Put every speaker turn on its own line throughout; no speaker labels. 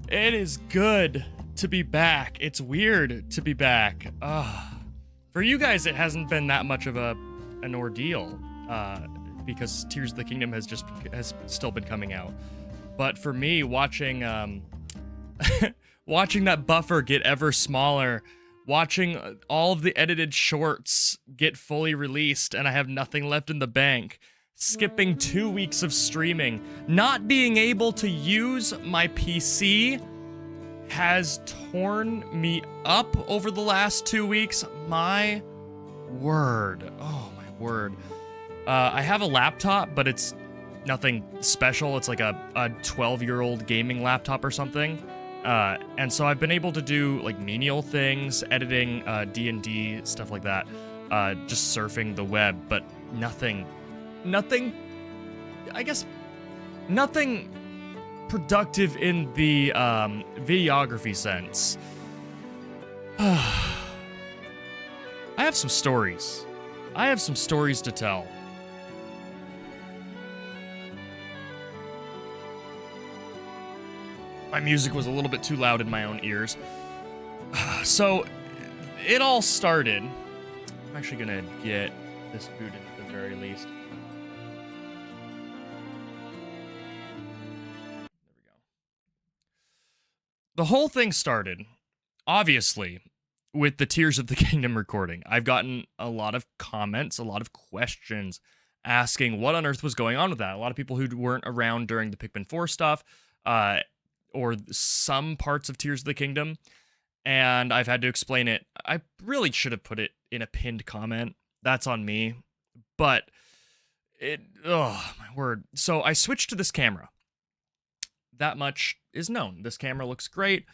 It is good to be back. It's weird to be back. For you guys, it hasn't been that much of an ordeal because Tears of the Kingdom has still been coming out. But for me, watching watching that buffer get ever smaller, watching all of the edited shorts get fully released, and I have nothing left in the bank. Skipping 2 weeks of streaming, not being able to use my PC has torn me up over the last 2 weeks. My word. Oh, my word. I have a laptop, but it's nothing special. It's like a 12-year-old gaming laptop or something. And so I've been able to do like menial things, editing, D&D, stuff like that, just surfing the web, but nothing, I guess, nothing productive in the videography sense. I have some stories. I have some stories to tell. My music was a little bit too loud in my own ears. So, it all started. I'm actually gonna get this boot in at the very least. There we go. The whole thing started, obviously, with the Tears of the Kingdom recording. I've gotten a lot of comments, a lot of questions asking what on earth was going on with that. A lot of people who weren't around during the Pikmin 4 stuff, or some parts of Tears of the Kingdom, and I've had to explain it. I really should have put it in a pinned comment. That's on me. But oh my word. So I switched to this camera. That much is known. This camera looks great.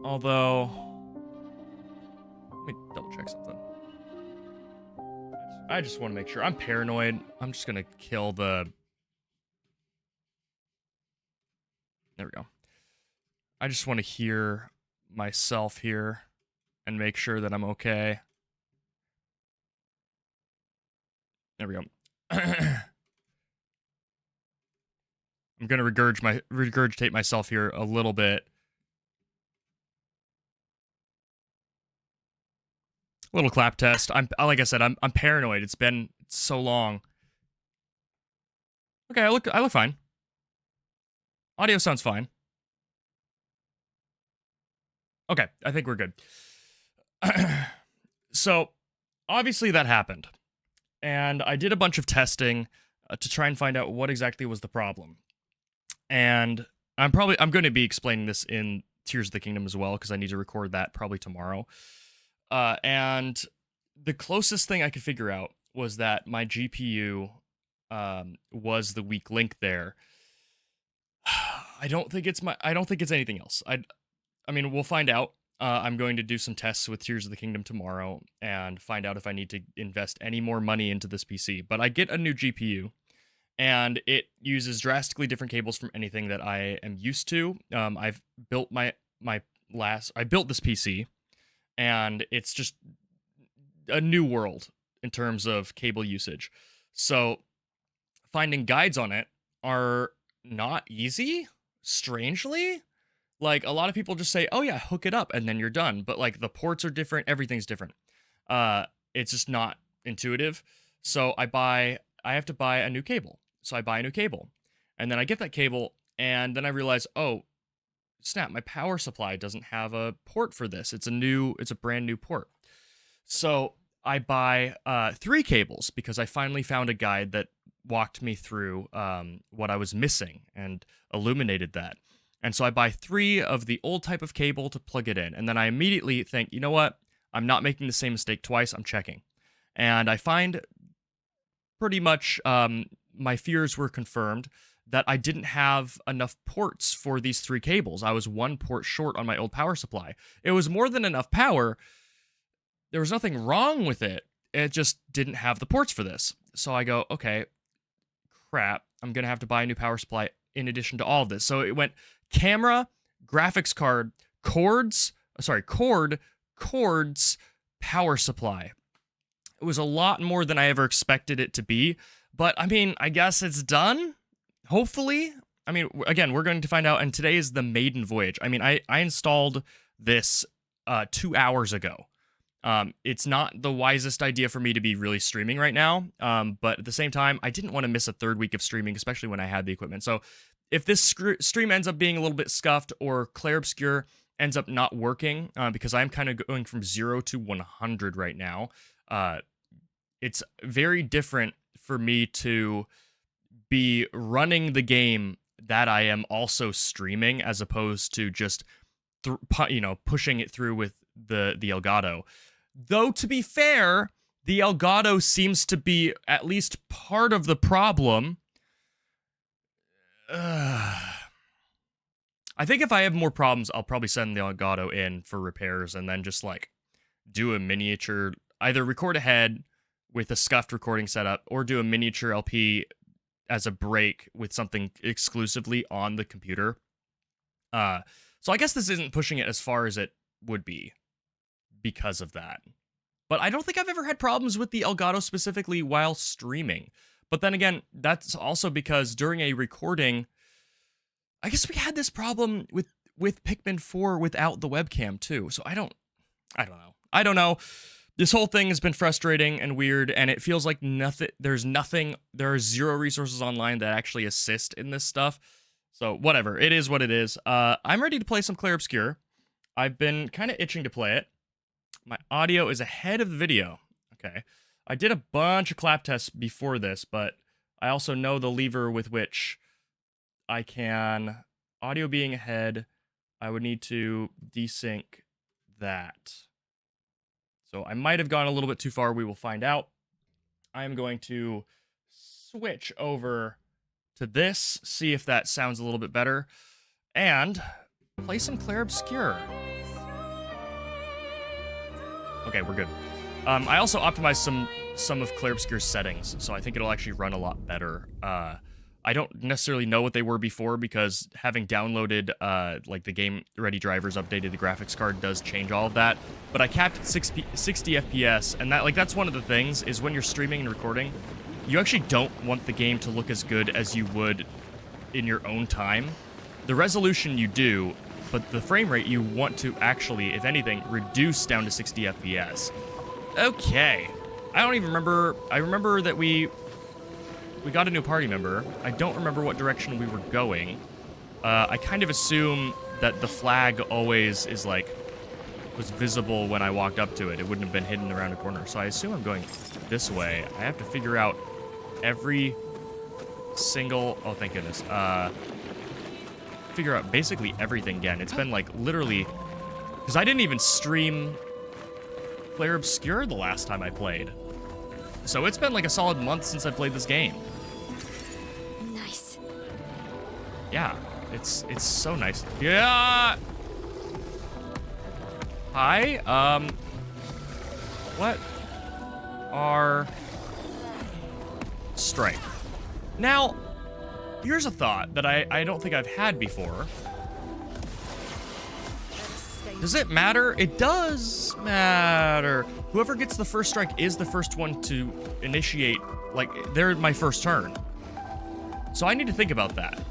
Although, let me double check something. I just want to make sure. I'm paranoid. I'm just going to kill the... There we go. I just want to hear myself here and make sure that I'm okay. There we go. I'm going to regurgitate myself here a little bit. A little clap test. Like I said, I'm paranoid. It's been so long. Okay, I look fine. Audio sounds fine. Okay, I think we're good. So, obviously that happened. And I did a bunch of testing to try and find out what exactly was the problem. And I'm going to be explaining this in Tears of the Kingdom as well, because I need to record that probably tomorrow. And the closest thing I could figure out was that my GPU was the weak link there. I don't think it's anything else. I mean, we'll find out. I'm going to do some tests with Tears of the Kingdom tomorrow and find out if I need to invest any more money into this PC. But I get a new GPU, and it uses drastically different cables from anything that I am used to. I've built I built this PC, and it's just a new world in terms of cable usage. So finding guides on it are not easy, strangely. Like, a lot of people just say, oh yeah, hook it up, and then you're done. But, like, the ports are different, everything's different. It's just not intuitive. So I have to buy a new cable. So I buy a new cable. And then I get that cable, and then I realize, oh, snap, my power supply doesn't have a port for this. It's a brand new port. So I buy 3 cables, because I finally found a guide that walked me through what I was missing and illuminated that. And so I buy 3 of the old type of cable to plug it in. And then I immediately think, you know what? I'm not making the same mistake twice. I'm checking. And I find pretty much my fears were confirmed that I didn't have enough ports for these 3 cables. I was 1 port short on my old power supply. It was more than enough power. There was nothing wrong with it. It just didn't have the ports for this. So I go, okay, crap. I'm going to have to buy a new power supply in addition to all of this. So it went camera, graphics card, cord, cords, power supply. It was a lot more than I ever expected it to be. But, I mean, I guess it's done. hopefully, I mean, again, we're going to find out, and today is the maiden voyage. I mean, I installed this 2 hours ago. It's not the wisest idea for me to be really streaming right now, but at the same time, I didn't want to miss a third week of streaming, especially when I had the equipment. So if this stream ends up being a little bit scuffed, or Clair Obscur ends up not working, because I'm kind of going from 0 to 100 right now, it's very different for me to be running the game that I am also streaming, as opposed to just pushing it through with the Elgato. Though, to be fair, the Elgato seems to be at least part of the problem. I think if I have more problems, I'll probably send the Elgato in for repairs, and then just like do a miniature, either record ahead with a scuffed recording setup, or do a miniature LP as a break with something exclusively on the computer. So I guess this isn't pushing it as far as it would be because of that. But I don't think I've ever had problems with the Elgato specifically while streaming. But then again, that's also because during a recording, I guess we had this problem with Pikmin 4 without the webcam too. So I don't know. This whole thing has been frustrating and weird, and it feels like there are zero resources online that actually assist in this stuff. So whatever, it is what it is. I'm ready to play some Clair Obscur. I've been kind of itching to play it. My audio is ahead of the video. Okay. I did a bunch of clap tests before this, but I also know the lever with which I can, audio being ahead, I would need to desync that. So I might have gone a little bit too far. We will find out. I am going to switch over to this, see if that sounds a little bit better, and play some Clair Obscur. Okay, we're good. I also optimized some of Clair Obscur's settings, so I think it'll actually run a lot better. I don't necessarily know what they were before, because having downloaded like the Game Ready drivers updated, the graphics card does change all of that. But I capped at 60 FPS, and that's one of the things, is when you're streaming and recording, you actually don't want the game to look as good as you would in your own time. The resolution you do, but the frame rate you want to actually, if anything, reduce down to 60 FPS. Okay. I don't even remember. I remember that we got a new party member. I don't remember what direction we were going. I kind of assume that the flag always was visible when I walked up to it. It wouldn't have been hidden around a corner. So I assume I'm going this way. I have to figure out every single, oh thank goodness, figure out basically everything again. It's been like literally, because I didn't even stream Clair Obscur the last time I played. So it's been like a solid month since I played this game.
Nice.
Yeah, it's so nice. Yeah. Hi. What are strength? Now, here's a thought that I don't think I've had before. Does it matter? It does matter. Whoever gets the first strike is the first one to initiate, like, they're my first turn. So I need to think about that.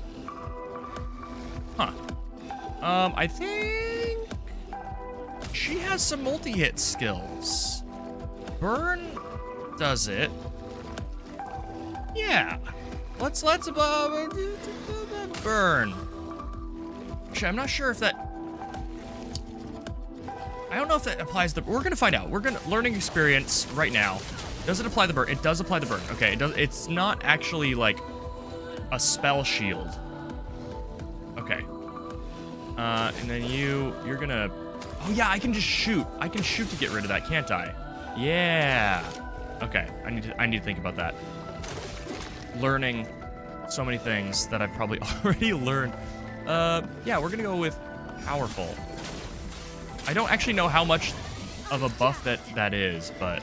Huh. I think she has some multi-hit skills. Burn does it. Yeah. Let's burn. Actually, I'm not sure if that, I don't know if that applies the, we're gonna find out. We're gonna, learning experience right now. Does it apply the burn? It does apply the burn. Okay, it does, it's not actually like a spell shield. Okay. And then you're gonna, oh yeah, I can just shoot. I can shoot to get rid of that, can't I? Yeah. Okay, I need to think about that. Learning so many things that I've probably already learned. Yeah, we're gonna go with powerful. I don't actually know how much of a buff that is, but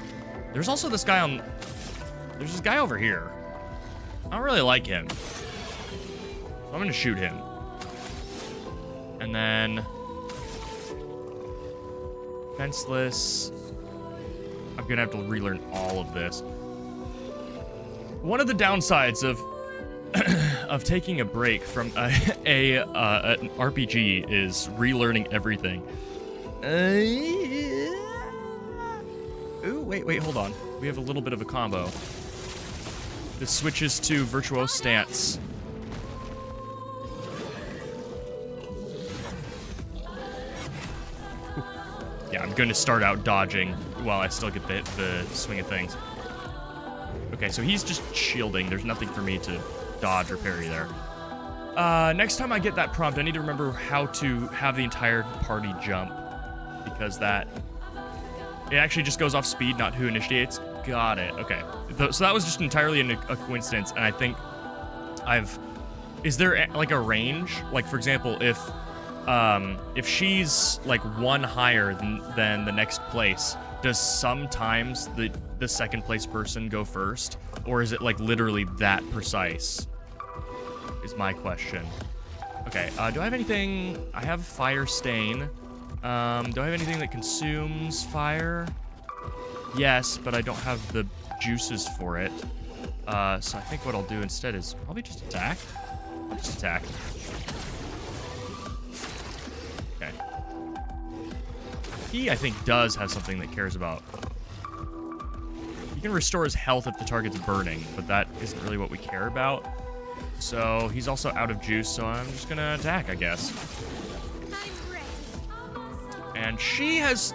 there's also this guy on, there's this guy over here. I don't really like him. So I'm gonna shoot him. And then Fenceless. I'm gonna have to relearn all of this. One of the downsides of of taking a break from an RPG is relearning everything. Ooh, wait, hold on. We have a little bit of a combo. This switches to Virtuose Stance. Ooh. Yeah, I'm going to start out dodging while I still get the swing of things. Okay, so he's just shielding. There's nothing for me to dodge or parry there. Next time I get that prompt, I need to remember how to have the entire party jump. Because it actually just goes off speed, not who initiates. Got it. Okay. So that was just entirely a coincidence, and I think is there like a range? Like, for example, if she's like one higher than the next place, does sometimes the second place person go first? Or is it like literally that precise? Is my question. Okay, do I have anything? I have Fire Stain. Do I have anything that consumes fire? Yes, but I don't have the juices for it. So I think what I'll do instead is probably just attack. I'll just attack. Okay. He, I think, does have something that cares about. He can restore his health if the target's burning, but that isn't really what we care about. So he's also out of juice, so I'm just gonna attack, I guess. And she has...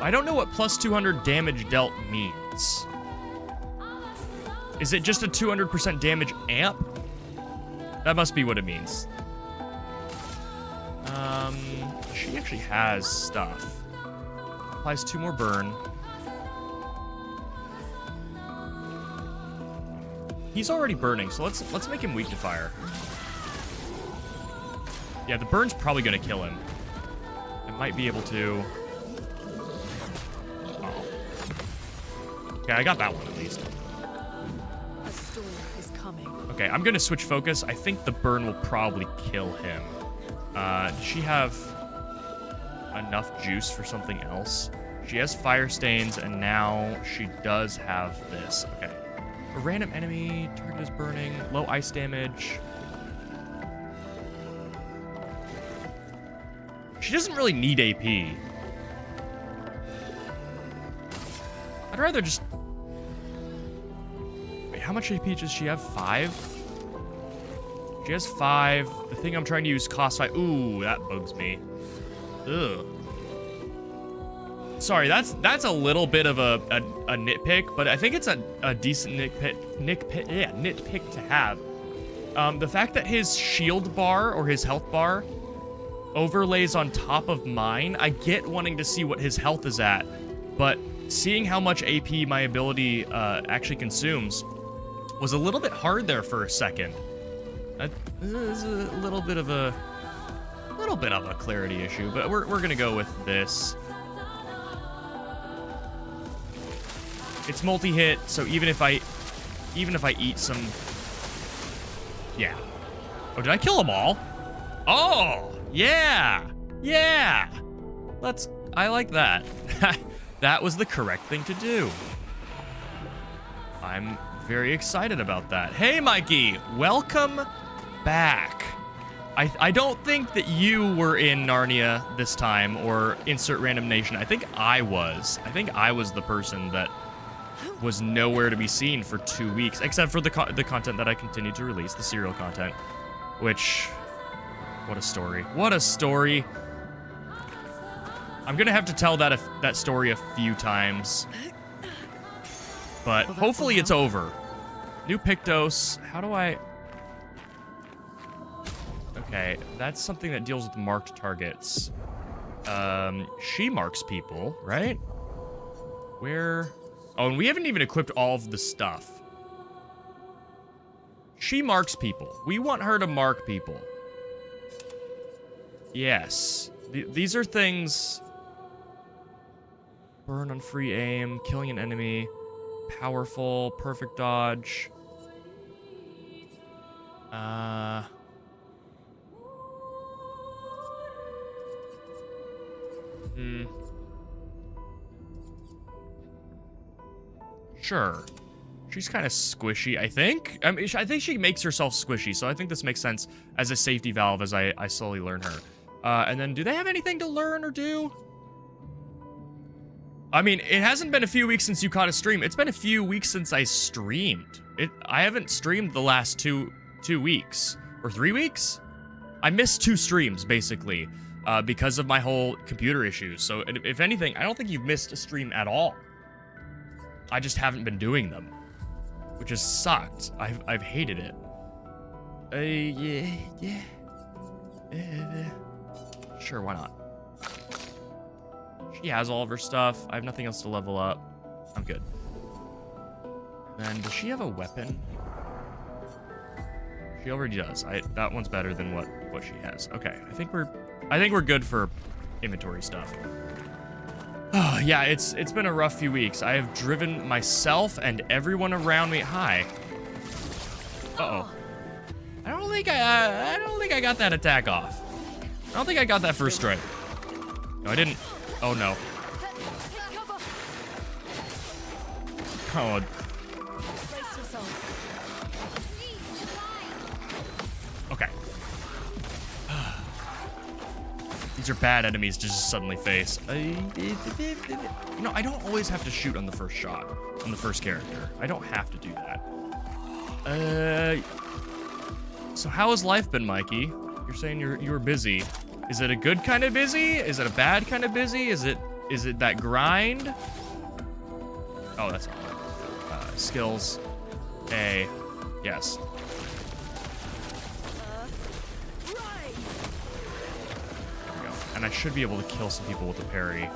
I don't know what plus 200 damage dealt means. Is it just a 200% damage amp? That must be what it means. She actually has stuff. Applies 2 more burn. He's already burning, so let's make him weak to fire. Yeah, the burn's probably gonna kill him. I might be able to... Okay, I got that one at least.
A storm is coming.
Okay, I'm gonna switch focus. I think the burn will probably kill him. Does she have enough juice for something else? She has fire stains, and now she does have this. Okay. A random enemy, target is burning, low ice damage. She doesn't really need AP. I'd rather just... Wait, how much AP does she have? 5? She has 5. The thing I'm trying to use costs 5. Ooh, that bugs me. Ugh. Sorry, that's a little bit of a nitpick, but I think it's a decent nitpick to have. The fact that his shield bar or his health bar overlays on top of mine, I get wanting to see what his health is at, but seeing how much AP my ability actually consumes was a little bit hard there for a second. That is a little bit of a clarity issue, but we're gonna go with this. It's multi-hit, so even if I eat some... Yeah. Oh, did I kill them all? Oh, yeah! Yeah! I like that. That was the correct thing to do. I'm very excited about that. Hey, Mikey! Welcome back. I don't think that you were in Narnia this time, or insert random nation. I think I was. I think I was the person that was nowhere to be seen for 2 weeks, except for the content that I continued to release, the serial content, which, what a story. What a story. I'm gonna have to tell that story a few times, but hopefully it's over. New Pictos, how do I... Okay, that's something that deals with marked targets. She marks people, right? Where... Oh, and we haven't even equipped all of the stuff. She marks people. We want her to mark people. Yes. These are things... Burn on free aim, killing an enemy, powerful, perfect dodge. Sure. She's kind of squishy, I think. I mean, I think she makes herself squishy, so I think this makes sense as a safety valve as I slowly learn her. And then, do they have anything to learn or do? I mean, it hasn't been a few weeks since you caught a stream. It's been a few weeks since I streamed. I haven't streamed the last two weeks. Or 3 weeks? I missed 2 streams, basically, because of my whole computer issues. So, if anything, I don't think you've missed a stream at all. I just haven't been doing them. Which has sucked. I've hated it. Yeah. Sure, why not? She has all of her stuff. I have nothing else to level up. I'm good. And does she have a weapon? She already does. That one's better than what she has. Okay, I think we're good for inventory stuff. Oh, yeah, it's been a rough few weeks. I have driven myself and everyone around me. Hi. Uh-oh. I don't think I got that attack off. I don't think I got that first strike. No, I didn't. Oh no. Oh. Okay. These are bad enemies to just suddenly face. You know, I don't always have to shoot on the first shot, on the first character. I don't have to do that. So how has life been, Mikey? You're saying you were busy. Is it a good kind of busy? Is it a bad kind of busy? Is it that grind? Oh, that's skills. A. Yes. There we go. And I should be able to kill some people with a parry.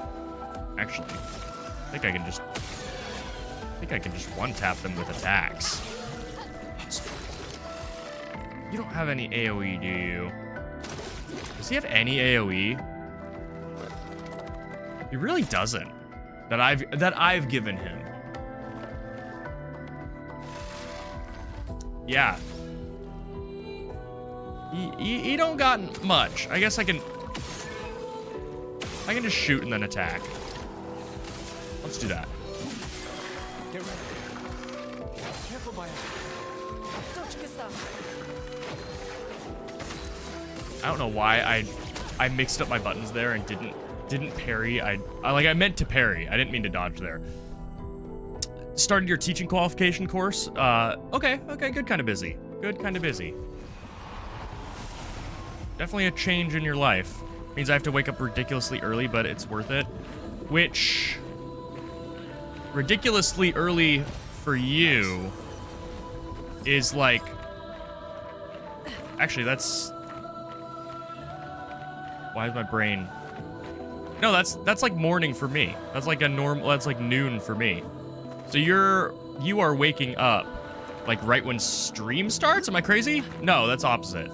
Actually, I think I can just one-tap them with attacks. You don't have any AoE, do you? Does he have any AoE? He really doesn't. That I've given him. Yeah. He don't got much. I guess I can just shoot and then attack. Let's do that.
Get ready. Careful, Maya.
I don't know why I mixed up my buttons there and didn't parry. I meant to parry. I didn't mean to dodge there. Started your teaching qualification course. Okay, good kind of busy. Good kind of busy. Definitely a change in your life. Means I have to wake up ridiculously early, but it's worth it. Which ridiculously early for you is like, actually that's, why is my brain, no, that's like morning for me. That's like that's like noon for me. So you are waking up like right when stream starts? Am I crazy? No, that's opposite.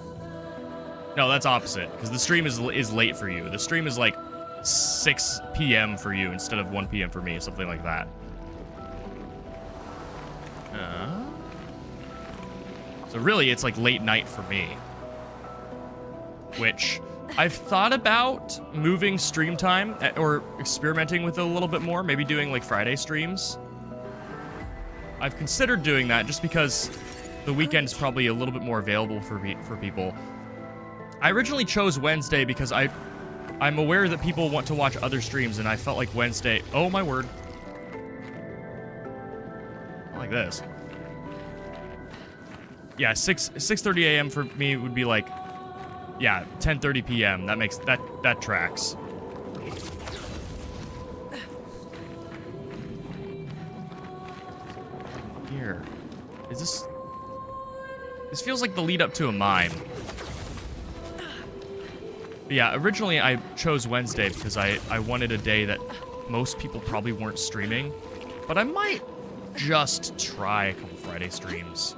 No, that's opposite, because the stream is late for you. The stream is like 6 p.m. for you instead of 1 p.m. for me, something like that. So really, it's like late night for me. Which I've thought about moving stream time or experimenting with it a little bit more, maybe doing like Friday streams. I've considered doing that just because the weekend is probably a little bit more available for people. I originally chose Wednesday because I'm aware that people want to watch other streams, and I felt like Wednesday. Oh my word! I like this. Yeah, 6:30 a.m. for me would be like, yeah, 10:30 p.m. That makes that tracks. Here, is this? This feels like the lead up to a mime. But yeah, originally I chose Wednesday because I wanted a day that most people probably weren't streaming. But I might just try a couple Friday streams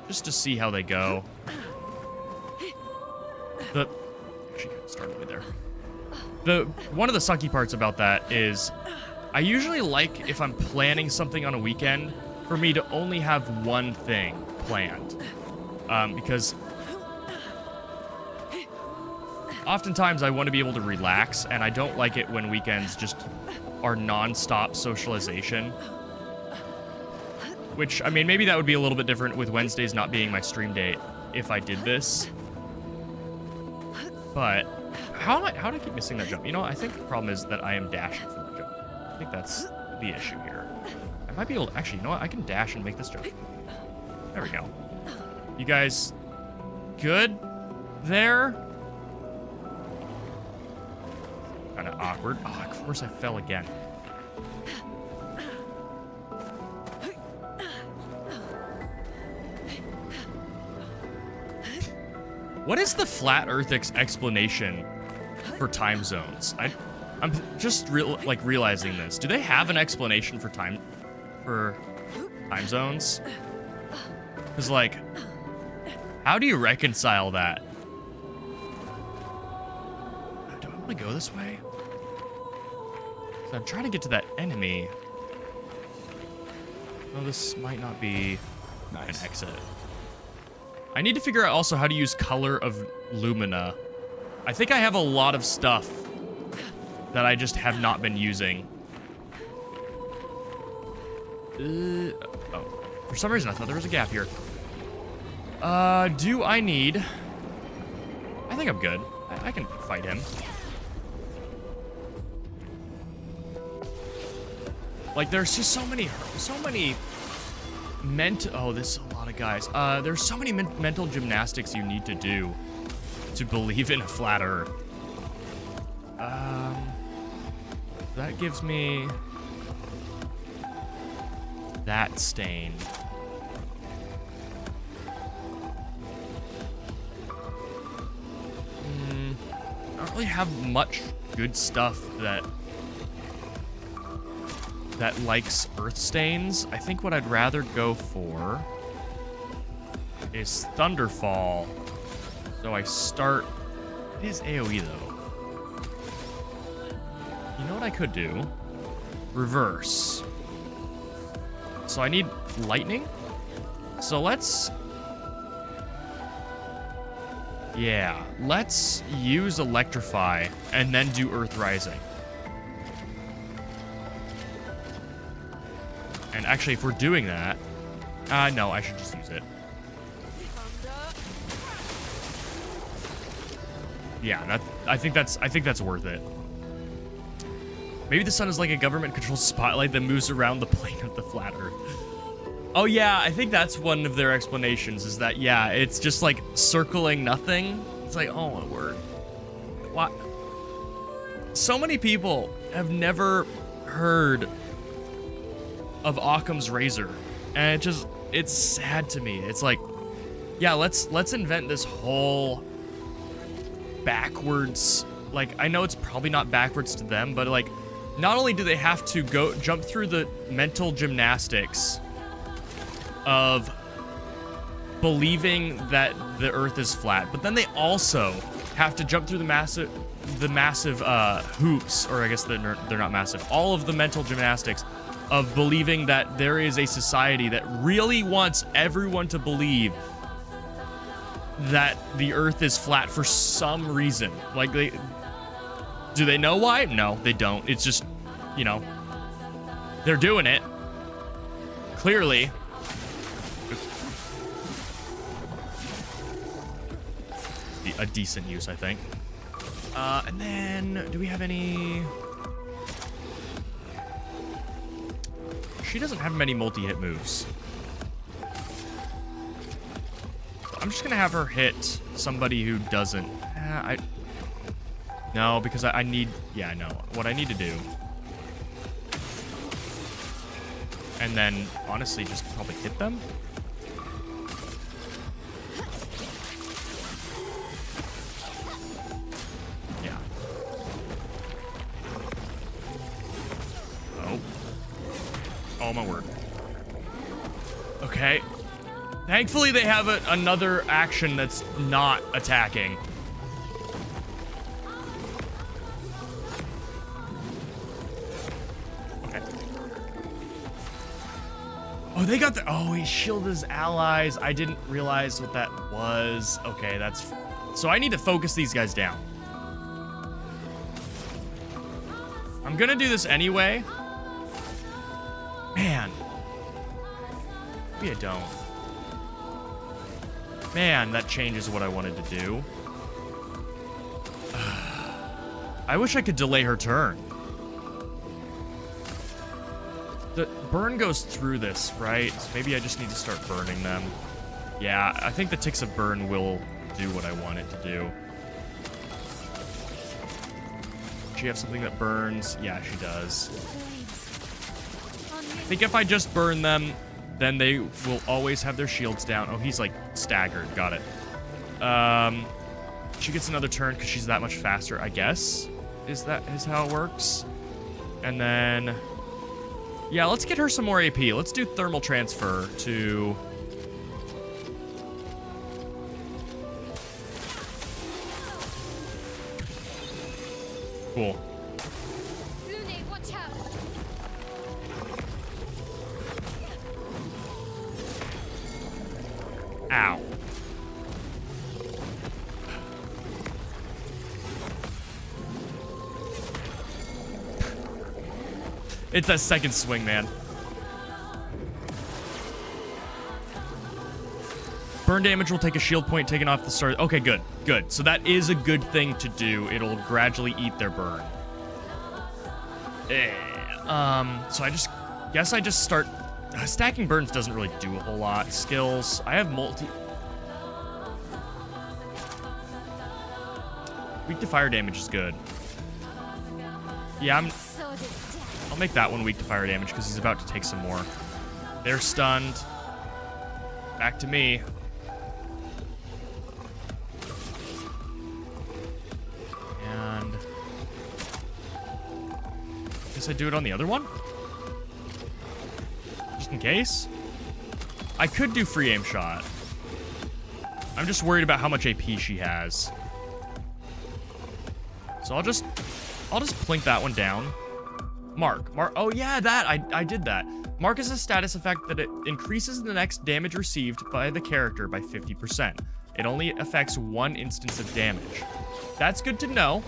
just to see how they go. She kind of started me there. One of the sucky parts about that is I usually like, if I'm planning something on a weekend, for me to only have one thing planned. Because oftentimes I want to be able to relax, and I don't like it when weekends just are non-stop socialization. Which, I mean, maybe that would be a little bit different with Wednesdays not being my stream date if I did this. But how do I keep missing that jump? You know, I think the problem is that I am dashing for the jump. I think that's the issue here. I might be able to, actually, you know what? I can dash and make this jump. There we go. You guys good there? Kind of awkward. Oh, of course I fell again. What is the Flat Earth explanation for time zones? I'm just realizing this. Do they have an explanation for time zones? Because, like, how do you reconcile that? Do I want to go this way? 'Cause I'm trying to get to that enemy. Oh, this might not be an exit. I need to figure out also how to use Color of Lumina. I think I have a lot of stuff that I just have not been using. Oh, for some reason I thought there was a gap here. Do I need... I think I'm good. I can fight him. Like, there's just so many oh, this is a lot of guys. There's so many mental gymnastics you need to do to believe in a flat Earth. That gives me that stain. I don't really have much good stuff that likes earth stains. I think what I'd rather go for is Thunderfall. So I start... It is AoE though. You know what I could do? Reverse. So I need lightning. So let's... Yeah, let's use Electrify and then do Earth Rising. And actually, if we're doing that... no, I should just use it. Yeah, I think that's worth it. Maybe the sun is like a government-controlled spotlight that moves around the plane of the flat Earth. Oh yeah, I think that's one of their explanations, is that, yeah, it's just like circling nothing. It's like, oh my word. What? So many people have never heard of Occam's razor, and it's sad to me. It's like, yeah, let's invent this whole backwards, like, I know it's probably not backwards to them, but like, not only do they have to jump through the mental gymnastics of believing that the Earth is flat, but then they also have to jump through the massive hoops, or I guess they're not massive, all of the mental gymnastics of believing that there is a society that really wants everyone to believe that the Earth is flat for some reason. Like, do they know why? No, they don't. It's just, you know, they're doing it. Clearly. A decent use, I think. And then, do we have any... She doesn't have many multi-hit moves. I'm just gonna have her hit somebody who doesn't. No, because I need... Yeah, no. What I need to do... And then, honestly, just probably hit them? Yeah. Oh. Oh, my word. Okay. Thankfully, they have another action that's not attacking. Okay. Oh, they got the... Oh, he shielded his allies. I didn't realize what that was. Okay, that's... So I need to focus these guys down. I'm gonna do this anyway. Man. Maybe I don't. Man, that changes what I wanted to do. I wish I could delay her turn. The burn goes through this, right? So maybe I just need to start burning them. Yeah, I think the ticks of burn will do what I want it to do. Does she have something that burns? Yeah, she does. I think if I just burn them, then they will always have their shields down. Oh, he's like staggered. Got it. She gets another turn because she's that much faster, I guess. Is how it works? And then, yeah, let's get her some more AP. Let's do thermal transfer to. Cool.
Lune, watch out.
Ow. It's that second swing, man. Burn damage will take a shield point taken off the start. Okay, good. Good. So that is a good thing to do. It'll gradually eat their burn. So I just start... stacking burns doesn't really do a whole lot. Skills. I have multi... Weak to fire damage is good. Yeah, I'll make that one weak to fire damage because he's about to take some more. They're stunned. Back to me. And... guess I do it on the other one? Just in case? I could do free aim shot. I'm just worried about how much AP she has. So I'll just plink that one down. Mark. Oh yeah, I did that. Mark is a status effect that it increases the next damage received by the character by 50%. It only affects one instance of damage. That's good to know.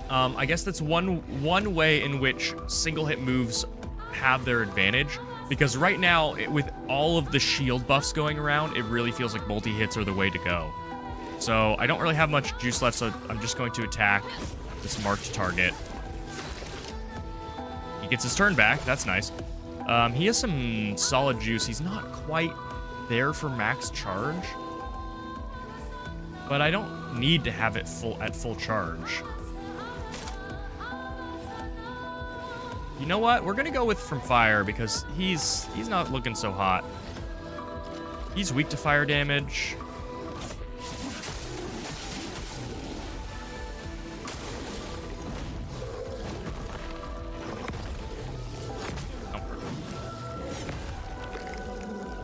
I guess that's one way in which single hit moves have their advantage, because right now, with all of the shield buffs going around, it really feels like multi-hits are the way to go. So I don't really have much juice left, so I'm just going to attack this marked target. He gets his turn back. That's nice. He has some solid juice. He's not quite there for max charge, but I don't need to have it at full charge. You know what? We're gonna go with from fire because he's not looking so hot. He's weak to fire damage.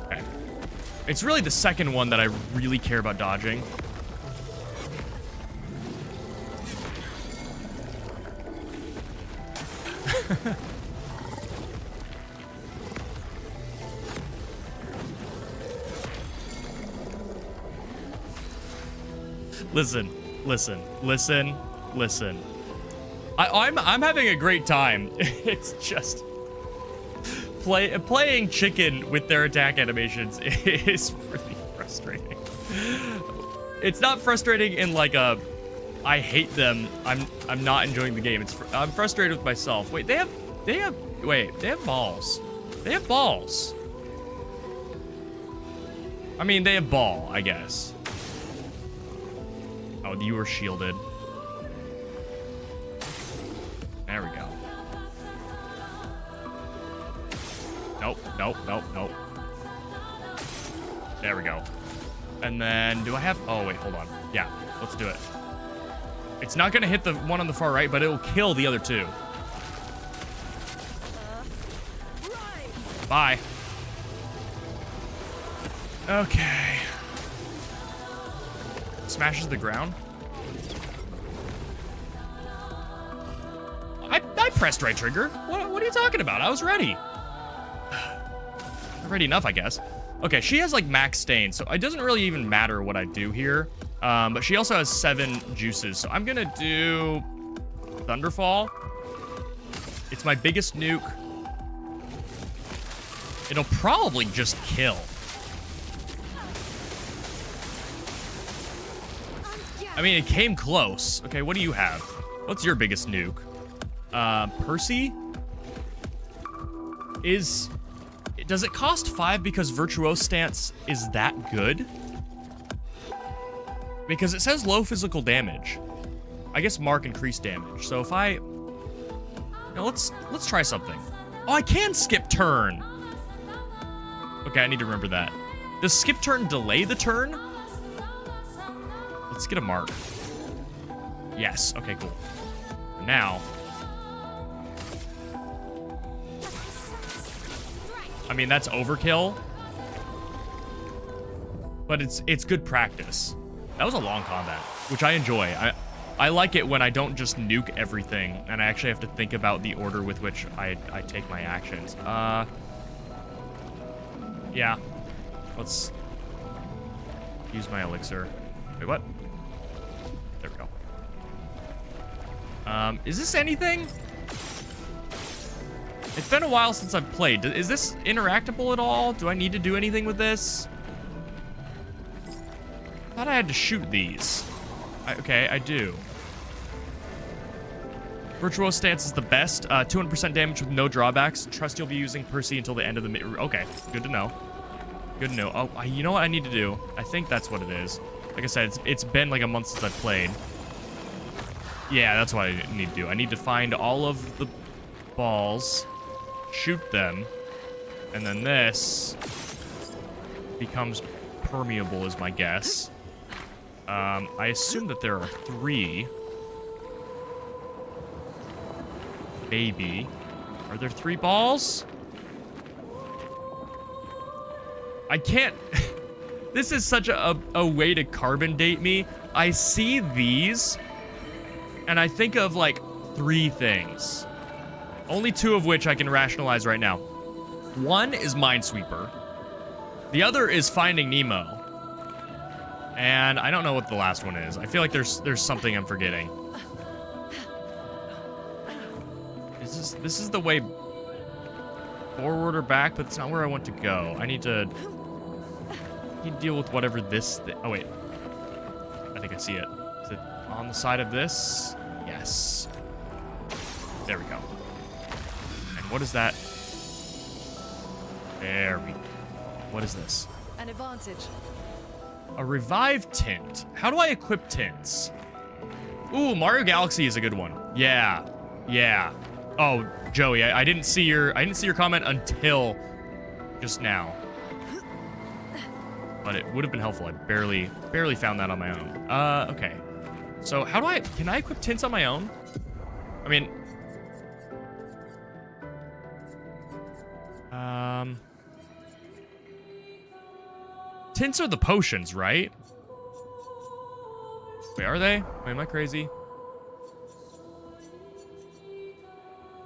Okay. It's really the second one that I really care about dodging. Listen. I'm having a great time. It's just playing chicken with their attack animations is really frustrating. It's not frustrating in like a I hate them. I'm not enjoying the game. I'm frustrated with myself. Wait, they have balls. They have balls. I mean, they have ball, I guess. Oh, you were shielded. There we go. Nope. There we go. And then, do I have... oh, wait, hold on. Yeah, let's do it. It's not going to hit the one on the far right, but it will kill the other two. Bye. Okay. Smashes the ground. I pressed right trigger. What are you talking about? I was ready. Ready enough, I guess. Okay, she has like max stain, so it doesn't really even matter what I do here. But she also has 7 juices, so I'm gonna do Thunderfall. It's my biggest nuke. it'll probably just kill. I mean, it came close. Okay, what do you have? What's your biggest nuke? Percy? Does it cost 5 because Virtuose Stance is that good? Because it says low physical damage. I guess mark increased damage. So if I... Now let's try something. Oh, I can skip turn. Okay, I need to remember that. Does skip turn delay the turn? Let's get a mark. Yes. Okay, cool. Now. I mean, that's overkill. But it's good practice. That was a long combat, which I enjoy. I like it when I don't just nuke everything, and I actually have to think about the order with which I take my actions. Yeah. Let's use my elixir. Wait, what? There we go. Is this anything? It's been a while since I've played. Is this interactable at all? Do I need to do anything with this? I thought I had to shoot these. Okay, I do. Virtuose Stance is the best. 200% damage with no drawbacks. Trust you'll be using Percy until the end of the... Okay, good to know. Good to know. Oh, you know what I need to do? I think that's what it is. Like I said, it's been like a month since I've played. Yeah, that's what I need to do. I need to find all of the balls, shoot them, and then this becomes permeable is my guess. I assume that there are 3. Maybe. Are there 3 balls? I can't... This is such a way to carbon date me. I see these, and I think of, like, 3 things. Only 2 of which I can rationalize right now. One is Minesweeper. The other is Finding Nemo. And I don't know what the last one is. I feel like there's something I'm forgetting. This is the way forward or back, but it's not where I want to go. I need to deal with whatever this... Oh, wait. I think I see it. Is it on the side of this? Yes. There we go. And what is that? There we go. What is this?
An advantage.
A Revive Tint. How do I equip tints? Ooh, Mario Galaxy is a good one. Yeah. Yeah. Oh, Joey, I didn't see your comment until just now. But it would have been helpful. I barely found that on my own. Okay. So how do can I equip tints on my own? I mean, tints are the potions, right? Wait, are they? Wait, am I crazy?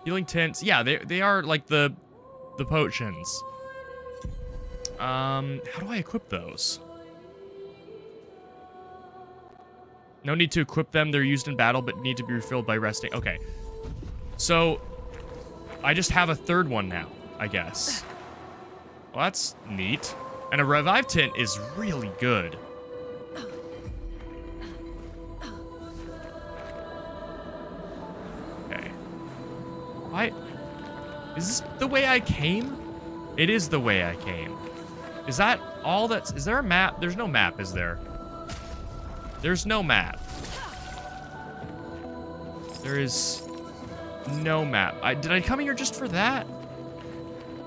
Healing tints. Yeah, they are like the potions. How do I equip those? No need to equip them. They're used in battle, but need to be refilled by resting. Okay. So, I just have a third one now, I guess. Well, that's neat. And a Revive Tint is really good. Okay. Why? Is this the way I came? It is the way I came. Is that all that's... Is there a map? There's no map, is there? There's no map. There is no map. Did I come here just for that?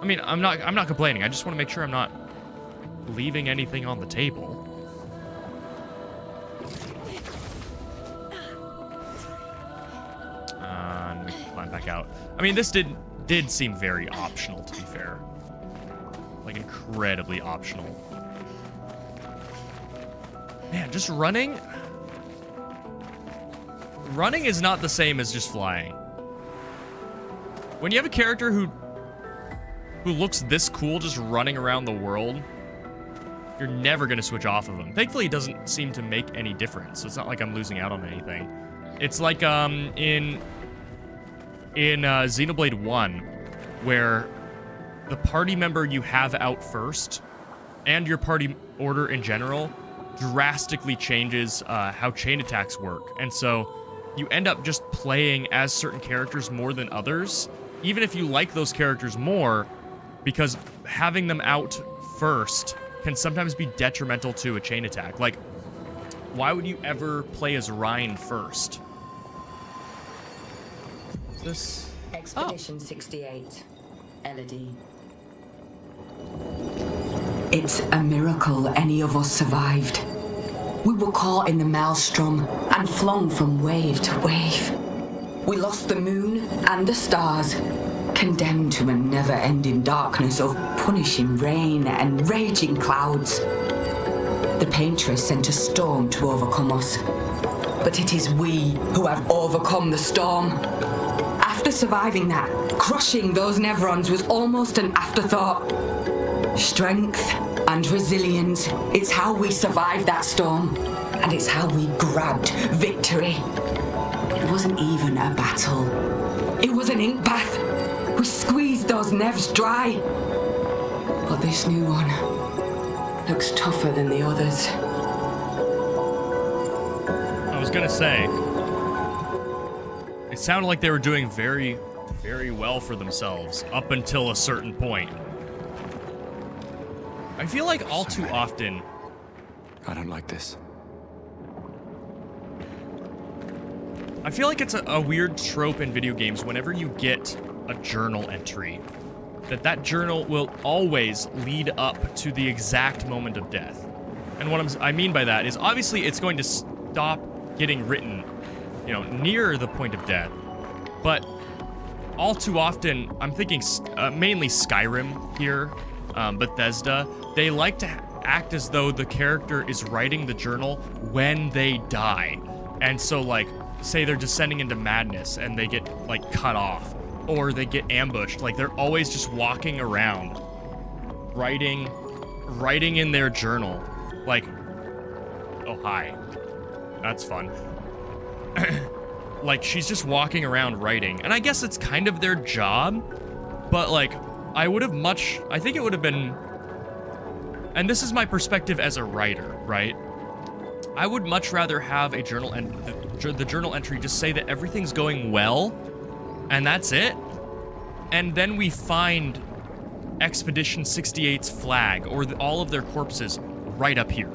I mean, I'm not complaining. I just want to make sure I'm not leaving anything on the table. And we can climb back out. I mean, this did seem very optional, to be fair. Like, incredibly optional. Man, just running? Running is not the same as just flying. When you have a character who looks this cool just running around the world, you're never going to switch off of him. Thankfully, it doesn't seem to make any difference, so it's not like I'm losing out on anything. It's like in Xenoblade 1, where the party member you have out first and your party order in general drastically changes how chain attacks work. And so you end up just playing as certain characters more than others, even if you like those characters more, because having them out first can sometimes be detrimental to a chain attack. Like, why would you ever play as Ryan first? Is this?
Expedition 68. Elodie. It's a miracle any of us survived. We were caught in the maelstrom and flung from wave to wave. We lost the moon and the stars, condemned to a never-ending darkness of punishing rain and raging clouds. The Paintress sent a storm to overcome us, but it is we who have overcome the storm. After surviving that, crushing those Nevrons was almost an afterthought. Strength and resilience, it's how we survived that storm, and it's how we grabbed victory. It wasn't even a battle. It was an ink bath. We squeezed those Nevs dry. But this new one looks tougher than the others.
I was gonna say, it sounded like they were doing very, very well for themselves up until a certain point. I feel like all too often,
I don't like this.
I feel like it's a weird trope in video games whenever you get a journal entry, that journal will always lead up to the exact moment of death. And what I mean by that is obviously it's going to stop getting written, you know, near the point of death. But all too often, I'm thinking mainly Skyrim here, Bethesda, they like to act as though the character is writing the journal when they die. And so, like, say they're descending into madness and they get, like, cut off, or they get ambushed. Like, they're always just walking around, writing in their journal. Like, oh, hi. That's fun. Like, she's just walking around writing. And I guess it's kind of their job, but, like, I think it would have been, and this is my perspective as a writer, right? I would much rather have a journal and the journal entry just say that everything's going well, and that's it. And then we find Expedition 68's flag or all of their corpses right up here.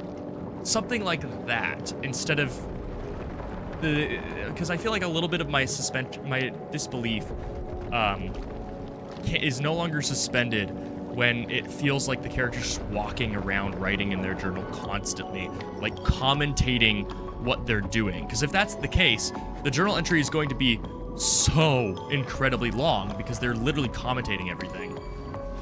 Something like that, instead of because I feel like a little bit of my disbelief is no longer suspended when it feels like the character's just walking around writing in their journal constantly, like commentating what they're doing. Because if that's the case, the journal entry is going to be so incredibly long because they're literally commentating everything.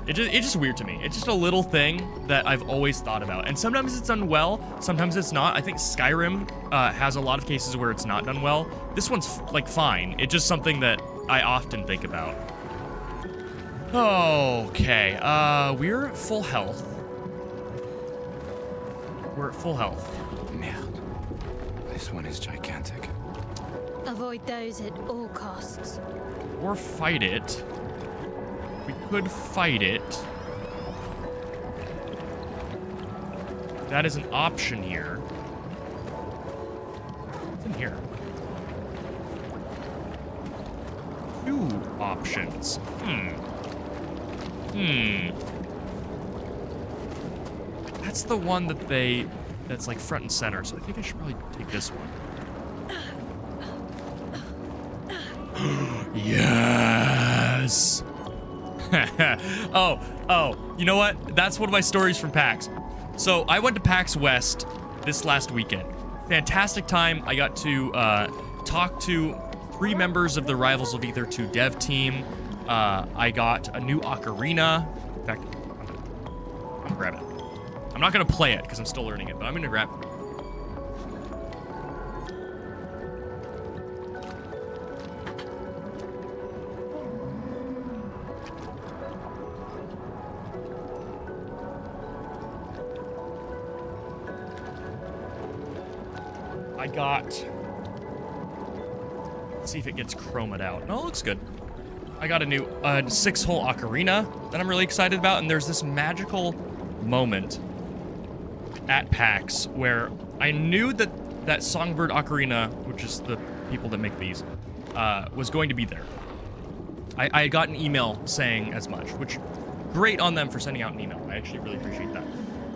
It's just weird to me. It's just a little thing that I've always thought about. And sometimes it's done well, sometimes it's not. I think Skyrim has a lot of cases where it's not done well. This one's, like, fine. It's just something that I often think about. Okay, we're at full health. We're at full health.
Man, this one is gigantic.
Avoid those at all costs.
Or fight it. We could fight it. That is an option here. What's in here? 2 options. That's the one that's like front and center, so I think I should probably take this one. Yes! oh, you know what? That's one of my stories from PAX. So I went to PAX West this last weekend. Fantastic time. I got to talk to 3 members of the Rivals of Aether 2 dev team. I got a new ocarina. In fact, I'm gonna grab it. I'm not gonna play it because I'm still learning it, but I'm gonna grab it. I got... Let's see if it gets chromed out. No, it looks good. I got a new 6-hole ocarina that I'm really excited about, and there's this magical moment at PAX where I knew that Songbird Ocarina, which is the people that make these, was going to be there. I got an email saying as much, which great on them for sending out an email. I actually really appreciate that.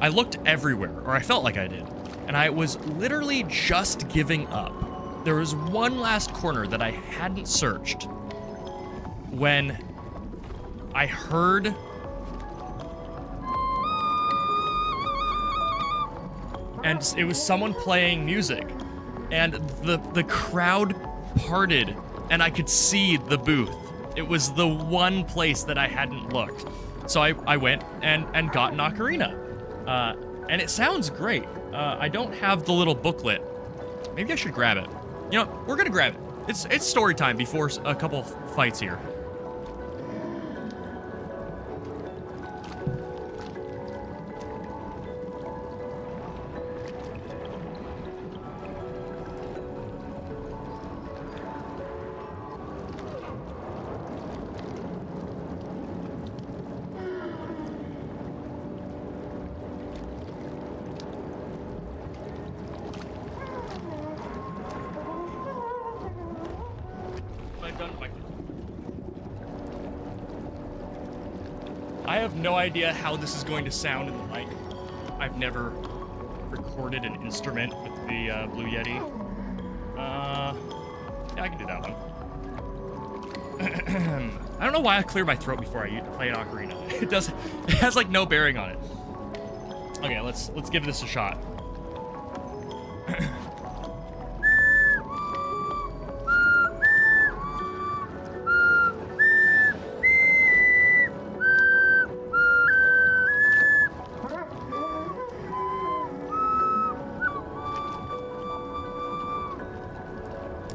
I looked everywhere, or I felt like I did, and I was literally just giving up. There was one last corner that I hadn't searched when I heard and it was someone playing music, and the crowd parted, and I could see the booth. It was the one place that I hadn't looked. So I went and got an ocarina. And it sounds great. I don't have the little booklet. Maybe I should grab it. You know, we're gonna grab it. It's story time before a couple fights here. I have no idea how this is going to sound in the mic. I've never recorded an instrument with the Blue Yeti. Yeah, I can do that one. I don't know why I clear my throat before I play an ocarina. It has like no bearing on it. Okay, let's give this a shot.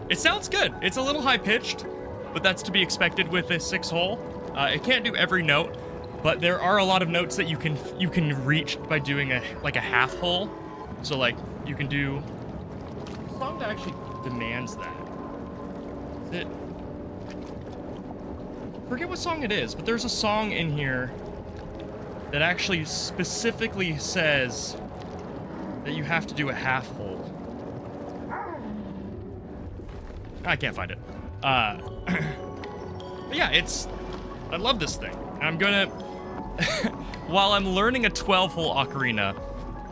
It sounds good. It's a little high-pitched, but that's to be expected with a 6-hole. It can't do every note, but there are a lot of notes that you can reach by doing a half hole. So like you can do a song that actually demands that. Is it? I forget what song it is, but there's a song in here that actually specifically says that you have to do a half hole. I can't find it. But yeah, I love this thing. I'm gonna, while I'm learning a 12-hole ocarina,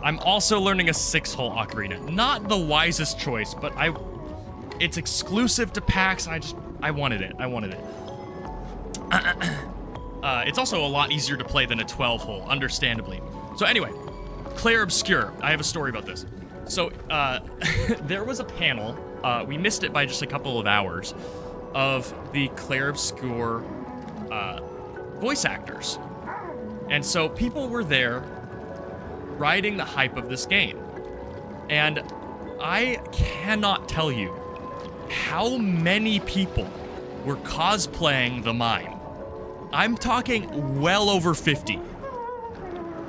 I'm also learning a 6-hole ocarina. Not the wisest choice, but it's exclusive to PAX, and I wanted it. It's also a lot easier to play than a 12-hole, understandably. So anyway, Clair Obscur. I have a story about this. So, there was a panel, we missed it by just a couple of hours, of the Clair Obscur voice actors. And so people were there riding the hype of this game. And I cannot tell you how many people were cosplaying the mime. I'm talking well over 50.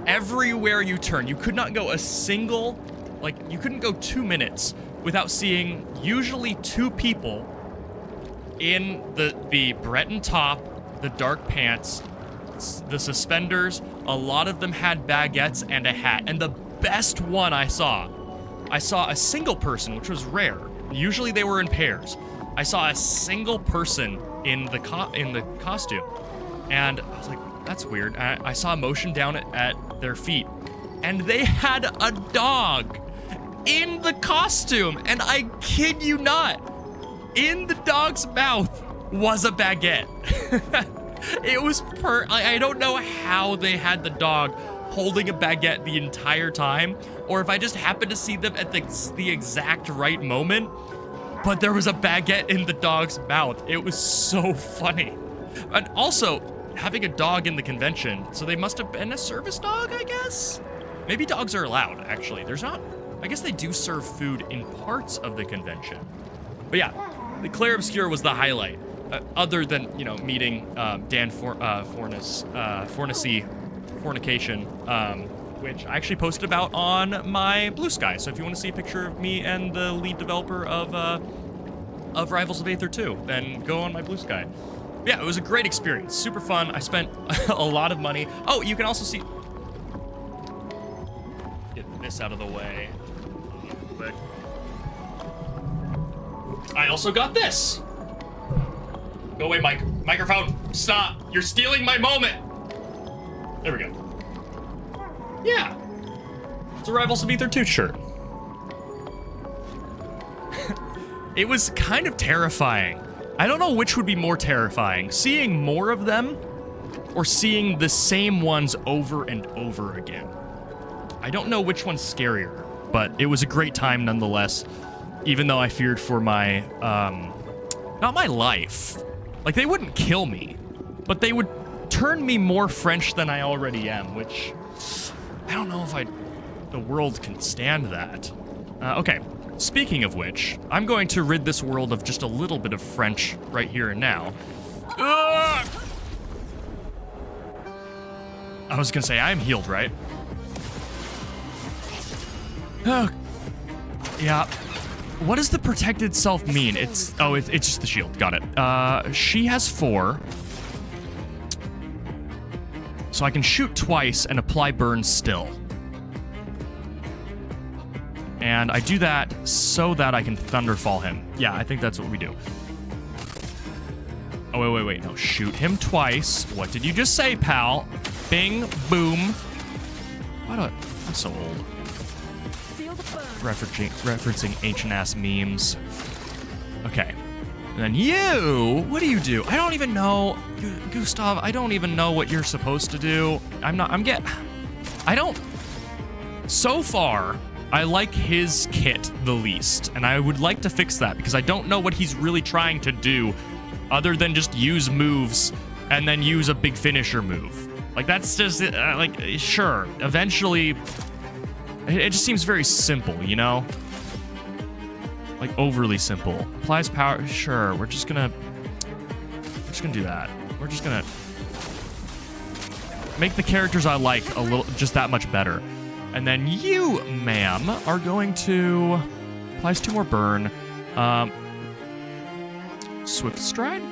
Everywhere you turn, you could not go a single, you couldn't go 2 minutes without seeing usually 2 people in the Breton top, the dark pants, the suspenders. A lot of them had baguettes and a hat. And the best one I saw a single person, which was rare. Usually they were in pairs. I saw a single person in the costume. And I was like, that's weird. I saw a motion down at their feet. And they had a dog in the costume. And I kid you not, in the dog's mouth was a baguette. It was I don't know how they had the dog holding a baguette the entire time, or if I just happened to see them at the exact right moment, but there was a baguette in the dog's mouth. It was so funny. And also, having a dog in the convention, so they must have been a service dog, I guess? Maybe dogs are allowed, actually. I guess they do serve food in parts of the convention. But yeah, the Clair Obscur was the highlight. Other than, meeting Dan Fornication, which I actually posted about on my Blue Sky. So if you want to see a picture of me and the lead developer of Rivals of Aether 2, then go on my Blue Sky. But Yeah, it was a great experience. Super fun. I spent a lot of money. Oh, you can also see... Get this out of the way. Quick. I also got this. Go away, Mike. Microphone, stop. You're stealing my moment. There we go. Yeah. It's a Rivals of Ether 2 shirt. It was kind of terrifying. I don't know which would be more terrifying, seeing more of them or seeing the same ones over and over again. I don't know which one's scarier, but it was a great time nonetheless, even though I feared for my, not my life. Like, they wouldn't kill me, but they would turn me more French than I already am, which I don't know if the world can stand that. Okay. Speaking of which, I'm going to rid this world of just a little bit of French right here and now. Ugh! I was gonna say, I'm healed, right? Oh, yeah. What does the protected self mean? It's just the shield. Got it. She has 4. So I can shoot twice and apply burn still. And I do that so that I can Thunderfall him. Yeah, I think that's what we do. Oh, wait. No, shoot him twice. What did you just say, pal? Bing, boom. Why do I'm so old. Referencing ancient-ass memes. Okay. And then you, what do? I don't even know. Gustav, I don't even know what you're supposed to do. So far, I like his kit the least, and I would like to fix that because I don't know what he's really trying to do other than just use moves and then use a big finisher move. Like, that's just, sure, eventually, it just seems very simple, you know? Like, overly simple. Applies power, sure, we're just gonna do that. We're just gonna make the characters I like just that much better. And then you, ma'am, are going to... Applies 2 more burn. Swift Stride?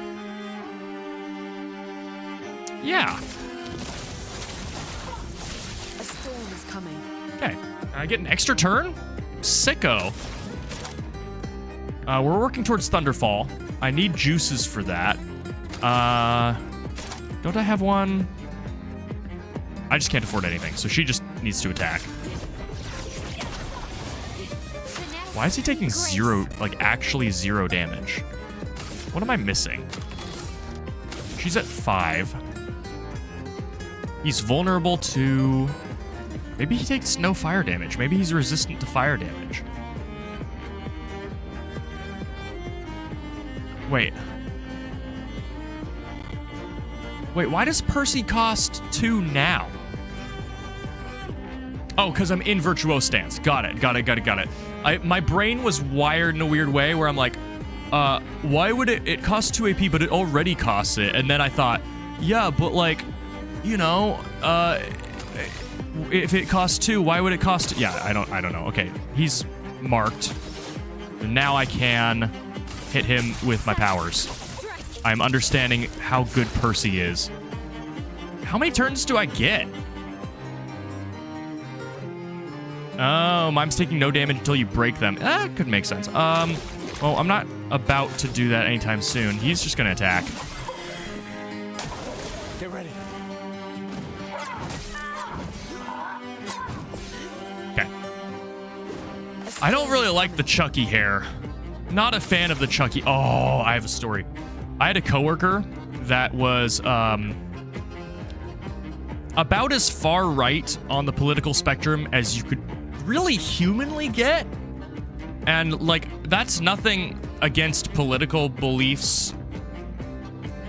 Yeah.
A storm is coming.
Okay. I get an extra turn? Sicko. We're working towards Thunderfall. I need juices for that. Don't I have one? I just can't afford anything, so she just needs to attack. Why is he taking 0, like actually 0 damage? What am I missing? She's at 5. He's vulnerable to... Maybe he takes no fire damage. Maybe he's resistant to fire damage. Wait, why does Percy cost 2 now? Oh, because I'm in Virtuose stance. Got it. My brain was wired in a weird way where I'm like, why would it cost 2 AP, but it already costs it? And then I thought, yeah, but like, you know, if it costs 2, why would it cost... Yeah, I don't know. Okay, he's marked. And now I can hit him with my powers. I'm understanding how good Percy is. How many turns do I get? Oh, mime's taking no damage until you break them. Could make sense. Well, I'm not about to do that anytime soon. He's just gonna attack.
Get ready.
Okay. I don't really like the Chucky hair. Not a fan of the Chucky. Oh, I have a story. I had a coworker that was about as far right on the political spectrum as you could really humanly get. And like, that's nothing against political beliefs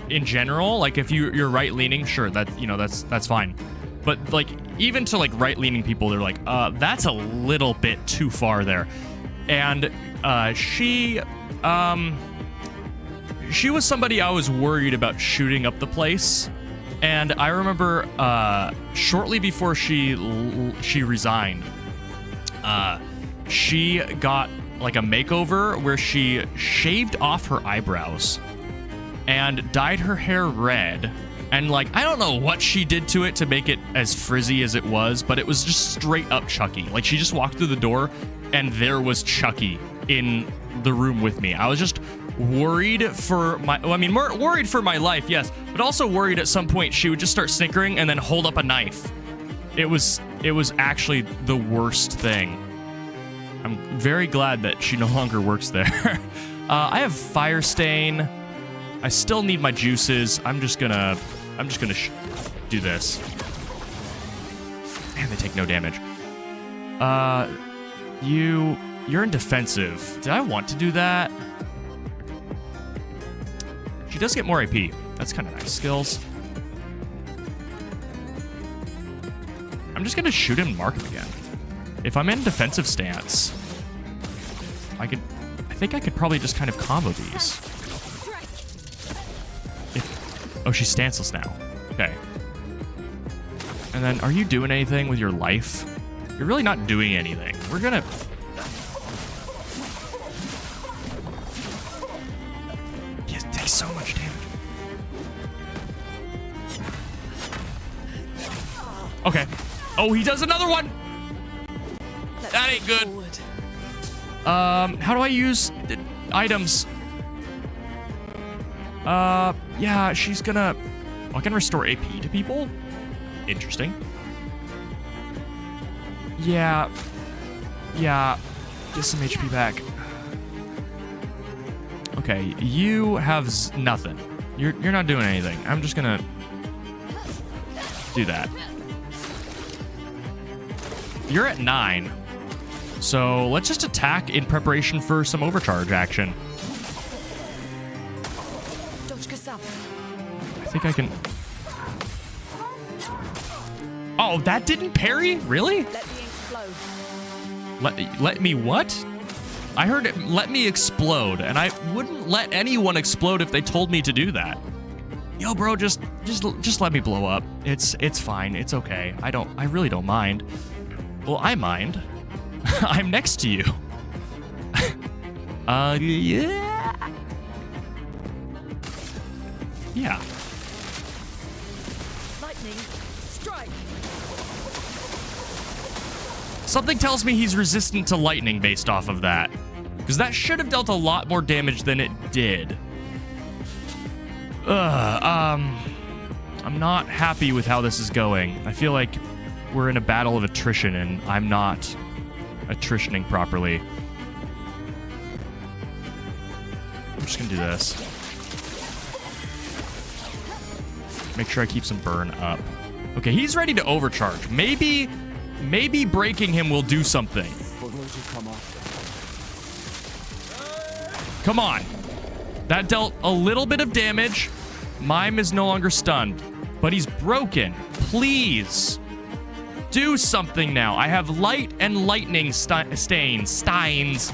in general. Like, if you're right leaning, sure, that's fine. But like, even to like right leaning people, they're like, that's a little bit too far there. And she was somebody I was worried about shooting up the place. And I remember shortly before she resigned, she got like a makeover where she shaved off her eyebrows and dyed her hair red. And like, I don't know what she did to it to make it as frizzy as it was, but it was just straight up Chucky. Like, she just walked through the door and there was Chucky in the room with me. I was just worried for my, well, I mean, worried for my life, yes, but also worried at some point she would just start snickering and then hold up a knife. It was actually the worst thing. I'm very glad that she no longer works there. I have Fire Stain. I still need my juices. I'm just gonna do this. Man, they take no damage. You're in defensive. Did I want to do that? She does get more AP. That's kind of nice. Skills. I'm just gonna shoot him and mark him again. If I'm in defensive stance, I think I could probably just kind of combo these. Oh, she's stanceless now. Okay. And then, are you doing anything with your life? You're really not doing anything. We're gonna... He takes so much damage. Okay. Oh, he does another one! That ain't good. How do I use items? Yeah, she's gonna... I can restore AP to people? Interesting. Yeah. Yeah. Get some HP back. Okay, you have nothing. You're not doing anything. I'm just gonna do that. You're at 9. So let's just attack in preparation for some overcharge action. I think I can... Oh, that didn't parry? Really?
Let the ink flow.
Let me what? I heard it, let me explode, and I wouldn't let anyone explode if they told me to do that. Yo, bro, just let me blow up. It's fine. It's okay. I really don't mind. Well, I mind. I'm next to you. Yeah. Yeah.
Lightning, strike.
Something tells me he's resistant to lightning based off of that. Because that should have dealt a lot more damage than it did. I'm not happy with how this is going. I feel like we're in a battle of attrition and I'm not attritioning properly. I'm just gonna do this. Make sure I keep some burn up. Okay, he's ready to overcharge. Maybe breaking him will do something. Come on. That dealt a little bit of damage. Mime is no longer stunned, but he's broken. Please do something now. I have light and lightning steins.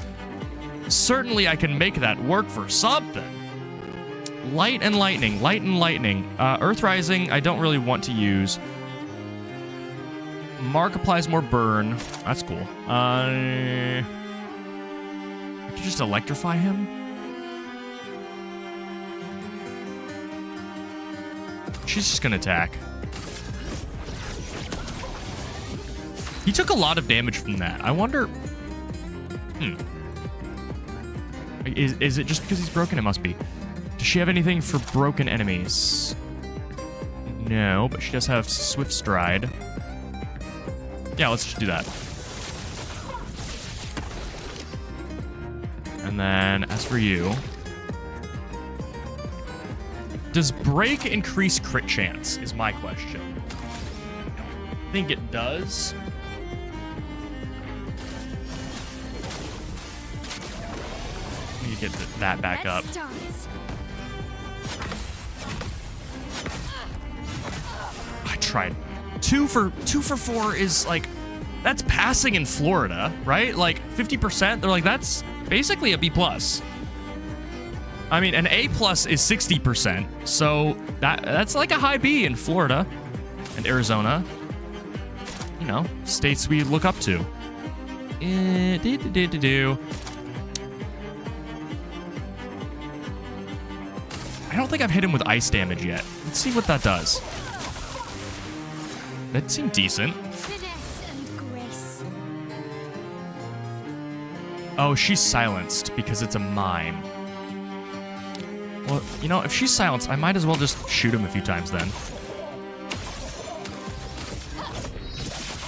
Certainly I can make that work for something. Light and lightning. Earth Rising, I don't really want to use. Mark applies more burn. That's cool. I could just electrify him. She's just gonna attack. He took a lot of damage from that. I wonder... Is it just because he's broken? It must be. Does she have anything for broken enemies? No, but she does have Swift Stride. Yeah, let's just do that. And then, as for you... Does break increase crit chance, is my question. I think it does. Let me get that back up. I tried. 2 for 4 is like, that's passing in Florida, right? Like 50%. They're like, that's basically a B+. I mean, an A+ is 60%, so that's like a high B in Florida and Arizona. You know, states we look up to. I I don't think I've hit him with ice damage yet. Let's see what that does. That seemed decent.
Finesse and grace.
Oh, she's silenced because it's a mime. Well, you know, if she's silenced, I might as well just shoot him a few times then.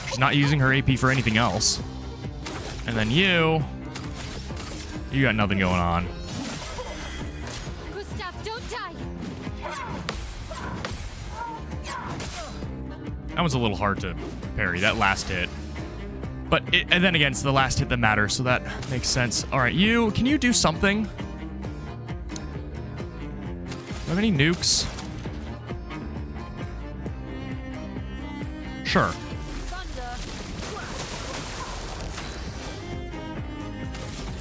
She's not using her AP for anything else. And then you got nothing going on.
Gustav, don't die.
That was a little hard to parry, that last hit. But, and then again, it's the last hit that matters, so that makes sense. All right, can you do something? Do you have any nukes? Sure.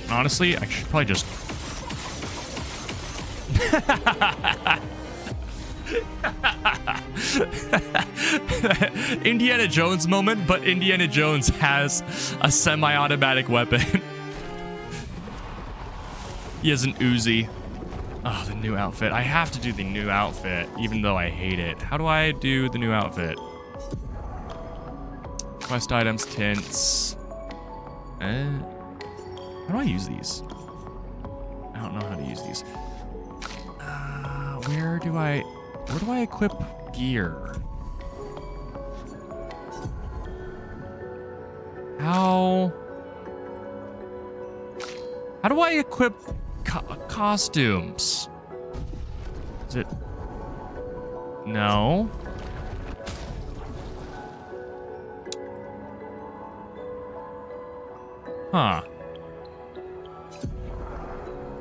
Honestly, I should probably just... Indiana Jones moment, but Indiana Jones has a semi-automatic weapon. He has an Uzi. Oh, the new outfit. I have to do the new outfit, even though I hate it. How do I do the new outfit? Quest items, tints. How do I use these? I don't know how to use these. Where do I equip gear? How do I equip costumes? Is it? No. Huh.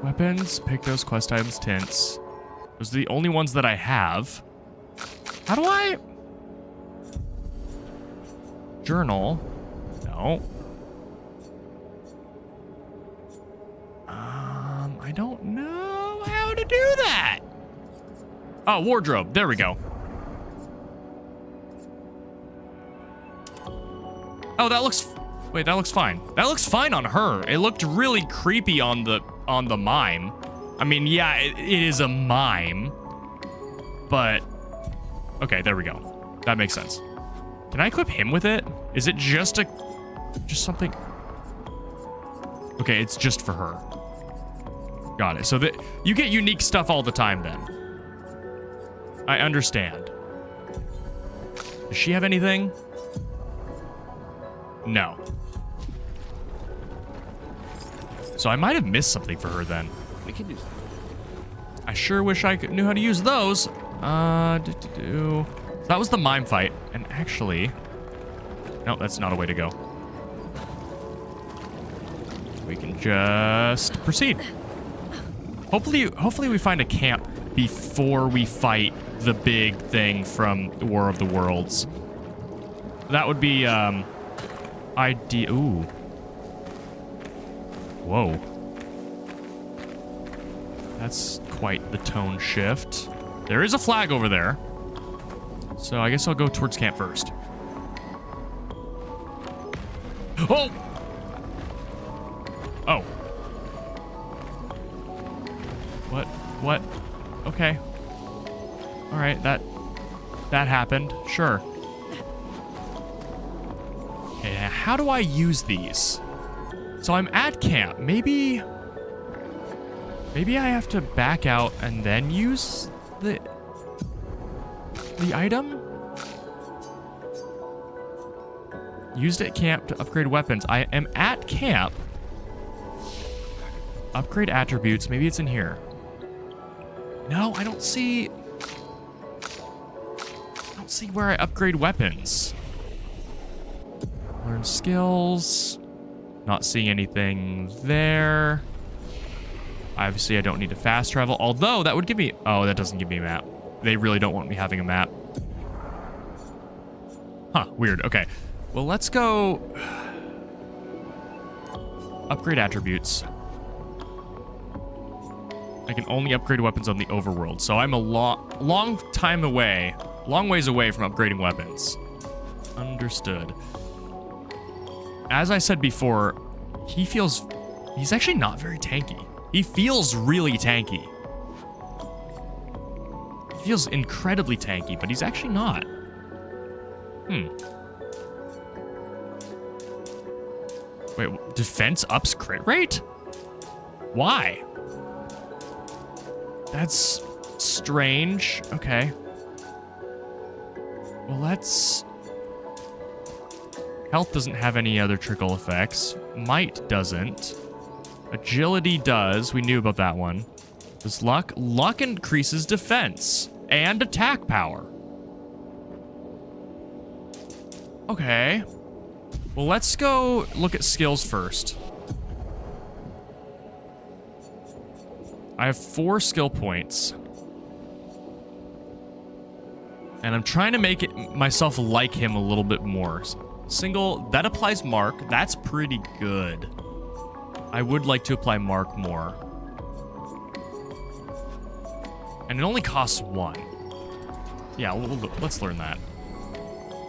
Weapons, pick those quest items, tints. Those are the only ones that I have. How do I... Journal? No. I don't know how to do that. Oh, wardrobe. There we go. Oh, that looks... Wait, that looks fine. That looks fine on her. It looked really creepy on the mime. I mean, yeah, it is a mime. But... Okay, there we go. That makes sense. Can I equip him with it? Is it just something... Okay, it's just for her. Got it. So that you get unique stuff all the time then. I understand. Does she have anything? No. So I might have missed something for her then.
We can do that.
I sure wish I knew how to use those. So that was the mime fight. And actually... No, that's not a way to go. We can just proceed. Hopefully we find a camp before we fight the big thing from War of the Worlds. That would be, idea. Ooh. Whoa. That's quite the tone shift. There is a flag over there. So I guess I'll go towards camp first. Oh! Oh. What? Okay. All right, that happened. Sure. Okay, now how do I use these? So I'm at camp. Maybe I have to back out and then use the item? Used at camp to upgrade weapons. I am at camp. Upgrade attributes. Maybe it's in here. No, I don't see where I upgrade weapons. Learn skills. Not seeing anything there. Obviously, I don't need to fast travel. Although, that would give me... Oh, that doesn't give me a map. They really don't want me having a map. Huh, weird. Okay. Well, let's go... Upgrade attributes. I can only upgrade weapons on the overworld. So I'm a long ways away from upgrading weapons. Understood. As I said before, he's actually not very tanky. He feels really tanky. feels incredibly tanky, but he's actually not. Wait, defense ups crit rate? Why? That's strange. Okay. Well, let's... Health doesn't have any other trickle effects. Might doesn't. Agility does. We knew about that one. Does luck? Luck increases defense and attack power. Okay. Well, let's go look at skills first. I have 4 skill points. And I'm trying to make myself like him a little bit more. Single, that applies mark. That's pretty good. I would like to apply mark more. And it only costs 1. Yeah, let's learn that.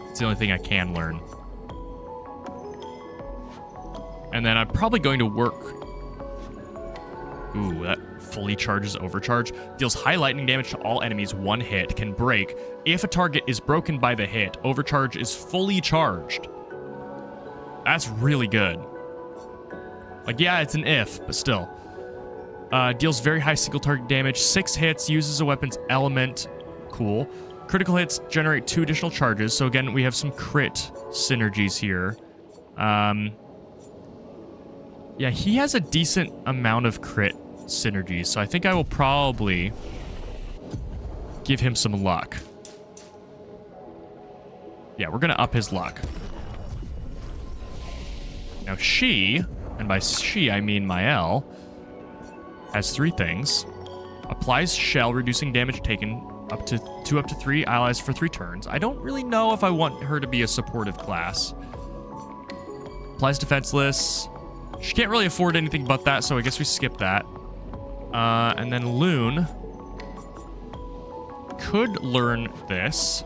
It's the only thing I can learn. And then I'm probably going to work... Ooh, that fully charges overcharge. Deals high lightning damage to all enemies, 1 hit. Can break. If a target is broken by the hit, overcharge is fully charged. That's really good. Like, yeah, it's an if, but still. Deals very high single target damage, 6 hits, uses a weapon's element. Cool. Critical hits generate 2 additional charges. So again, we have some crit synergies here. Yeah, he has a decent amount of crit synergies, so I think I will probably give him some luck. Yeah, we're gonna up his luck. Now she, and by she I mean Mael, has 3 things. Applies shell, reducing damage taken up to 3 allies for 3 turns. I don't really know if I want her to be a supportive class. Applies defenseless. She can't really afford anything but that, so I guess we skip that. And then Loon could learn this.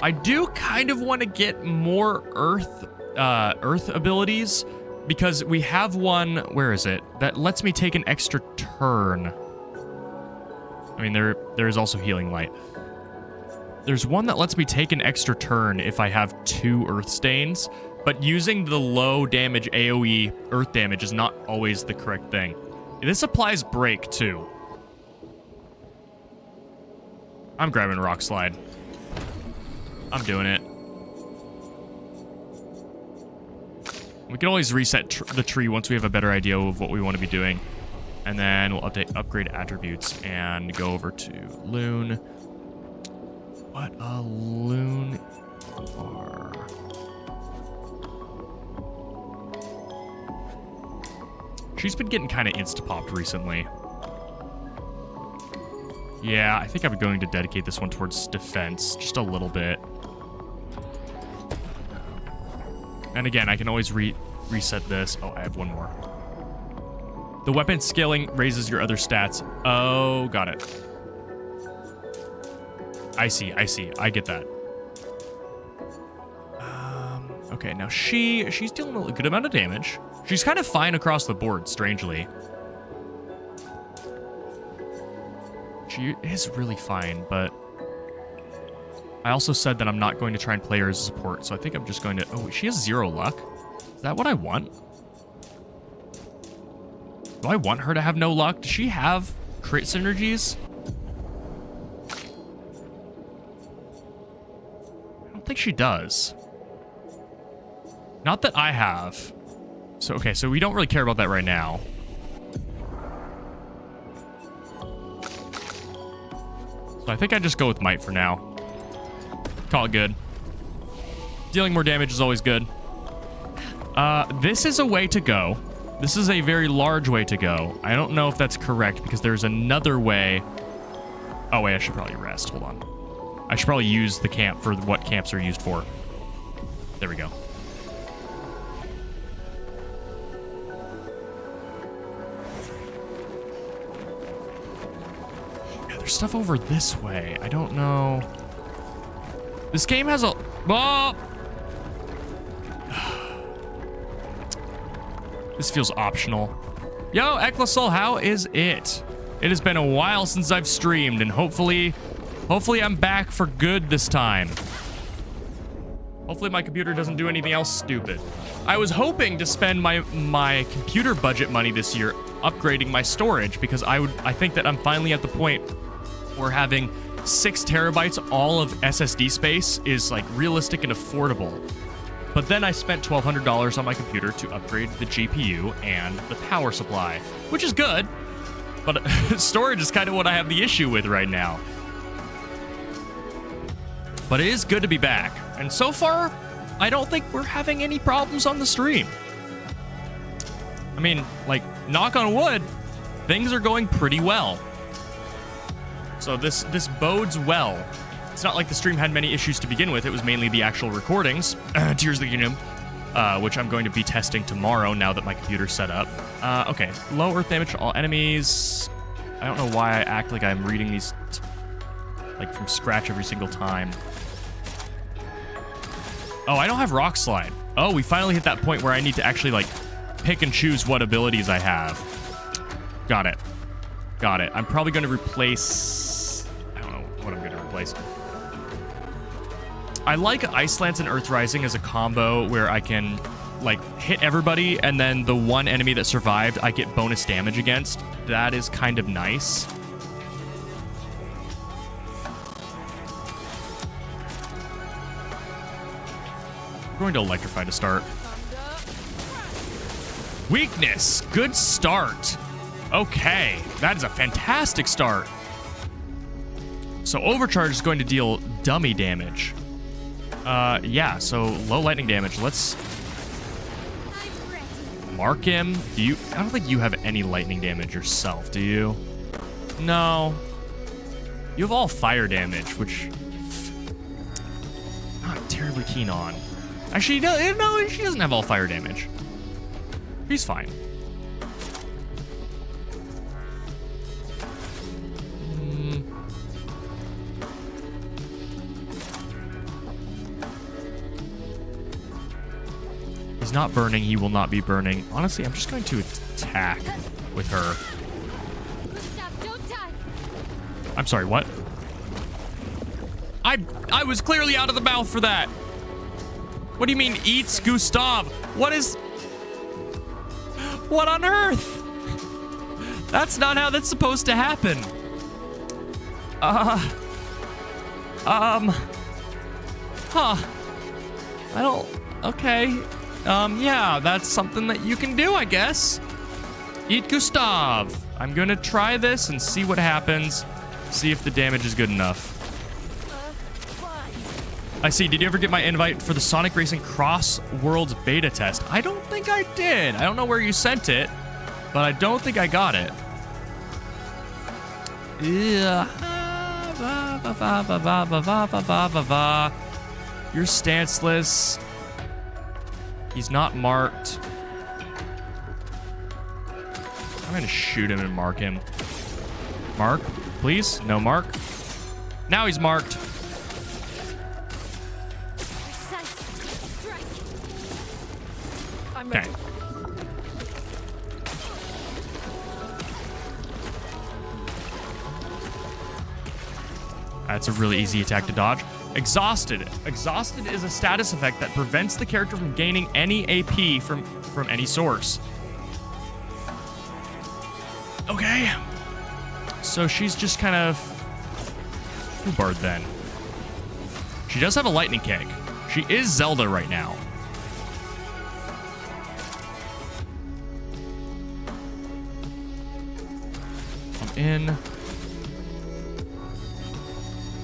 I do kind of want to get more Earth abilities, because we have one, where is it, that lets me take an extra turn. I mean, there is also Healing Light. There's one that lets me take an extra turn if I have 2 Earth Stains, but using the low damage AoE Earth damage is not always the correct thing. This applies Break, too. I'm grabbing Rock Slide. I'm doing it. We can always reset the tree once we have a better idea of what we want to be doing. And then we'll upgrade attributes and go over to Loon. What a Loon are. She's been getting kind of insta-popped recently. Yeah, I think I'm going to dedicate this one towards defense just a little bit. And again, I can always reset this. Oh, I have one more. The weapon scaling raises your other stats. Oh, got it. I see. I get that. Okay, now she's dealing a good amount of damage. She's kind of fine across the board, strangely. She is really fine, but I also said that I'm not going to try and play her as a support, so I think I'm just going to... Oh, she has 0 luck? Is that what I want? Do I want her to have no luck? Does she have crit synergies? I don't think she does. Not that I have. So, okay, so we don't really care about that right now. So I think I just go with Might for now. Call it good. Dealing more damage is always good. This is a way to go. This is a very large way to go. I don't know if that's correct because there's another way. Oh, wait, I should probably rest. Hold on. I should probably use the camp for what camps are used for. There we go. Yeah, there's stuff over this way. I don't know. This game has a... Oh! This feels optional. Yo, Eklasol, how is it? It has been a while since I've streamed, and hopefully I'm back for good this time. Hopefully my computer doesn't do anything else stupid. I was hoping to spend my computer budget money this year upgrading my storage, because I think that I'm finally at the point where having 6 terabytes all of SSD space is like realistic and affordable. But then I spent $1,200 on my computer to upgrade the GPU and the power supply, which is good, but storage is kind of what I have the issue with right now. But it is good to be back, and so far, I don't think we're having any problems on the stream. I mean, like, knock on wood, things are going pretty well. So this bodes well. It's not like the stream had many issues to begin with. It was mainly the actual recordings, Tears of the Kingdom, which I'm going to be testing tomorrow now that my computer's set up. Okay, low earth damage to all enemies. I don't know why I act like I'm reading these like from scratch every single time. Oh, I don't have Rock Slide. Oh, we finally hit that point where I need to actually like pick and choose what abilities I have. Got it. Got it. I'm probably going to replace... I don't know what I'm going to replace. I like Ice Lance and Earth Rising as a combo where I can like hit everybody, and then the one enemy that survived I get bonus damage against. That is kind of nice. I'm going to Electrify to start. Weakness. Good start. Okay, that is a fantastic start. So Overcharge is going to deal dummy damage. Yeah, so low lightning damage. Let's mark him. I don't think you have any lightning damage yourself, do you? No. You have all fire damage, which I'm not terribly keen on. Actually, no, she doesn't have all fire damage. He's fine. He's not burning. He will not be burning. Honestly, I'm just going to attack with her.
Gustav, don't die.
I'm sorry, what? I was clearly out of the mouth for that. What do you mean, eats Gustav? What on earth? That's not how that's supposed to happen. Okay. Yeah, that's something that you can do, I guess. Eat Gustav. I'm gonna try this and see what happens. See if the damage is good enough. I see. Did you ever get my invite for the Sonic Racing Cross Worlds beta test? I don't think I did. I don't know where you sent it, but I don't think I got it. Yeah. You're stanceless. He's not marked. I'm gonna shoot him and mark him. Mark, please. No mark. Now he's marked. Okay. That's a really easy attack to dodge. Exhausted. Exhausted is a status effect that prevents the character from gaining any AP from any source. Okay. So she's just kind of... Foobarred then. She does have a lightning kick. She is Zelda right now. I'm in.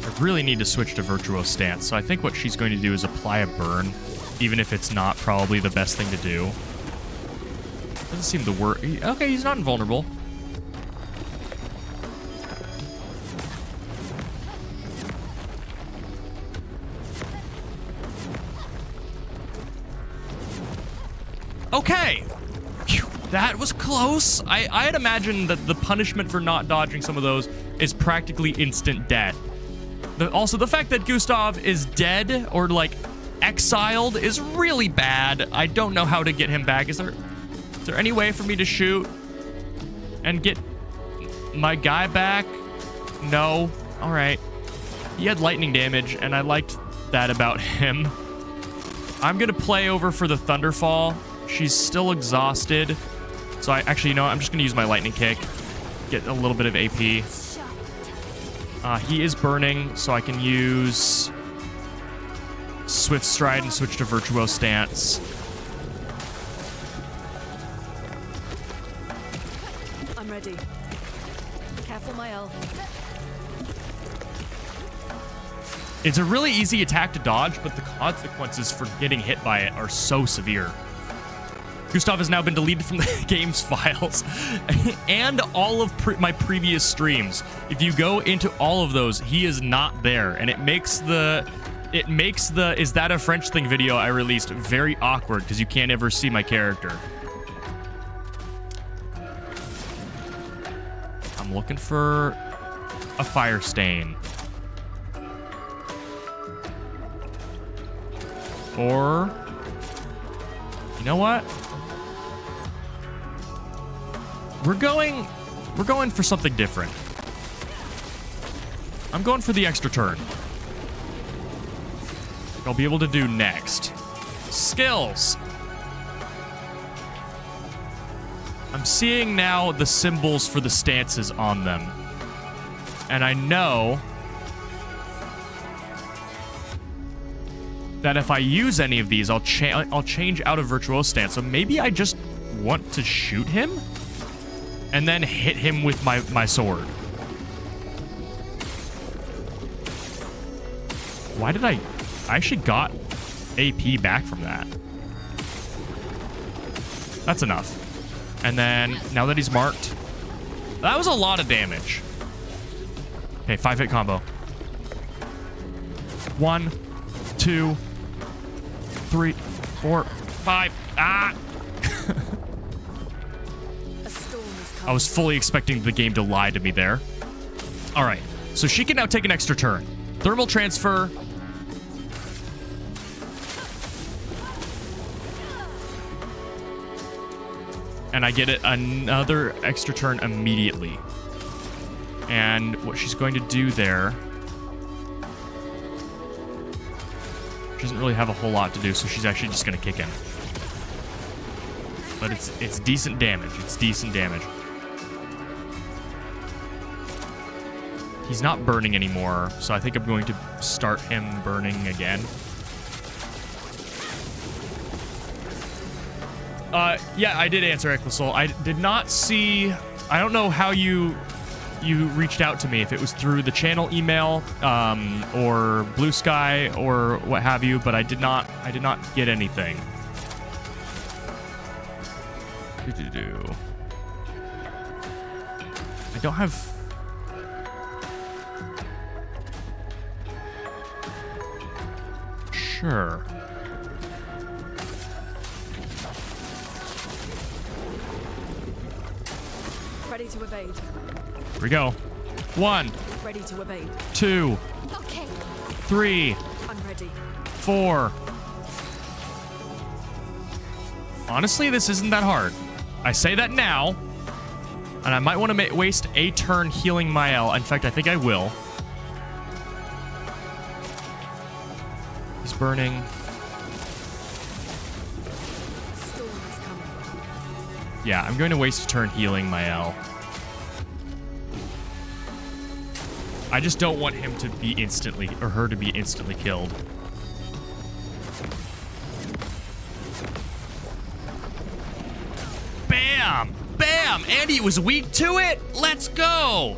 I really need to switch to Virtuoso Stance, so I think what she's going to do is apply a burn, even if it's not probably the best thing to do. Doesn't seem to work. Okay, he's not invulnerable. Okay. Phew, that was close. I had imagined that the punishment for not dodging some of those is practically instant death. Also, the fact that Gustav is dead or, like, exiled is really bad. I don't know how to get him back. Is there any way for me to shoot and get my guy back? No. All right. He had lightning damage, and I liked that about him. I'm going to play over for the Thunderfall. She's still exhausted. So I actually, you know, I'm just going to use my lightning kick. Get a little bit of AP. He is burning, so I can use Swift Stride and switch to Virtuose Stance.
I'm ready. Careful, Mael.
It's a really easy attack to dodge, but the consequences for getting hit by it are so severe. Gustav has now been deleted from the game's files and all of my previous streams. If you go into all of those, he is not there, and it makes the "Is that a French thing?" video I released very awkward because you can't ever see my character. I'm looking for a Fire Stain. Or, you know what? We're going for something different. I'm going for the extra turn. I'll be able to do next. Skills. I'm seeing now the symbols for the stances on them. And I know that if I use any of these, I'll change out of Virtuose Stance. So maybe I just want to shoot him and then hit him with my sword. Why did I actually got AP back from that. That's enough. And then now that he's marked, that was a lot of damage. Okay, 5-hit combo. 1, 2, 3, 4, 5. Ah! I was fully expecting the game to lie to me there. All right, so she can now take an extra turn. Thermal transfer. And I get it another extra turn immediately. And what she's going to do there, she doesn't really have a whole lot to do, so she's actually just going to kick in. But it's decent damage. It's decent damage. He's not burning anymore, so I think I'm going to start him burning again. Yeah, I did answer Equisol. I did not see... I don't know how you reached out to me, if it was through the channel email, or Blue Sky, or what have you, but I did not get anything. I don't have... Sure.
Ready to evade.
Here we go. 1.
Ready to evade.
2.
Okay.
3.
I'm ready.
4. Honestly, this isn't that hard. I say that now, and I might want to waste a turn healing Mael. In fact, I think I will. He's burning.
Storm is coming.
Yeah, I'm going to waste a turn healing Mael. I just don't want him to be instantly, or her to be instantly killed. Bam! Bam! Andy was weak to it! Let's go!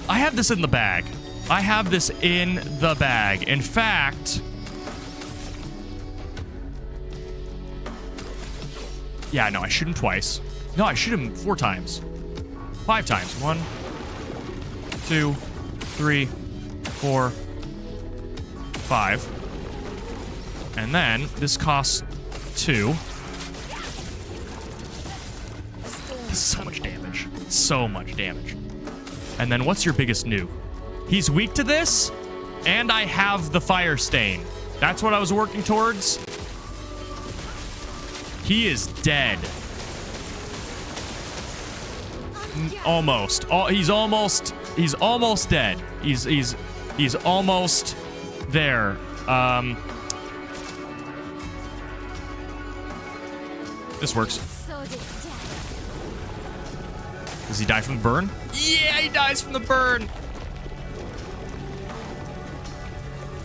I have this in the bag. I have this in the bag. In fact... Yeah, no, I shoot him twice. No, I shoot him 4 times. 5 times. 1, 2, 3, 4, 5. And then this costs 2. So much damage. So much damage. And then what's your biggest nuke? He's weak to this, and I have the Fire Stain. That's what I was working towards. He is dead. Almost. He's almost dead. He's almost there. This works.
So did death.
Does he die from the burn? Yeah, he dies from the burn.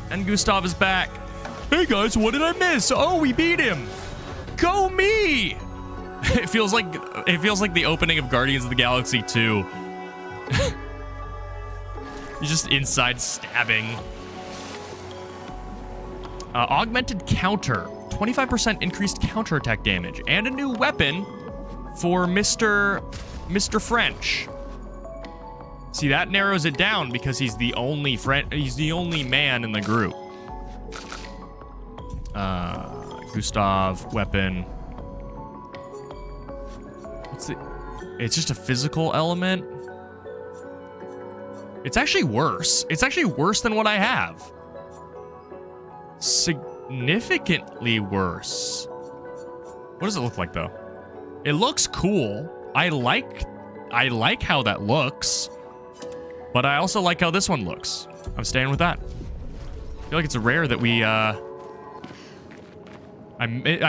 And Gustav is back. Hey guys, what did I miss? Oh, we beat him. Go me. It feels like the opening of Guardians of the Galaxy 2. You're just inside stabbing. Augmented counter. 25% increased counterattack damage. And a new weapon for Mr. French. See, that narrows it down because he's the only man in the group. Gustav, weapon. It's just a physical element. It's actually worse. It's actually worse than what I have. Significantly worse. What does it look like, though? It looks cool. I like how that looks. But I also like how this one looks. I'm staying with that. I feel like it's a rare that we, I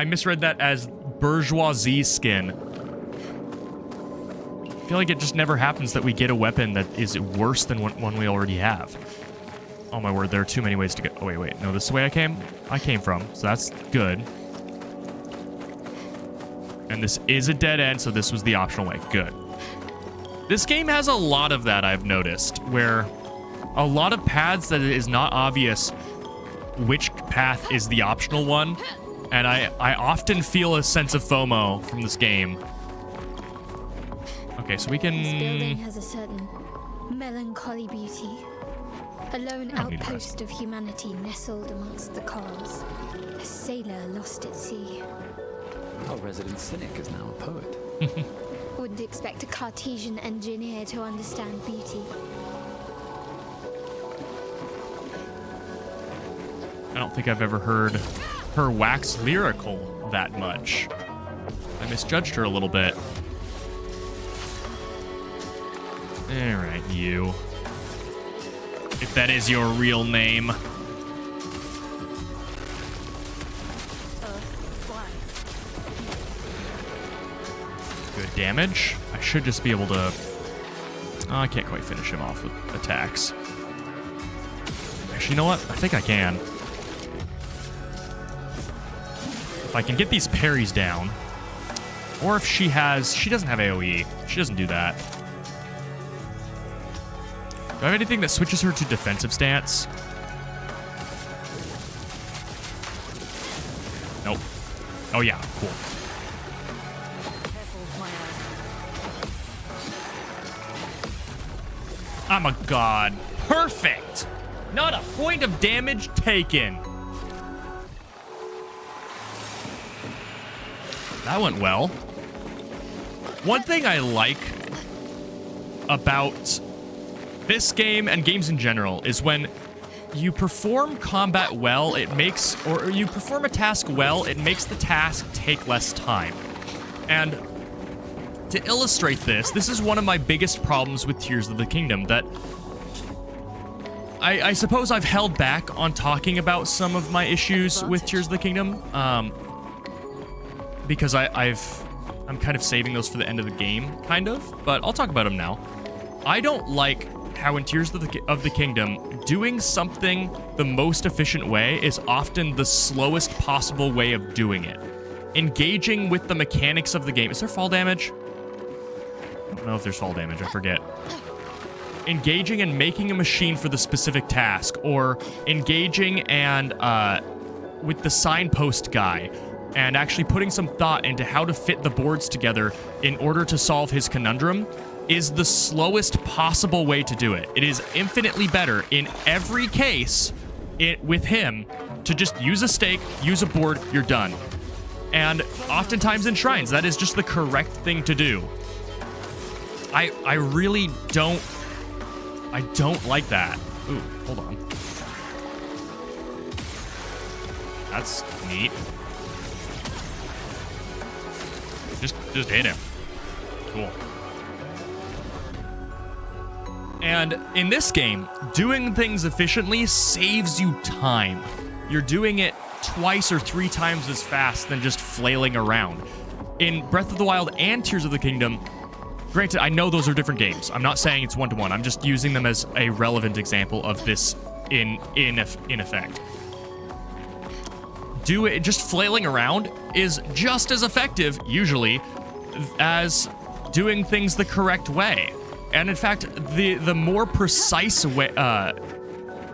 misread that as bourgeoisie skin. I feel like it just never happens that we get a weapon that is worse than one we already have. Oh my word, there are too many ways to go. Oh, wait. No, this is the way I came from, so that's good. And this is a dead end, so this was the optional way. Good. This game has a lot of that, I've noticed, where a lot of paths that it is not obvious which path is the optional one. And I often feel a sense of FOMO from this game. Okay, so we can...
This building has a certain melancholy beauty. A lone outpost of humanity nestled amongst the corals. A sailor lost at sea.
Our resident cynic is now a poet.
Wouldn't expect a Cartesian engineer to understand beauty.
I don't think I've ever heard her wax lyrical that much. I misjudged her a little bit. Alright, you. If that is your real name. Good damage. I should just be able to... Oh, I can't quite finish him off with attacks. Actually, you know what? I think I can. If I can get these parries down. Or if she has... She doesn't have AoE. She doesn't do that. Do I have anything that switches her to defensive stance? Nope. Oh yeah, cool. I'm a god. Perfect! Not a point of damage taken. That went well. One thing I like about this game and games in general is when you perform combat well, or you perform a task well, it makes the task take less time. And to illustrate this is one of my biggest problems with Tears of the Kingdom, that I suppose I've held back on talking about some of my issues with Tears of the Kingdom, because I'm kind of saving those for the end of the game, kind of, but I'll talk about them now. I don't like how in Tears of the Kingdom, doing something the most efficient way is often the slowest possible way of doing it. Engaging with the mechanics of the game. Is there fall damage? I don't know if there's fall damage, I forget. Engaging and making a machine for the specific task, or engaging and with the signpost guy, and actually putting some thought into how to fit the boards together in order to solve his conundrum, is the slowest possible way to do it. It is infinitely better in every case with him to just use a stake, use a board, you're done. And oftentimes in shrines, that is just the correct thing to do. I really don't... I don't like that. Ooh, hold on. That's neat. Just hit him. Cool. And in this game, doing things efficiently saves you time. You're doing it twice or 3 times as fast than just flailing around. In Breath of the Wild and Tears of the Kingdom, granted, I know those are different games. I'm not saying it's one-to-one. I'm just using them as a relevant example of this in effect. Just flailing around is just as effective, usually, as doing things the correct way. And in fact, the more precise way,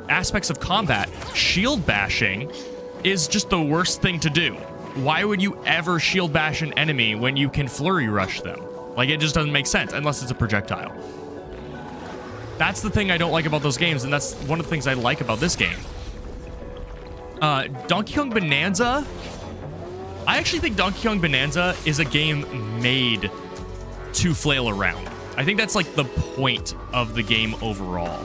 aspects of combat, shield bashing is just the worst thing to do. Why would you ever shield bash an enemy when you can flurry rush them? Like, it just doesn't make sense unless it's a projectile. That's the thing I don't like about those games, and that's one of the things I like about this game. Donkey Kong Bonanza, I actually think Donkey Kong Bonanza is a game made to flail around. I think that's like the point of the game overall.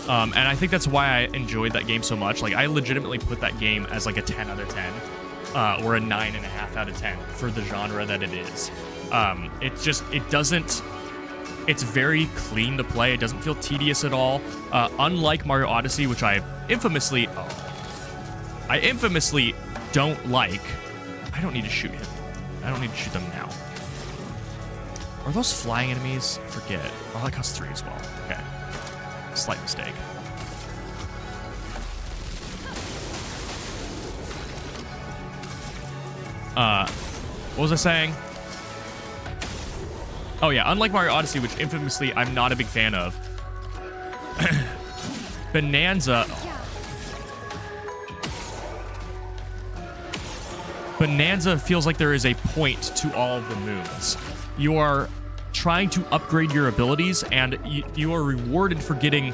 And I think that's why I enjoyed that game so much. Like, I legitimately put that game as like a 10 out of 10, or a 9.5 out of 10 for the genre that it is. It's very clean to play. It doesn't feel tedious at all. Unlike Mario Odyssey, which I infamously don't like. I don't need to shoot him. I don't need to shoot them now. Are those flying enemies? Forget. Oh, that costs 3 as well. Okay. Slight mistake. What was I saying? Oh yeah, unlike Mario Odyssey, which infamously I'm not a big fan of, Bonanza feels like there is a point to all of the moons. You are trying to upgrade your abilities, and you are rewarded for getting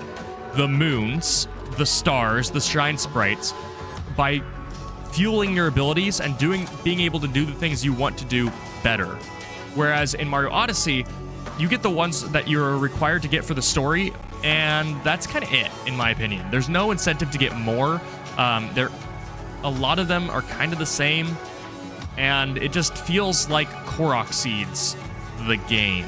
the moons, the stars, the shine sprites, by fueling your abilities and being able to do the things you want to do better. Whereas in Mario Odyssey, you get the ones that you're required to get for the story, and that's kind of it, in my opinion. There's no incentive to get more. A lot of them are kind of the same, and it just feels like Korok seeds the game.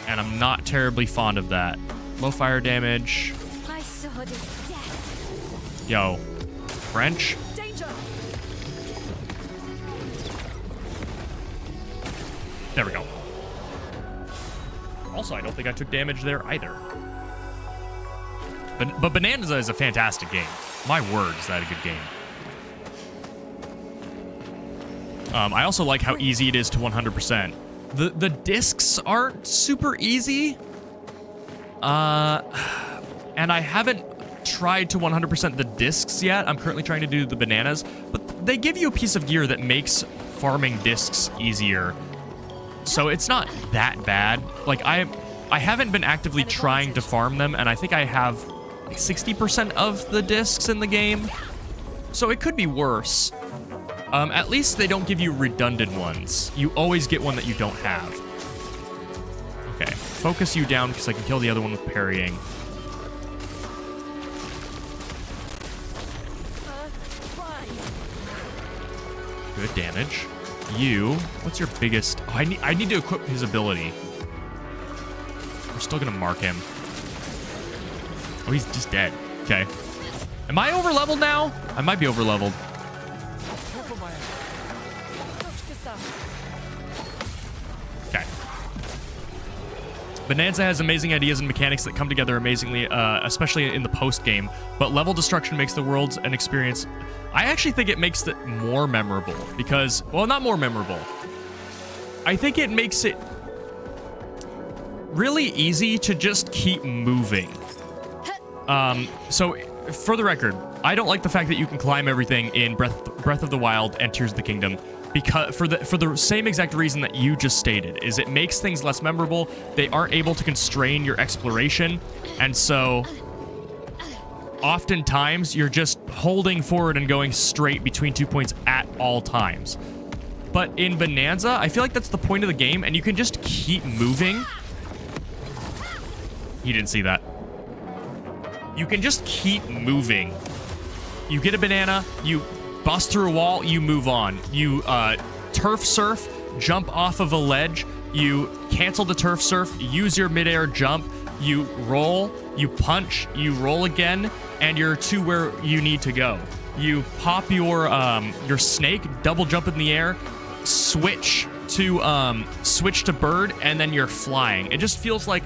And I'm not terribly fond of that. Low fire damage.
My sword is death.
Yo. French?
Danger!
There we go. Also, I don't think I took damage there either. But Bonanza is a fantastic game. My word, is that a good game. I also like how easy it is to 100%. The discs aren't super easy. And I haven't tried to 100% the discs yet. I'm currently trying to do the bananas. But they give you a piece of gear that makes farming discs easier. So it's not that bad. Like, I haven't been actively trying to farm them, and I think I have like 60% of the discs in the game. So it could be worse. At least they don't give you redundant ones. You always get one that you don't have. Okay, focus you down because I can kill the other one with parrying. Good damage. You, what's your biggest... Oh, I need to equip his ability. We're still gonna mark him. Oh, he's just dead. Okay. Am I over-leveled now? I might be over-leveled. Okay. Bonanza has amazing ideas and mechanics that come together amazingly, especially in the post-game, but level destruction makes the worlds an experience. I actually think it makes it more memorable because, well, not more memorable. I think it makes it really easy to just keep moving. So, for the record, I don't like the fact that you can climb everything in Breath of the Wild and Tears of the Kingdom, because for the same exact reason that you just stated, is it makes things less memorable. They aren't able to constrain your exploration, and so oftentimes you're just holding forward and going straight between 2 points at all times. But in Bonanza, I feel like that's the point of the game, and you can just keep moving. You didn't see that. You can just keep moving. You get a banana, you bust through a wall, you move on. You turf surf, jump off of a ledge, you cancel the turf surf, use your midair jump, you roll, you punch, you roll again, and you're to where you need to go. You pop your snake, double jump in the air, switch to bird, and then you're flying. It just feels like,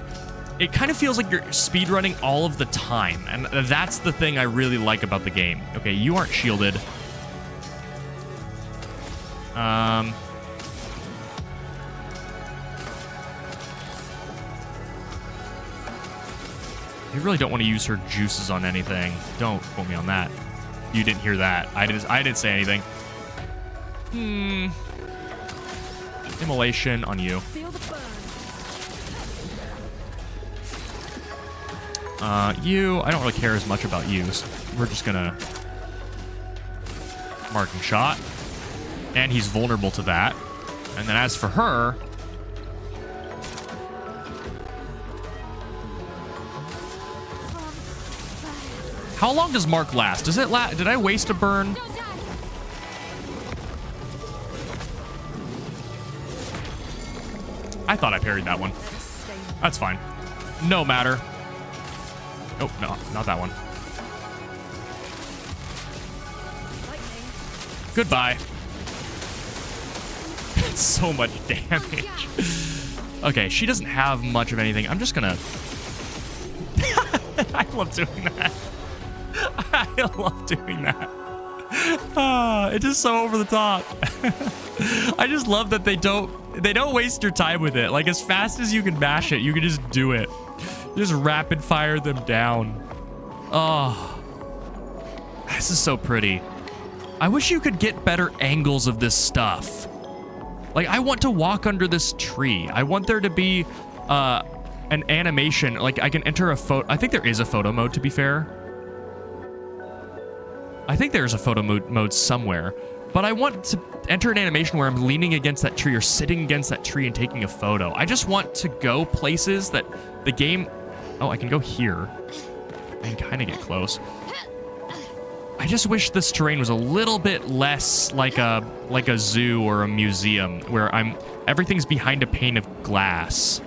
it kind of feels like you're speedrunning all of the time, and that's the thing I really like about the game. Okay, you aren't shielded. You really don't want to use her juices on anything. Don't quote me on that. You didn't hear that. I didn't say anything. Immolation on you.
Feel the burn.
You, I don't really care as much about you. So we're just gonna marking shot. And he's vulnerable to that. And then as for her, how long does Mark last? Does it last? Did I waste a burn? I thought I parried that one. That's fine. No matter. Oh, no, not that one. Goodbye. So much damage. Okay, she doesn't have much of anything. I'm just gonna... I love doing that. I love doing that. It's just so over the top. I just love that they don't waste your time with it. Like, as fast as you can mash it, you can just do it. Just rapid fire them down. Oh, this is so pretty. I wish you could get better angles of this stuff. Like, I want to walk under this tree. I want there to be an animation. Like, I can enter a photo. I think there is a photo mode, to be fair. I think there's a photo mode somewhere. But I want to enter an animation where I'm leaning against that tree or sitting against that tree and taking a photo. I just want to go places that the game... Oh, I can go here. I can kind of get close. I just wish this terrain was a little bit less like a zoo or a museum where everything's behind a pane of glass.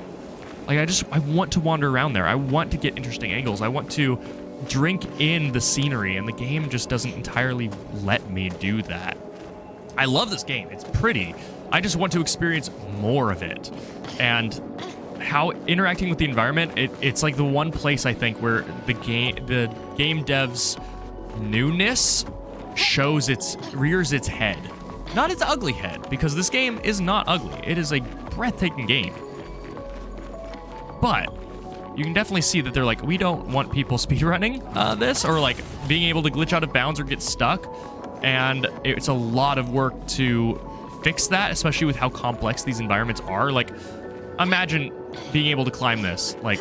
Like, I want to wander around there. I want to get interesting angles. I want to drink in the scenery, and the game just doesn't entirely let me do that. I love this game. It's pretty. I just want to experience more of it. And how interacting with the environment, it's like the one place I think where the game devs newness rears its head. Not its ugly head, because this game is not ugly. It is a breathtaking game. But you can definitely see that they're like, we don't want people speedrunning this, or like being able to glitch out of bounds or get stuck. And it's a lot of work to fix that, especially with how complex these environments are. Like, imagine being able to climb this. Like,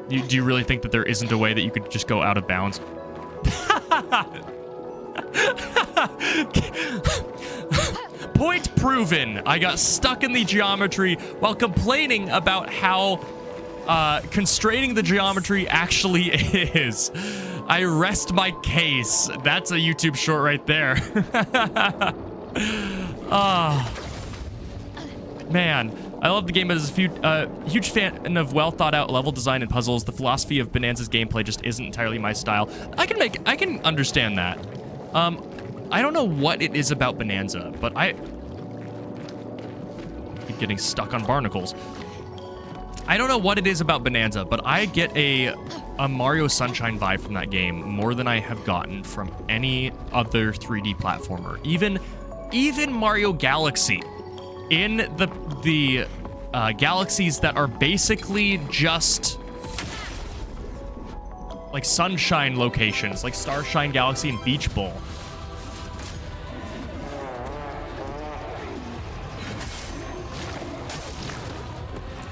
do you really think that there isn't a way that you could just go out of bounds? Point proven. I got stuck in the geometry while complaining about how constraining the geometry actually is. I rest my case. That's a YouTube short right there. Man, I love the game as a huge fan of well thought out level design and puzzles. The philosophy of Bonanza's gameplay just isn't entirely my style. I can understand that. I don't know what it is about Bonanza, but I keep getting stuck on barnacles. I don't know what it is about Bonanza, but I get a Mario Sunshine vibe from that game more than I have gotten from any other 3D platformer. Even Mario Galaxy. In the galaxies that are basically just like sunshine locations, like Starshine Galaxy and Beach Bowl.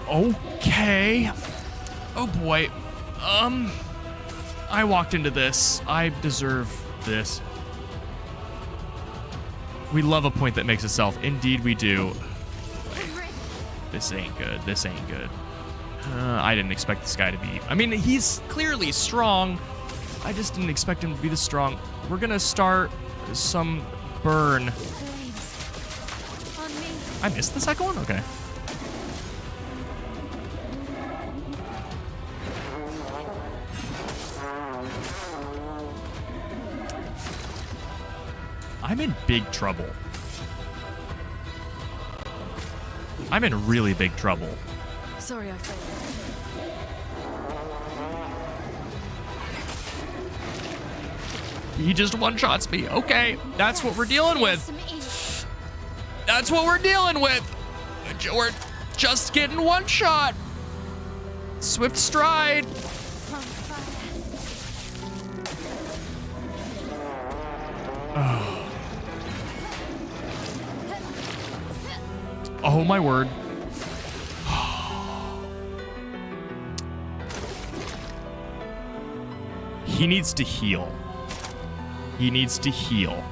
Okay. Oh boy. I walked into this. I deserve this. We love a point that makes itself. Indeed we do. This ain't good. This ain't good. I didn't expect this guy to be... I mean, he's clearly strong. I just didn't expect him to be this strong. We're gonna start some burn. I missed the second one? Okay. I'm in big trouble. I'm in really big trouble.
Sorry, I failed.
He just one-shots me. Okay, that's what we're dealing with.
Some ink.
That's what we're dealing with. We're just getting one shot. Swift stride.
On fire.
Oh my word. He needs to heal. He needs to heal.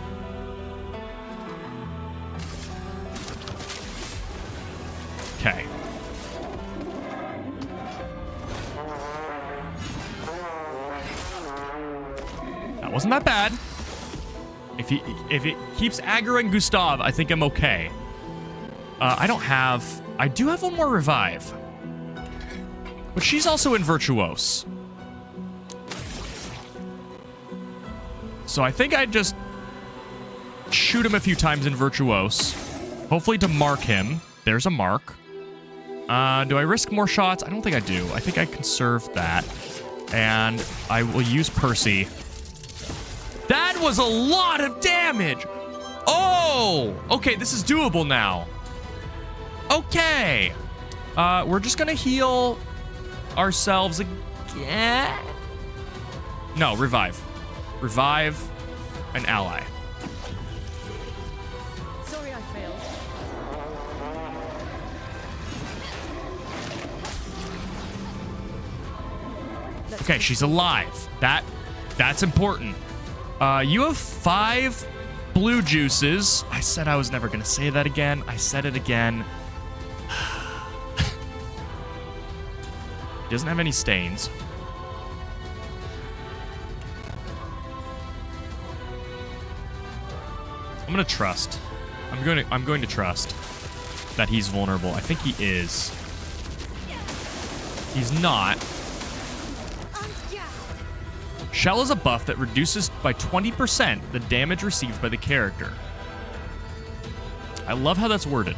Okay. That wasn't that bad. If it keeps aggroing Gustav, I think I'm okay. I do have one more revive. But she's also in Virtuose. So I think I'd just shoot him a few times in Virtuose. Hopefully to mark him. There's a mark. Do I risk more shots? I don't think I do. I think I conserve that. And I will use Percy. That was a lot of damage! Oh! Okay, this is doable now. Okay. We're just gonna heal ourselves again. No, revive. Revive an ally.
Sorry, I failed.
Okay, she's alive. That's important. You have 5 blue juices. I said I was never gonna say that again. I said it again. He doesn't have any stains. I'm gonna trust. I'm going to trust that he's vulnerable. I think he is. He's not. Shell is a buff that reduces by 20% the damage received by the character. I love how that's worded,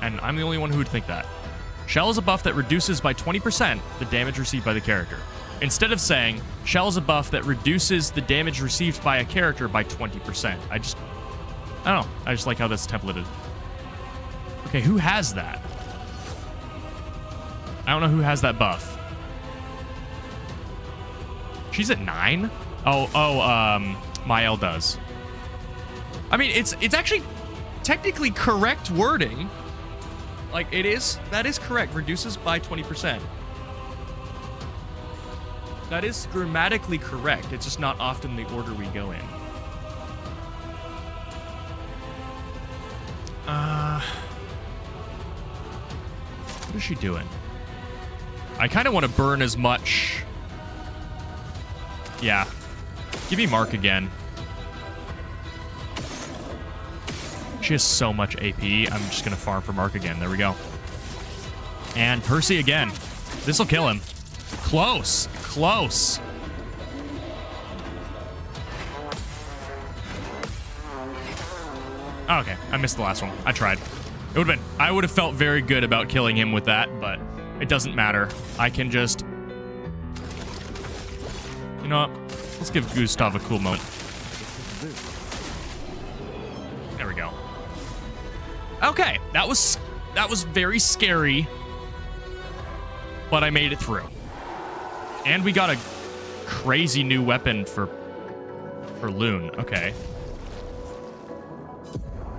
and I'm the only one who would think that. Shell is a buff that reduces by 20% the damage received by the character. Instead of saying, Shell is a buff that reduces the damage received by a character by 20%. I don't know. I just like how that's templated. Okay, who has that? I don't know who has that buff. She's at 9? Mael does. I mean, it's actually technically correct wording. Like, that is correct. Reduces by 20%. That is grammatically correct. It's just not often the order we go in. What is she doing? I kind of want to burn as much. Yeah. Give me Mark again. She has so much AP. I'm just going to farm for Mark again. There we go. And Percy again. This will kill him. Close. Close. Oh, okay. I missed the last one. I tried. I would have felt very good about killing him with that, but it doesn't matter. I can just... You know what? Let's give Gustav a cool moment. There we go. Okay, that was very scary, but I made it through. And we got a crazy new weapon for Loon. Okay.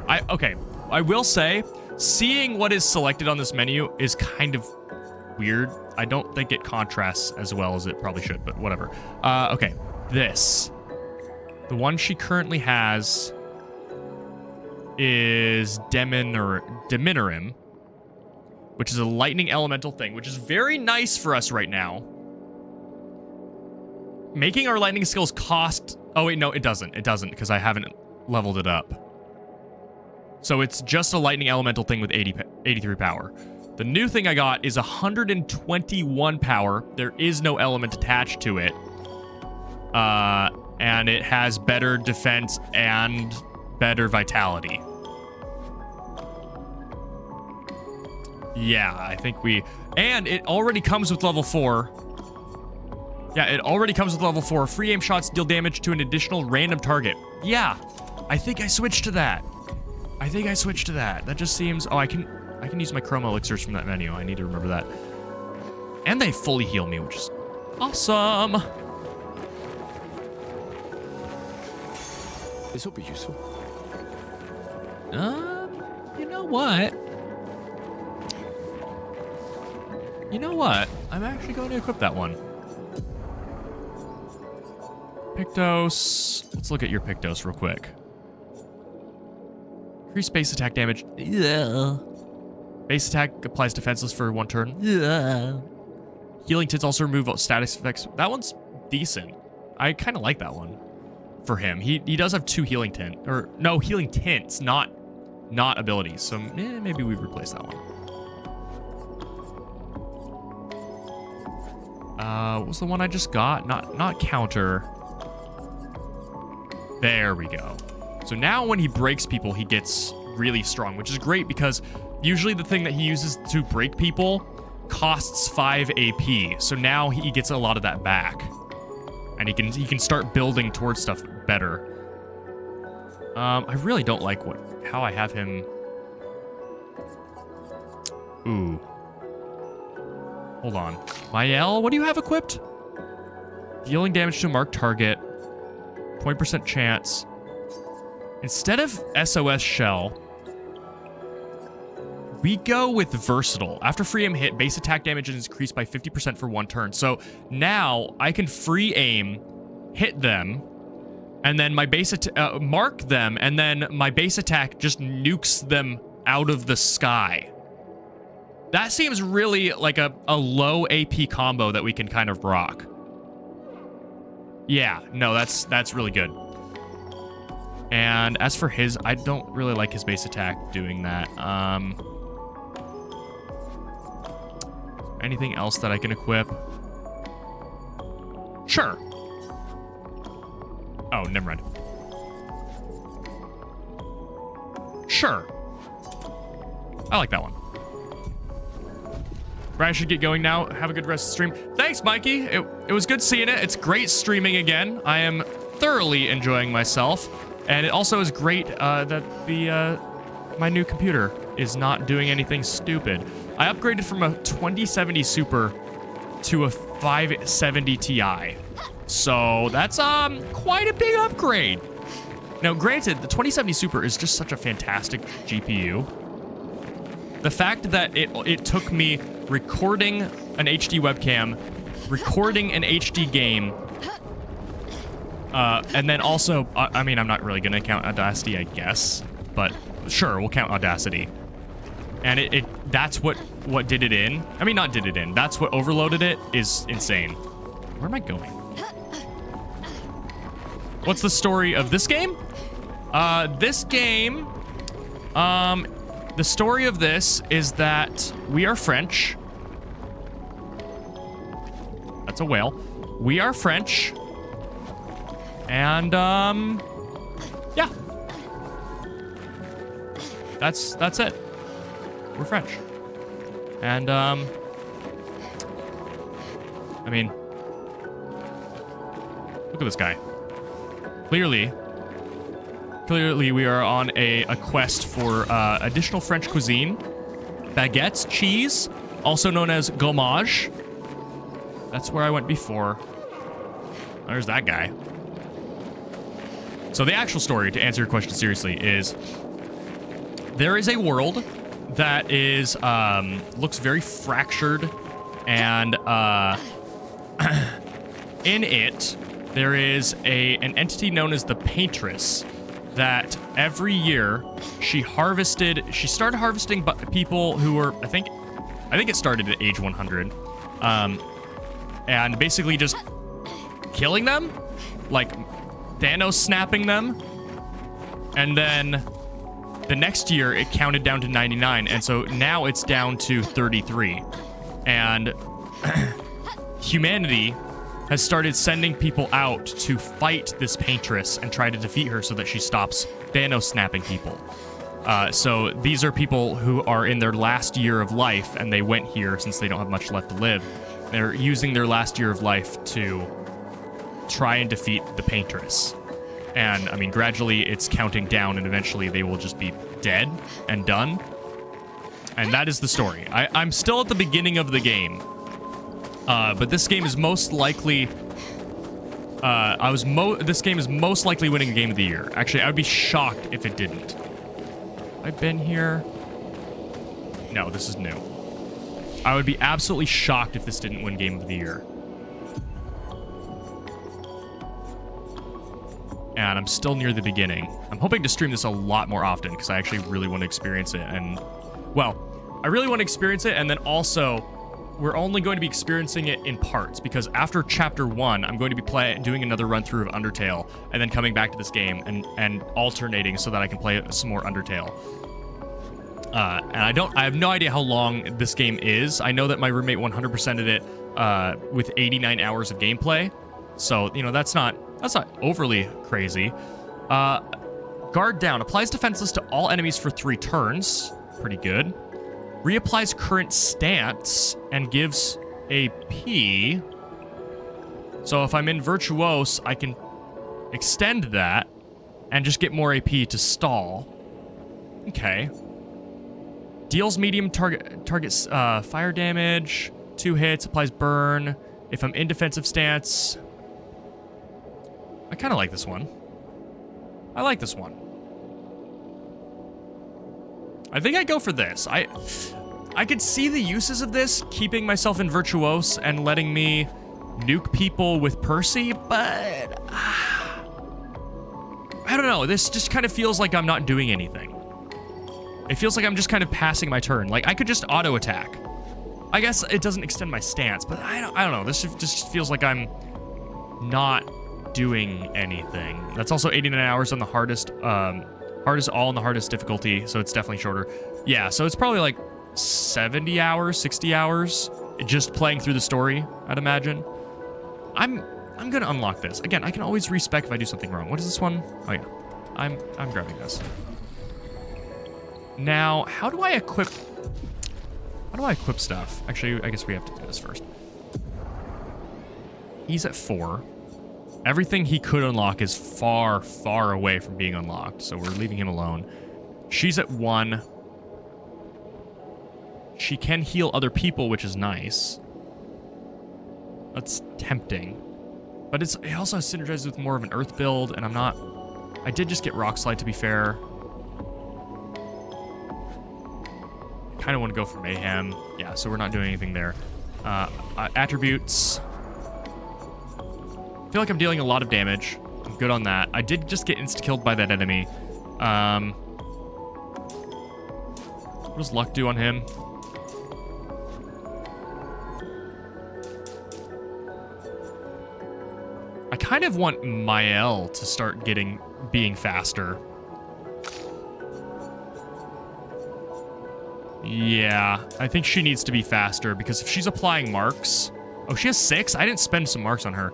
I will say, seeing what is selected on this menu is kind of weird. I don't think it contrasts as well as it probably should, but whatever. Okay, this. The one she currently has is Diminorim, which is a lightning elemental thing, which is very nice for us right now. Making our lightning skills cost... Oh, wait, no, it doesn't. It doesn't, because I haven't leveled it up. So it's just a lightning elemental thing with 83 power. The new thing I got is 121 power. There is no element attached to it. And it has better defense and better vitality. Yeah, I think we... And it already comes with level 4. Yeah, it already comes with level 4. Free aim shots deal damage to an additional random target. Yeah, I think I switched to that. That just seems... Oh, I can use my chroma elixirs from that menu. I need to remember that. And they fully heal me, which is awesome.
This will be useful.
You know what? I'm actually going to equip that one. Pictos. Let's look at your Pictos real quick. Increase base attack damage. Yeah. Base attack applies defenseless for 1 turn. Yeah. Healing tints also remove status effects. That one's decent. I kind of like that one for him. He does have 2 healing tint, or no, healing tints, not abilities. So maybe we replace that one. What was the one I just got? Not counter. There we go. So now when he breaks people, he gets really strong, which is great because usually the thing that he uses to break people costs 5 AP. So now he gets a lot of that back. And he can start building towards stuff better. I really don't like how I have him. Ooh. Hold on. Mael, what do you have equipped? Dealing damage to a marked target. 20% chance. Instead of SOS Shell, we go with Versatile. After free aim hit, base attack damage is increased by 50% for 1 turn. So now I can free aim, hit them, and then my base mark them, and then my base attack just nukes them out of the sky. That seems really like a low AP combo that we can kind of rock. Yeah, no, that's really good. And as for his, I don't really like his base attack doing that. Anything else that I can equip? Sure. Oh, never mind. Sure. I like that one. Brian should get going now. Have a good rest of the stream. Thanks, Mikey. It was good seeing it. It's great streaming again. I am thoroughly enjoying myself. And it also is great that my new computer is not doing anything stupid. I upgraded from a 2070 Super to a 570 Ti. So that's quite a big upgrade. Now, granted, the 2070 Super is just such a fantastic GPU. The fact that it took me recording an HD webcam, recording an HD game, and then also, I mean, I'm not really going to count Audacity, I guess, but sure, we'll count Audacity. And that's what did it in. I mean, not did it in. That's what overloaded it is insane. Where am I going? What's the story of this game? This game, the story of this is that we are French. That's a whale. We are French. And, yeah. That's it. We're French. And, I mean, look at this guy. Clearly we are on a quest for additional French cuisine. Baguettes, cheese, also known as gommage. That's where I went before. There's that guy. So the actual story, to answer your question seriously, is there is a world that is looks very fractured, and in it there is an entity known as the Paintress that every year she started harvesting people who were, I think it started at age 100, and basically just killing them, like Thanos snapping them, and then the next year it counted down to 99, and so now it's down to 33, and humanity has started sending people out to fight this Paintress and try to defeat her so that she stops Thanos snapping people. So these are people who are in their last year of life, and they went here since they don't have much left to live. They're using their last year of life to try and defeat the Paintress. And, I mean, gradually it's counting down, and eventually they will just be dead and done. And that is the story. I'm still at the beginning of the game. But this game is most likely... this game is most likely winning a Game of the Year. Actually, I would be shocked if it didn't. I've been here. No, this is new. I would be absolutely shocked if this didn't win Game of the Year. And I'm still near the beginning. I'm hoping to stream this a lot more often because I actually really want to experience it. And, well, I really want to experience it, and then also, we're only going to be experiencing it in parts because after Chapter 1, I'm going to be doing another run-through of Undertale and then coming back to this game and alternating so that I can play some more Undertale. And I have no idea how long this game is. I know that my roommate 100%ed it with 89 hours of gameplay. So, you know, that's not overly crazy. Guard down. Applies defenseless to all enemies for 3 turns. Pretty good. Reapplies current stance and gives AP. So if I'm in Virtuose, I can extend that and just get more AP to stall. Okay. Deals medium targets fire damage. 2 hits. Applies burn. If I'm in defensive stance... I kind of like this one. I like this one. I think I'd go for this. I could see the uses of this, keeping myself in Virtuose and letting me nuke people with Percy, but... I don't know. This just kind of feels like I'm not doing anything. It feels like I'm just kind of passing my turn. Like, I could just auto-attack. I guess it doesn't extend my stance, but I don't know. This just feels like I'm not doing anything. That's also 89 hours on the hardest all on the hardest difficulty, so it's definitely shorter. Yeah, so it's probably like 70 hours, 60 hours just playing through the story, I'd imagine. I'm gonna unlock this. Again, I can always respec if I do something wrong. What is this one? Oh yeah. I'm grabbing this. Now, how do I equip stuff? Actually, I guess we have to do this first. He's at 4. Everything he could unlock is far, far away from being unlocked, so we're leaving him alone. She's at 1. She can heal other people, which is nice. That's tempting. But it also synergizes with more of an Earth build, and I'm not... I did just get Rock Slide, to be fair. I kind of want to go for Mayhem. Yeah, so we're not doing anything there. Attributes... I feel like I'm dealing a lot of damage. I'm good on that. I did just get insta-killed by that enemy. What does luck do on him? I kind of want Mael to start being faster. Yeah, I think she needs to be faster because if she's applying marks... Oh, she has 6? I didn't spend some marks on her.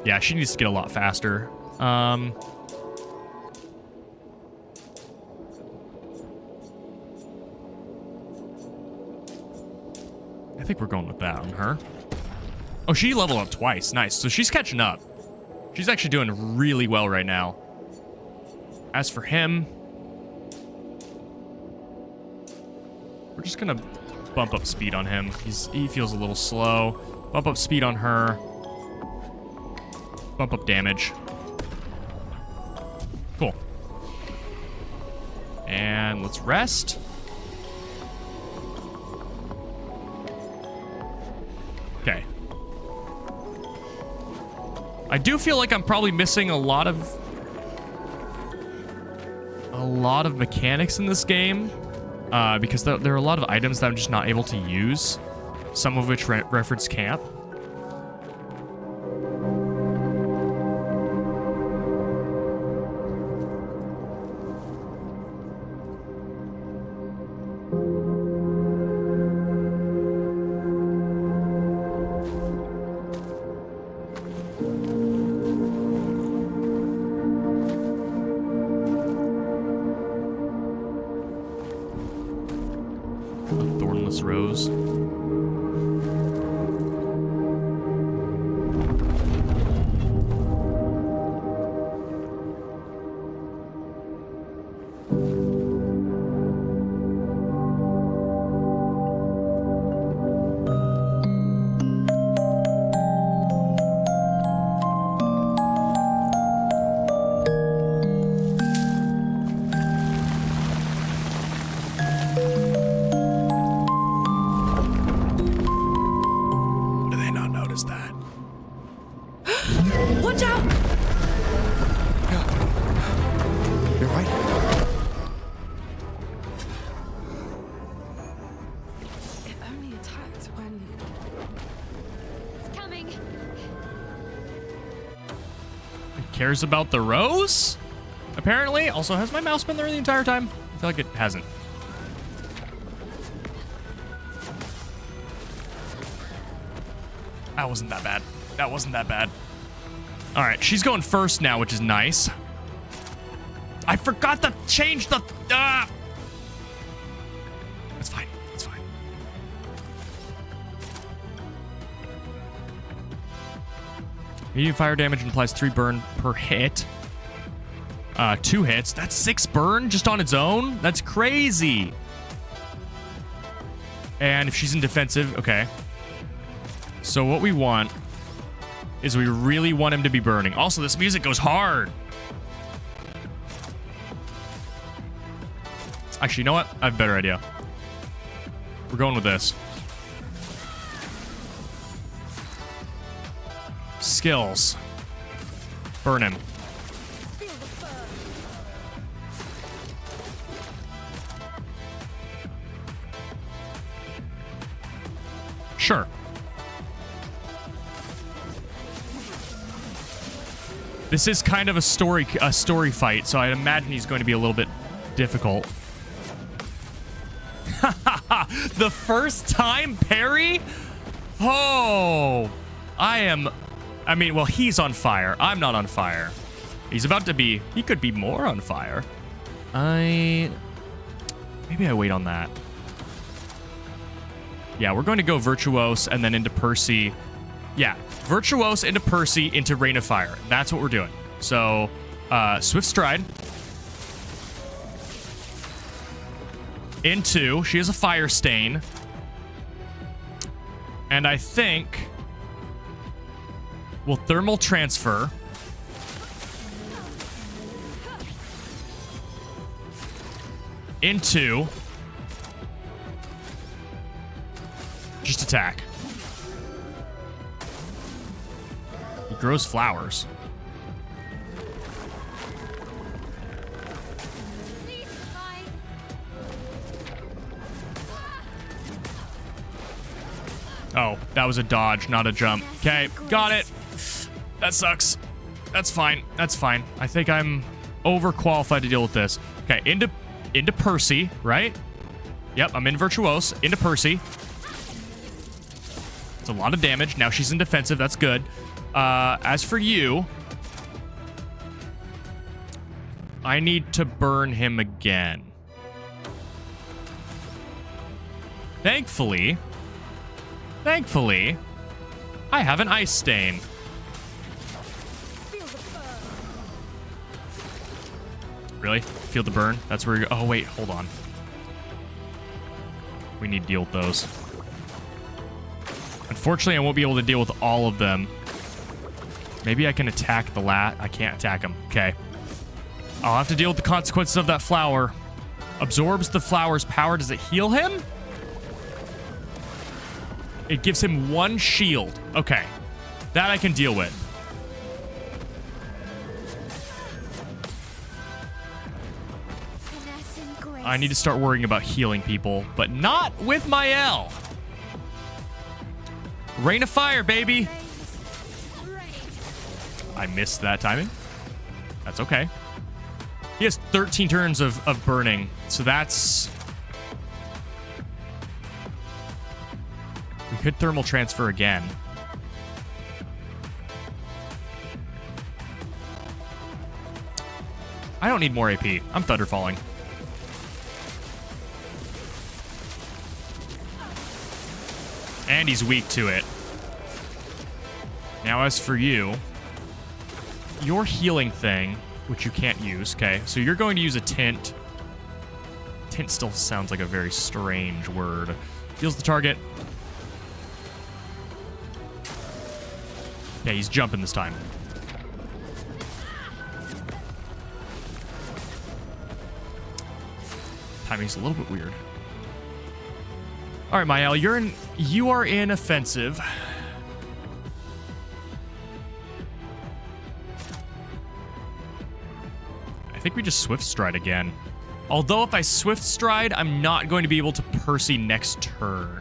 Yeah, she needs to get a lot faster. I think we're going with that on her. Oh, she leveled up twice. Nice. So she's catching up. She's actually doing really well right now. As for him, we're just going to bump up speed on him. He feels a little slow. Bump up speed on her. Bump up damage. Cool. And let's rest. Okay. I do feel like I'm probably missing a lot of mechanics in this game because there are a lot of items that I'm just not able to use, some of which reference camp. Nameless Rose. Do they not notice that?
Watch out!
You're right.
It only attacked when...
It's coming.
Cares about the rose? Apparently. Also, has my mouse been there the entire time? I feel like it hasn't. That wasn't that bad. That wasn't that bad. All right, she's going first now, which is nice. I forgot to change the... It's fine. It's fine. Medium fire damage implies 3 burn per hit. 2 hits. That's 6 burn just on its own? That's crazy. And if she's in defensive, okay. So what we want is we really want him to be burning. Also, this music goes hard. Actually, you know what? I have a better idea. We're going with this. Skills. Burn him. Sure. This is kind of a story fight, so I imagine he's going to be a little bit difficult. The first time parry? Oh, I mean, well, he's on fire. I'm not on fire. He's about to be, he could be more on fire. Maybe I wait on that. Yeah, we're going to go Virtuose and then into Percy. Yeah, Virtuose into Percy into Rain of Fire. That's what we're doing. So, Swift Stride. Into, she has a Fire Stain. And I think we'll Thermal Transfer. Into... just attack. He grows flowers. Oh, that was a dodge, not a jump. Okay, got it. That sucks. That's fine. That's fine. I think I'm overqualified to deal with this. Okay, into Percy, right? Yep, I'm in Virtuose. Into Percy. It's a lot of damage. Now she's in defensive. That's good. As for you, I need to burn him again. Thankfully, I have an Ice Stain. Really? Feel the burn? That's where you're... Oh, wait. Hold on. We need to deal with those. Unfortunately, I won't be able to deal with all of them. Maybe I can attack the I can't attack him. Okay. I'll have to deal with the consequences of that flower. Absorbs the flower's power. Does it heal him? It gives him 1 shield. Okay. That I can deal with. I need to start worrying about healing people, but not with my L. Rain of Fire, baby. I missed that timing. That's okay. He has 13 turns of burning, so that's... We could Thermal Transfer again. I don't need more AP. I'm Thunderfalling. And he's weak to it. Now as for you, your healing thing, which you can't use, okay? So you're going to use a tint. Tint still sounds like a very strange word. Heals the target. Yeah, he's jumping this time. Timing's a little bit weird. All right, Mael, you are in offensive. I think we just Swift Stride again. Although if I Swift Stride, I'm not going to be able to Percy next turn.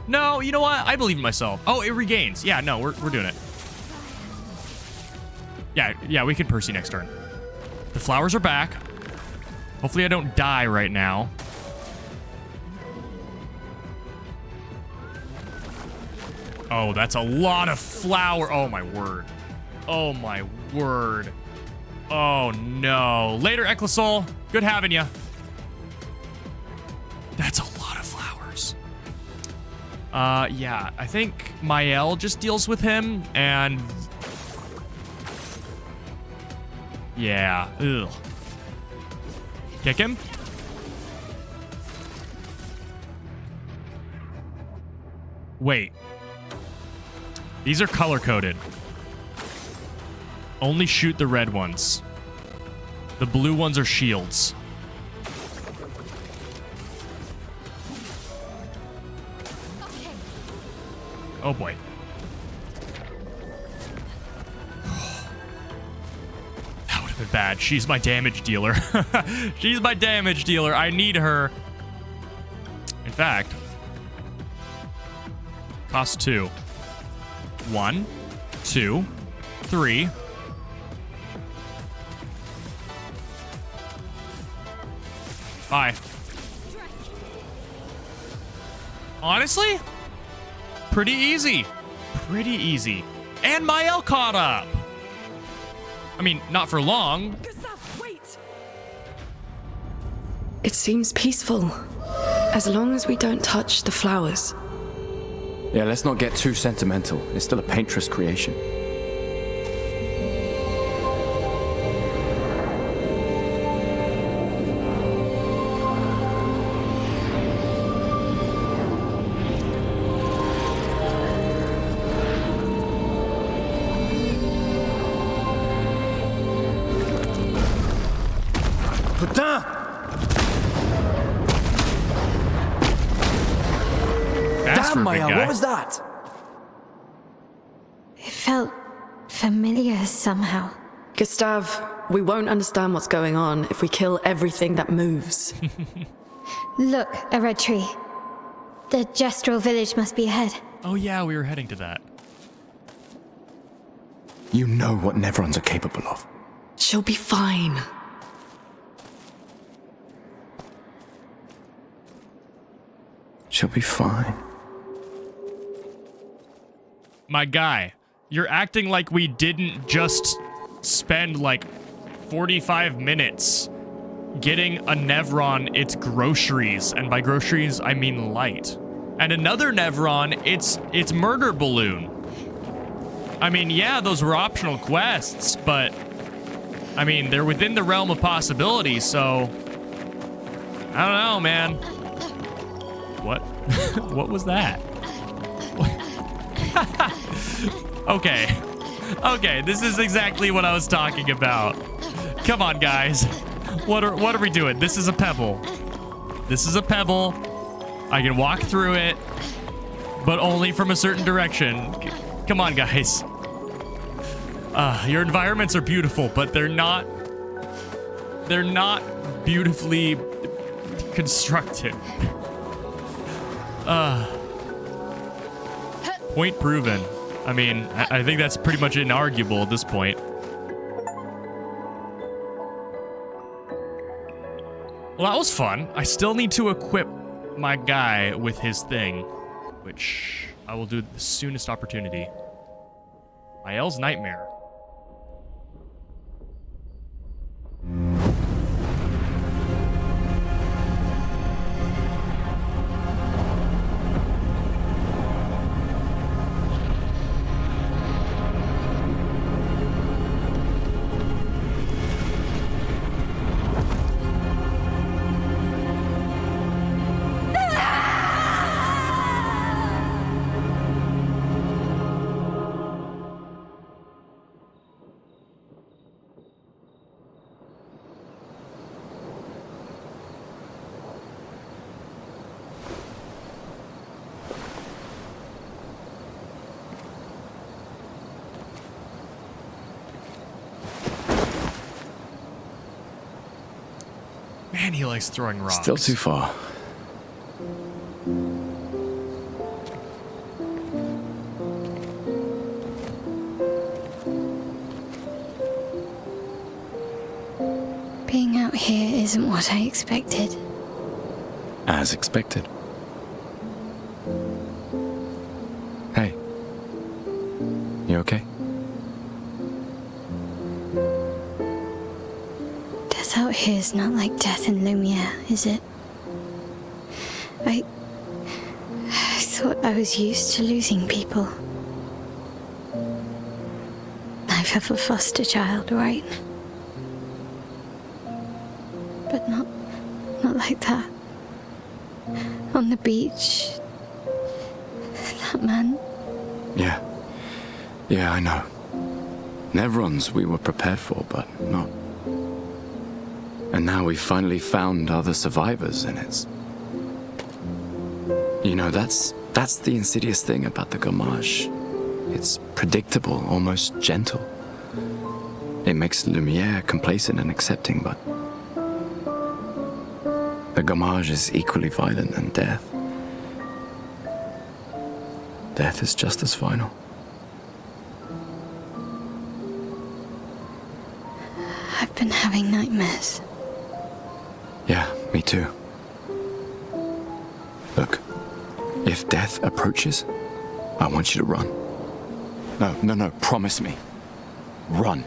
No, you know what? I believe in myself. Oh, it regains. Yeah, no, we're doing it. Yeah, we can Percy next turn. The flowers are back. Hopefully I don't die right now. Oh, that's a lot of flower. Oh, my word. Oh, my word. Oh, no. Later, Ecclesol. Good having you. That's a lot of flowers. Yeah, I think Mael just deals with him, and... yeah, ugh. Kick him. Wait. These are color-coded. Only shoot the red ones. The blue ones are shields. Oh boy. That would have been bad. She's my damage dealer. She's my damage dealer. I need her. In fact, cost 2. 1, 2, 3. Bye. Honestly, pretty easy. Pretty easy. And Mael caught up. I mean, not for long.
Gustav, wait!
It seems peaceful, as long as we don't touch the flowers.
Yeah, let's not get too sentimental. It's still a paintress creation.
Putain!
Damn, Mael, what was that?
It felt familiar somehow.
Gustav, we won't understand what's going on if we kill everything that moves.
Look, a red tree. The Gestrel village must be ahead.
Oh yeah, we were heading to that.
You know what Nevrons are capable of.
She'll be fine.
She'll be fine.
My guy, you're acting like we didn't just spend like 45 minutes getting a Nevron its groceries, and by groceries I mean light. And another Nevron its murder balloon. I mean, yeah, those were optional quests, but I mean, they're within the realm of possibility, so I don't know, man. What? What was that? Okay. Okay, this is exactly what I was talking about. Come on, guys. What are we doing? This is a pebble. This is a pebble. I can walk through it, but only from a certain direction. Come on, guys. Your environments are beautiful, but they're not beautifully constructed. Point proven. I mean, I think that's pretty much inarguable at this point. Well, that was fun. I still need to equip my guy with his thing, which I will do at the soonest opportunity. Mael's Nightmare. Man, he likes throwing rocks.
Still too far.
Being out here isn't what I expected.
As expected. Hey. You okay?
Death out here's not like death in Lumiere, is it? I thought I was used to losing people. I've have a foster child, right? But not like that. On the beach. That man.
Yeah. Yeah, I know. Nevrons we were prepared for, but not. And now we've finally found other survivors, and it's... You know, that's the insidious thing about the Gamage. It's predictable, almost gentle. It makes Lumiere complacent and accepting, but... The Gamage is equally violent than death. Death is just as final.
I've been having nightmares.
Yeah, me too. Look, if death approaches, I want you to run. No, promise me. Run.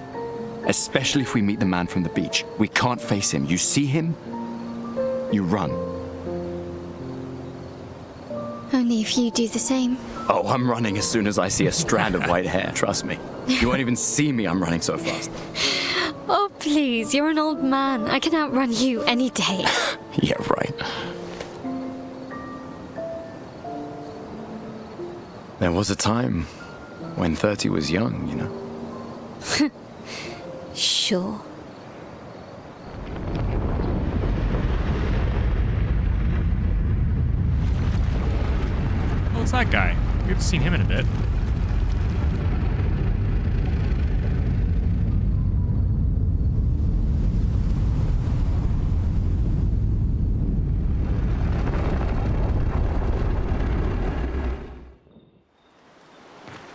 Especially if we meet the man from the beach. We can't face him. You see him, you run.
Only if you do the same.
Oh, I'm running as soon as I see a strand of white hair, trust me. You won't even see me, I'm running so fast.
Oh, please, you're an old man. I can outrun you any day.
Yeah, right. There was a time when 30 was young, you know?
Sure.
Oh, it's that guy. We haven't seen him in a bit.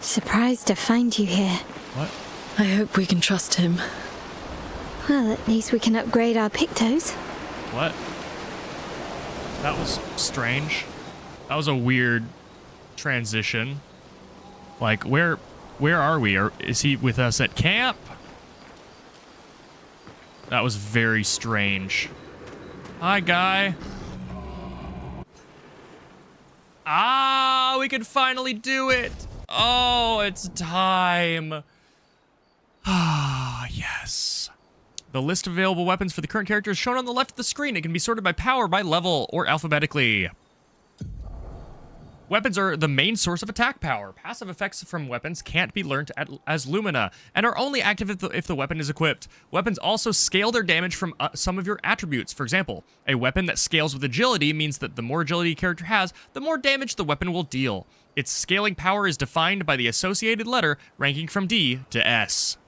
Surprised to find you here.
What?
I hope we can trust him.
Well, at least we can upgrade our Pictos.
What? That was strange. That was a weird transition. Like, where are we? Or is he with us at camp? That was very strange. Hi, guy. Ah, we can finally do it. Oh, it's time. Ah, yes. The list of available weapons for the current character is shown on the left of the screen. It can be sorted by power, by level, or alphabetically. Weapons are the main source of attack power. Passive effects from weapons can't be learned as Lumina, and are only active if the weapon is equipped. Weapons also scale their damage from some of your attributes. For example, a weapon that scales with agility means that the more agility a character has, the more damage the weapon will deal. Its scaling power is defined by the associated letter, ranking from D to S.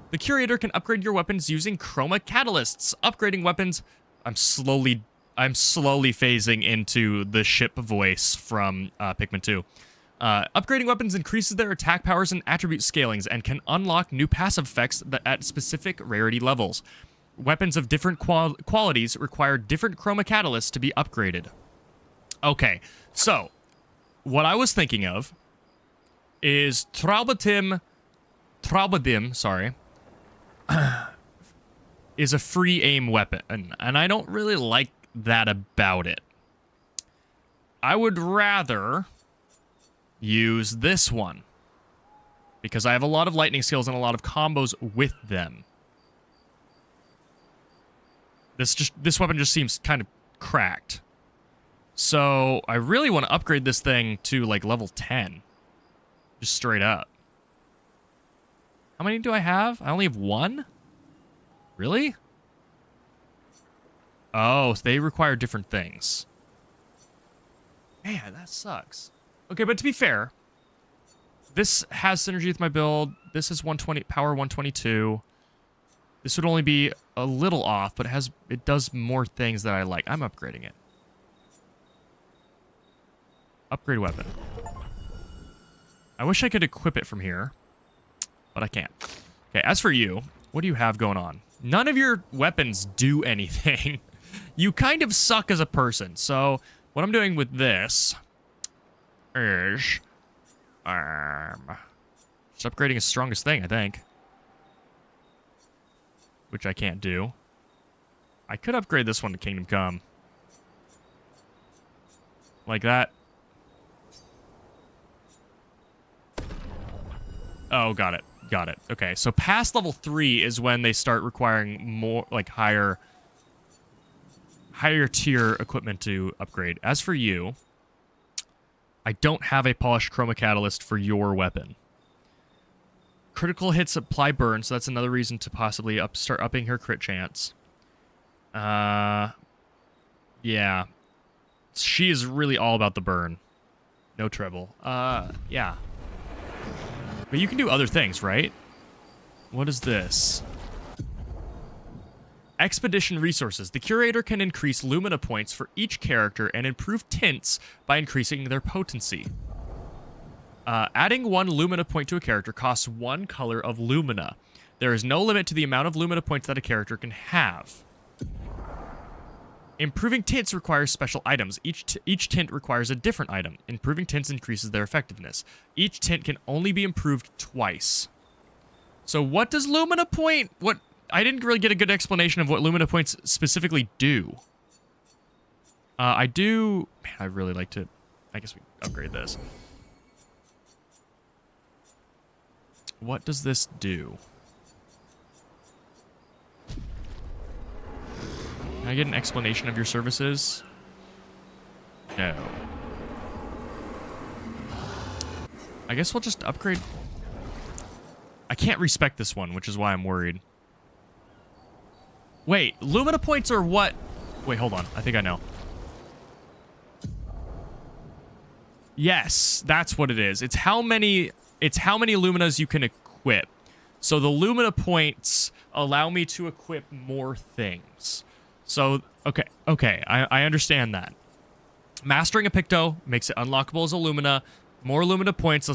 The Curator can upgrade your weapons using Chroma Catalysts. Upgrading weapons... I'm slowly phasing into the ship voice from Pikmin 2. Upgrading weapons increases their attack powers and attribute scalings and can unlock new passive effects at specific rarity levels. Weapons of different qualities require different Chroma Catalysts to be upgraded. Okay, so what I was thinking of is Traubadim, sorry, is a free aim weapon, and I don't really like that about it. I would rather use this one because I have a lot of lightning skills and a lot of combos with them. This weapon just seems kind of cracked. So I really want to upgrade this thing to like level 10. Just straight up. How many do I have? I only have one? Really? Oh, so they require different things. Man, that sucks. Okay, but to be fair, this has synergy with my build. This is 120 power 122. This would only be a little off, but it does more things that I like. I'm upgrading it. Upgrade weapon. I wish I could equip it from here, but I can't. Okay, as for you, what do you have going on? None of your weapons do anything. You kind of suck as a person. So what I'm doing with this is just upgrading his strongest thing, I think. Which I can't do. I could upgrade this one to Kingdom Come. Like that. Oh, got it. Got it. Okay, so past level 3 is when they start requiring more, like, higher tier equipment to upgrade. As for you, I don't have a polished chroma catalyst for your weapon. Critical hits apply burn, so that's another reason to possibly start upping her crit chance. Yeah. She is really all about the burn. No treble. Yeah. But you can do other things, right? What is this? Expedition resources. The curator can increase Lumina points for each character and improve tints by increasing their potency. Adding 1 Lumina point to a character costs 1 color of Lumina. There is no limit to the amount of Lumina points that a character can have. Improving tints requires special items. Each tint requires a different item. Improving tints increases their effectiveness. Each tint can only be improved twice. So what does Lumina point? I didn't really get a good explanation of what Lumina points specifically do. I do... Man, I really like to... I guess we upgrade this. What does this do? Can I get an explanation of your services? No. I guess we'll just upgrade... I can't respec this one, which is why I'm worried. Wait, Lumina points are what? Wait, hold on. I think I know. Yes, that's what it is. It's how many Luminas you can equip. So the Lumina points allow me to equip more things. So, okay, I understand that. Mastering a Picto makes it unlockable as a Lumina. More Lumina points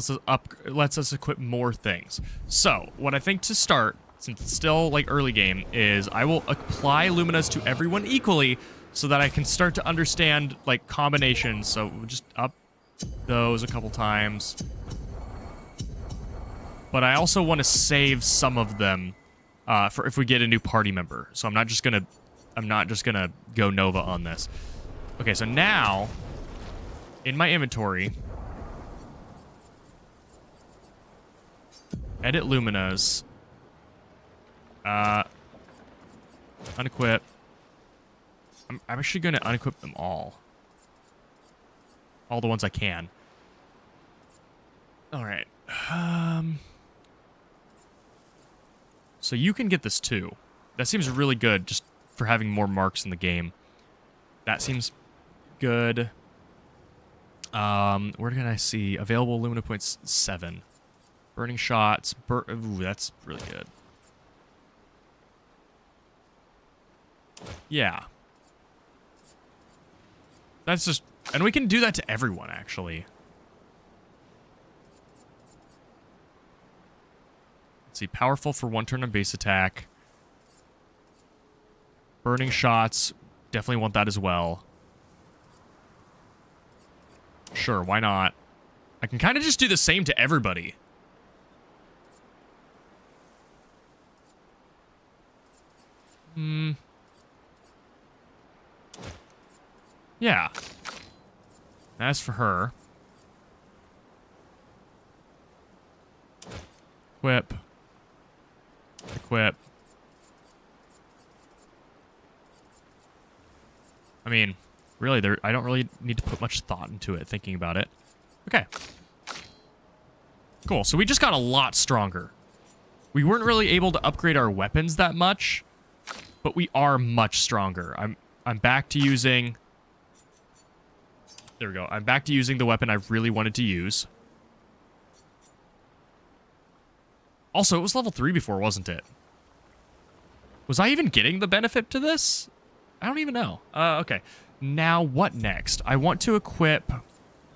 lets us equip more things. So, what I think to start, since it's still like early game, is I will apply Luminas to everyone equally so that I can start to understand like combinations. So we'll just up those a couple times. But I also want to save some of them for if we get a new party member. So I'm not just gonna go Nova on this. Okay, so now in my inventory, edit Luminas, unequip. I'm actually gonna unequip them all the ones I can. All right. So you can get this too. That seems really good just for having more marks in the game. That seems good. Where can I see? Available Lumina points 7. Burning shots. Ooh, that's really good. Yeah. That's just... And we can do that to everyone, actually. Let's see. Powerful for 1 turn on base attack. Burning shots. Definitely want that as well. Sure, why not? I can kind of just do the same to everybody. Yeah. As for her. Equip. Equip. I mean, really, I don't really need to put much thought into it, thinking about it. Okay. Cool, so we just got a lot stronger. We weren't really able to upgrade our weapons that much, but we are much stronger. I'm back to using... There we go. I'm back to using the weapon I really wanted to use. Also, it was level 3 before, wasn't it? Was I even getting the benefit to this? I don't even know. Okay. Now, what next? I want to equip...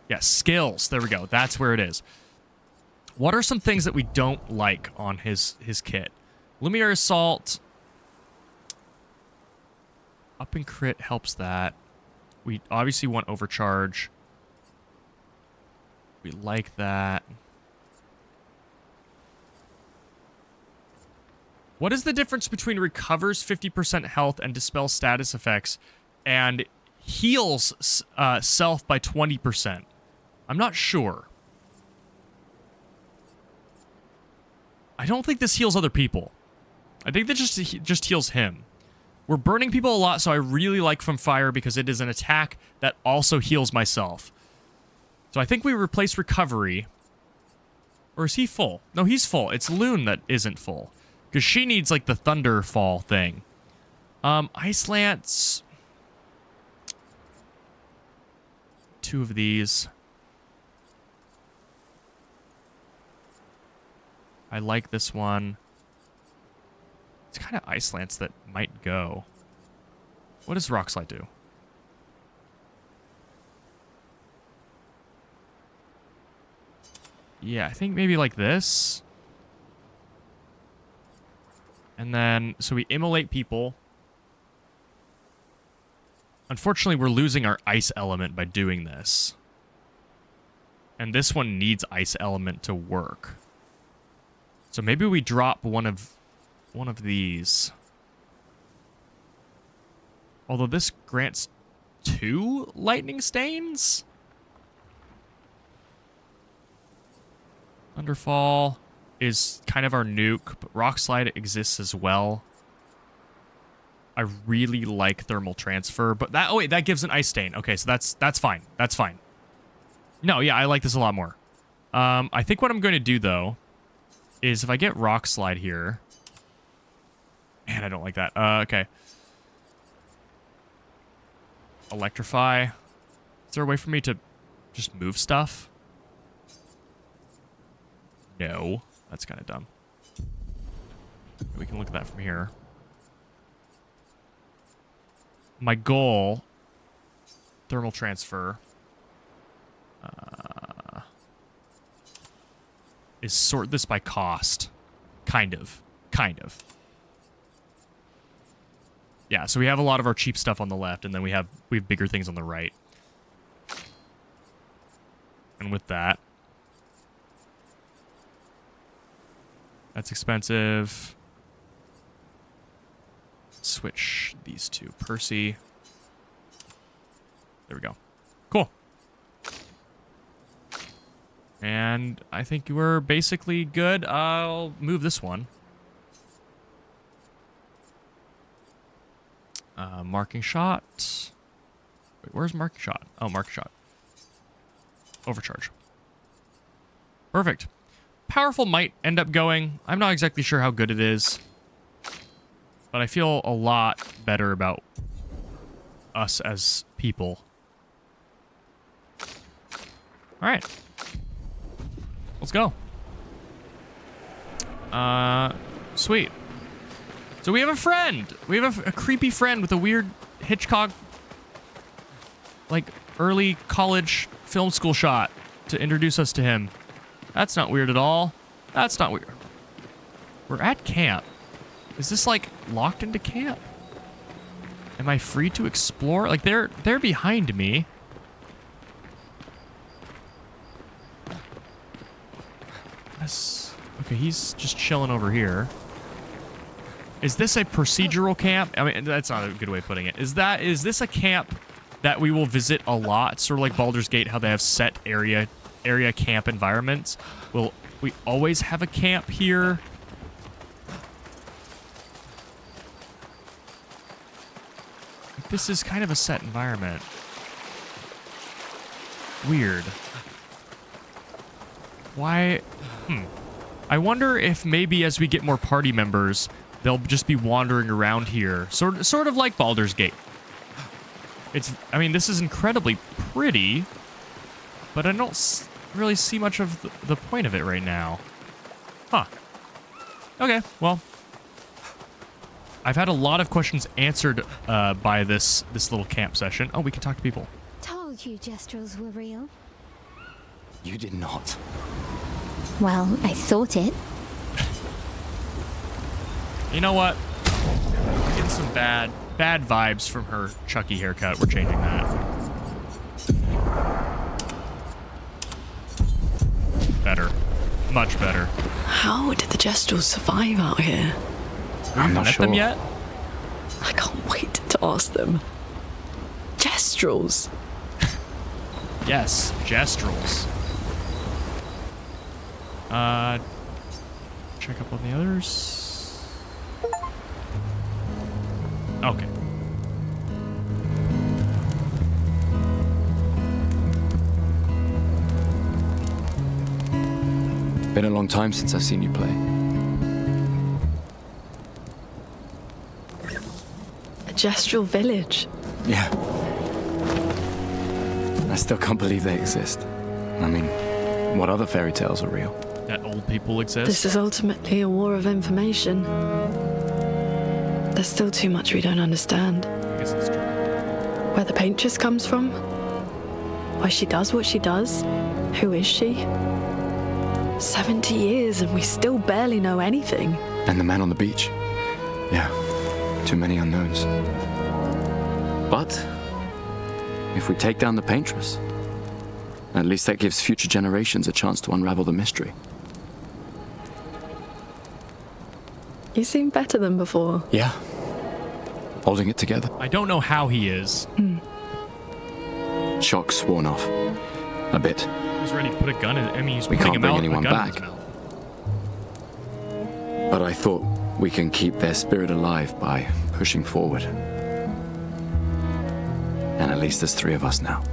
Yeah, skills. There we go. That's where it is. What are some things that we don't like on his kit? Lumiere Assault. Up and crit helps that. We obviously want overcharge. We like that. What is the difference between recovers 50% health and dispels status effects and heals self by 20%? I'm not sure. I don't think this heals other people. I think that just heals him. We're burning people a lot, so I really like From Fire because it is an attack that also heals myself. So I think we replace recovery. Or is he full? No, he's full. It's Loon that isn't full. Because she needs, like, the Thunderfall thing. Ice Lance. 2 of these. I like this one. It's kind of Ice Lance that might go. What does Rock Slide do? Yeah, I think maybe like this. And then, so we immolate people. Unfortunately, we're losing our ice element by doing this. And this one needs ice element to work. So maybe we drop one of these. Although this grants 2 lightning stains? Thunderfall is kind of our nuke, but Rock Slide exists as well. I really like Thermal Transfer, but that... Oh, wait, that gives an Ice Stain. Okay, so that's fine. That's fine. No, yeah, I like this a lot more. I think what I'm going to do, though, is if I get Rock Slide here... Man, I don't like that. Okay. Electrify. Is there a way for me to just move stuff? No. That's kind of dumb. We can look at that from here. My goal... Thermal Transfer... is sort this by cost. Kind of. Kind of. Yeah, so we have a lot of our cheap stuff on the left, and then we have bigger things on the right. And with that... That's expensive. Switch these two. Percy. There we go. Cool. And I think we're basically good. I'll move this one. Marking shot. Wait, where's marking shot? Oh, marking shot. Overcharge. Perfect. Powerful might end up going. I'm not exactly sure how good it is. But I feel a lot better about us as people. Alright. Let's go. Sweet. So we have a friend. We have a creepy friend with a weird Hitchcock, like, early college film school shot to introduce us to him. That's not weird at all. That's not weird. We're at camp. Is this, like, locked into camp? Am I free to explore? Like, they're behind me. Okay, he's just chilling over here. Is this a procedural camp? I mean, that's not a good way of putting it. Is this a camp that we will visit a lot? Sort of like Baldur's Gate, how they have set area camp environments. Will we always have a camp here? This is kind of a set environment. Weird. Why? I wonder if maybe as we get more party members, they'll just be wandering around here. Sort of like Baldur's Gate. I mean, this is incredibly pretty, but I don't really see much of the point of it right now. Huh. Okay, well. I've had a lot of questions answered by this little camp session. Oh, we can talk to people.
Told you Gestrels were real.
You did not.
Well, I thought it.
You know what? I'm getting some bad vibes from her Chucky haircut. We're changing that. Better. Much better.
How did the Gestrels survive out here?
I'm not
Met
sure.
them yet?
I can't wait to ask them. Gestrels.
Yes, Gestrels. Check up on the others. Okay.
Been a long time since I've seen you play.
A Gestral village.
Yeah. I still can't believe they exist. I mean, what other fairy tales are real?
That old people exist.
This is ultimately a war of information. There's still too much we don't understand.
I guess that's true.
Where the paintress comes from? Why she does what she does? Who is she? 70 years and we still barely know anything.
And the man on the beach. Yeah, too many unknowns. But if we take down the paintress, at least that gives future generations a chance to unravel the mystery.
You seem better than before.
Yeah. Holding it together.
I don't know how he is.
Shock's worn off. A bit.
He's ready to put a gun in. I mean, he's
We
putting
can't
a
bring anyone
gun in his
back.
mouth.
But I thought we can keep their spirit alive by pushing forward. And at least there's 3 of us now.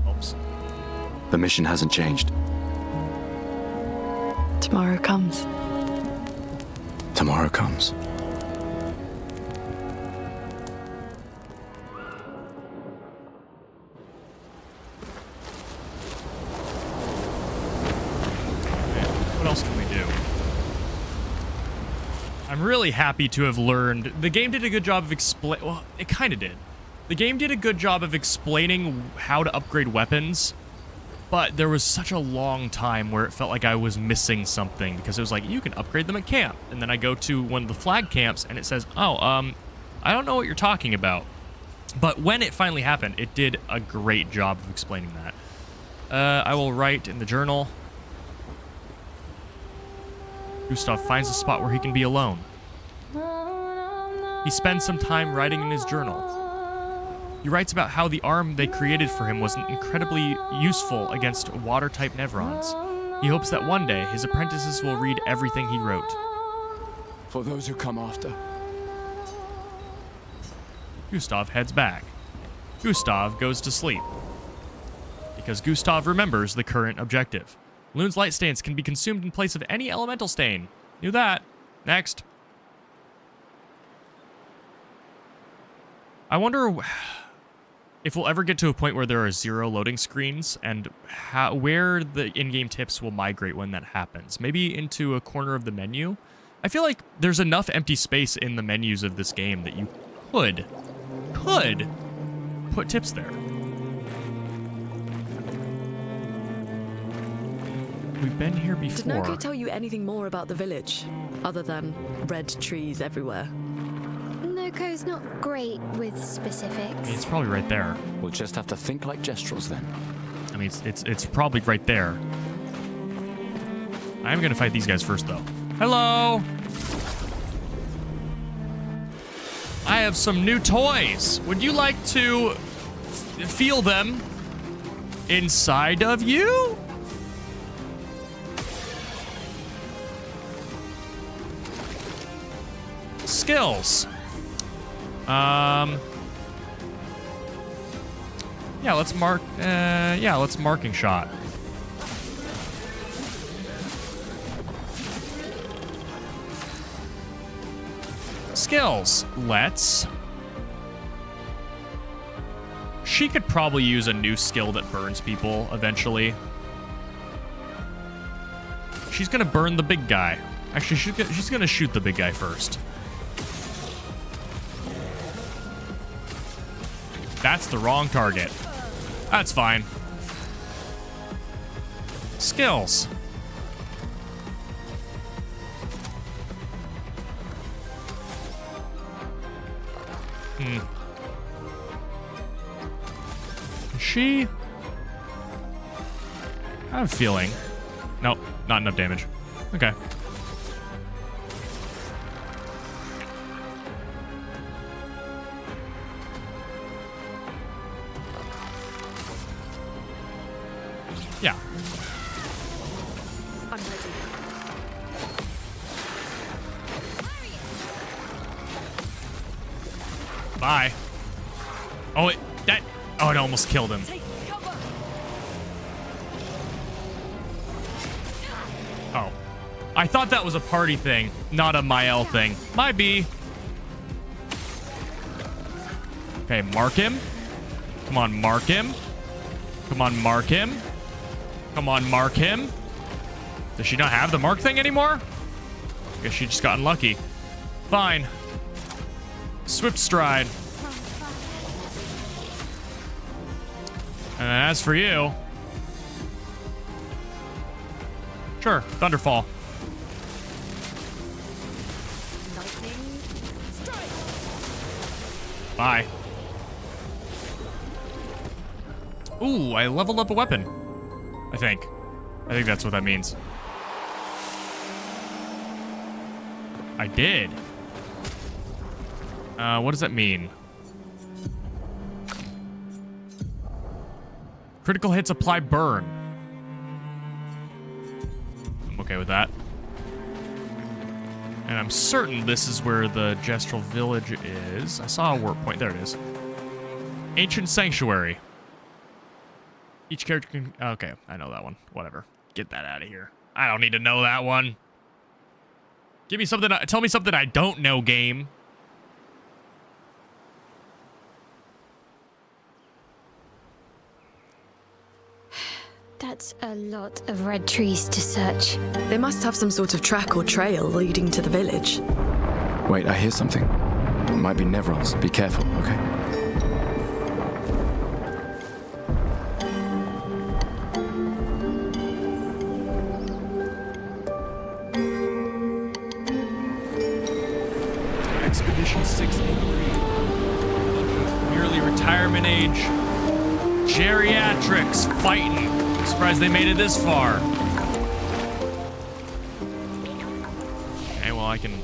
Oops.
The mission hasn't changed.
Tomorrow comes.
Tomorrow comes.
What else can we do? I'm really happy to have learned. The game did a good job of well, it kind of did. The game did a good job of explaining how to upgrade weapons, but there was such a long time where it felt like I was missing something, because it was like, you can upgrade them at camp. And then I go to one of the flag camps and it says, oh, I don't know what you're talking about. But when it finally happened, it did a great job of explaining that. I will write in the journal. Gustav finds a spot where he can be alone. He spends some time writing in his journal. He writes about how the arm they created for him was incredibly useful against water-type Nevrons. He hopes that one day his apprentices will read everything he wrote.
For those who come after.
Gustav heads back. Gustav goes to sleep. Because Gustav remembers the current objective. Lune's light stains can be consumed in place of any elemental stain. Knew that. Next. I wonder if we'll ever get to a point where there are 0 loading screens, and where the in-game tips will migrate when that happens. Maybe into a corner of the menu? I feel like there's enough empty space in the menus of this game that you could put tips there. We've been here
Did
before.
Noko tell you anything more about the village, other than red trees everywhere?
Noko's not great with
I mean,
specifics.
it's probably right there.
We'll just have to think like Gestrels then.
I mean, it's probably right there. I'm gonna fight these guys first, though. Hello! I have some new toys. Would you like to feel them inside of you? Skills. Yeah, let's mark. Yeah, let's marking shot. Skills. Let's. She could probably use a new skill that burns people eventually. She's gonna burn the big guy. Actually, she's gonna shoot the big guy first. That's the wrong target. That's fine. Skills. Is she? I have a feeling. Nope, not enough damage. Okay. Yeah.
I'm ready.
Bye. Oh, it almost killed him. Oh. I thought that was a party thing, not a Mael thing. Might be. Okay, mark him. Come on, mark him. Come on, mark him. Come on, mark him. Does she not have the mark thing anymore? Guess she just got unlucky. Fine. Swift stride. And as for you... Sure, Thunderfall. Bye. Ooh, I leveled up a weapon. I think that's what that means. I did. What does that mean? Critical hits apply burn. I'm okay with that. And I'm certain this is where the Gestral Village is. I saw a warp point. There it is. Ancient Sanctuary. Each character can... Okay, I know that one. Whatever. Get that out of here. I don't need to know that one. Give me something... Tell me something I don't know, game.
That's a lot of red trees to search.
They must have some sort of track or trail leading to the village.
Wait, I hear something. It might be Nevrons. Be careful, okay?
Expedition 63. Nearly retirement age. Geriatrics fighting. Surprised they made it this far. Okay, well I can...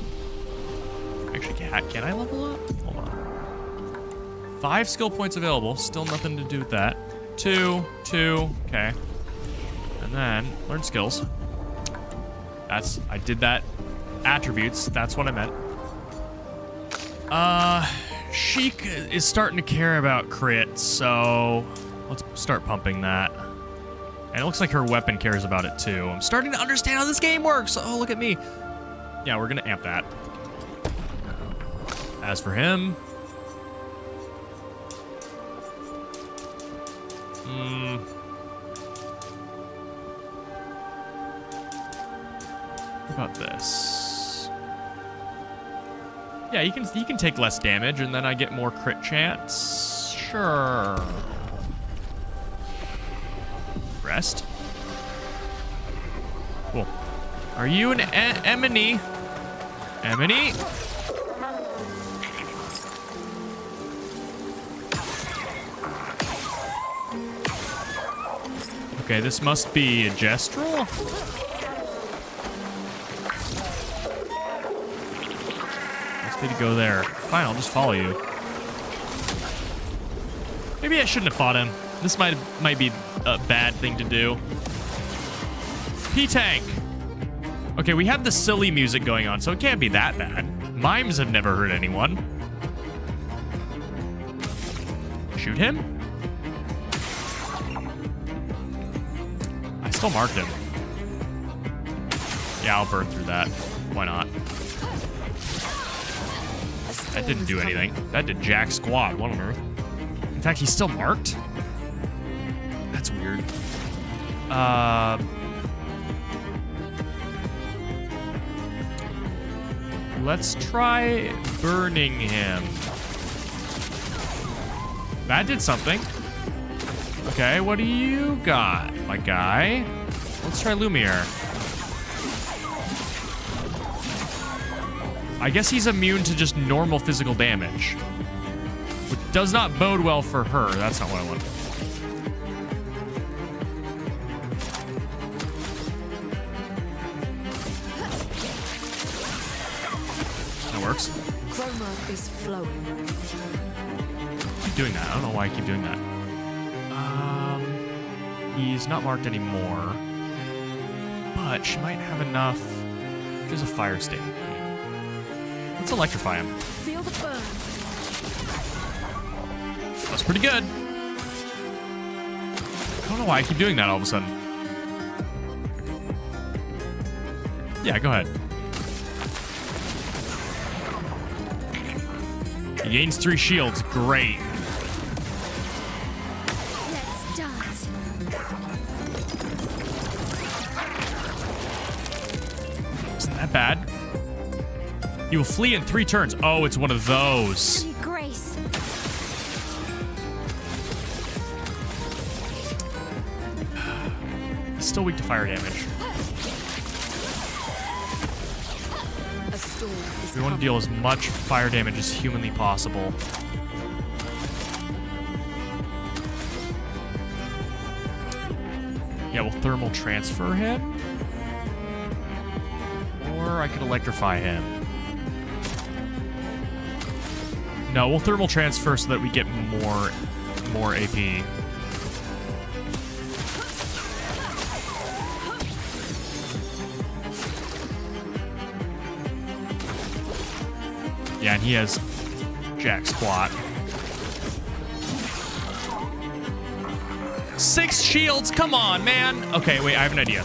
Actually, can I level up? Hold on. 5 skill points available. Still nothing to do with that. 2. Okay. And then, learn skills. I did that. Attributes. That's what I meant. Sheik is starting to care about crits, so let's start pumping that. And it looks like her weapon cares about it too. I'm starting to understand how this game works. Oh, look at me. Yeah, we're gonna amp that. As for him... What about this? Yeah, you can take less damage, and then I get more crit chance. Sure. Rest. Cool. Are you an Emily? Emily? Okay, this must be a Gestral. Need to go there. Fine, I'll just follow you. Maybe I shouldn't have fought him. This might be a bad thing to do. P-Tank. Okay, we have the silly music going on, so it can't be that bad. Mimes have never hurt anyone. Shoot him? I still marked him. Yeah, I'll burn through that. Why not? That didn't do anything. That did jack squat. What on earth? In fact, he's still marked? That's weird. Let's try burning him. That did something. Okay, what do you got, my guy? Let's try Lumiere. I guess he's immune to just normal physical damage, which does not bode well for her. That's not what I want. That works.
Chroma is flowing.
Keep doing that. I don't know why I keep doing that. He's not marked anymore, but she might have enough. There's a fire state. Let's electrify him.
Feel the burn.
That's pretty good. I don't know why I keep doing that all of a sudden. Yeah, go ahead. He gains 3 shields. Great.
Let's dance.
Isn't that bad? He will flee in 3 turns. Oh, it's one of those.
Holy grace.
He's still weak to fire damage.
A storm is
We want to
coming.
deal as much fire damage as humanly possible. Yeah, we'll thermal transfer him. Or I could electrify him. No, we'll thermal transfer so that we get more AP. Yeah, and he has jack squat. 6 shields, come on, man. Okay, wait, I have an idea.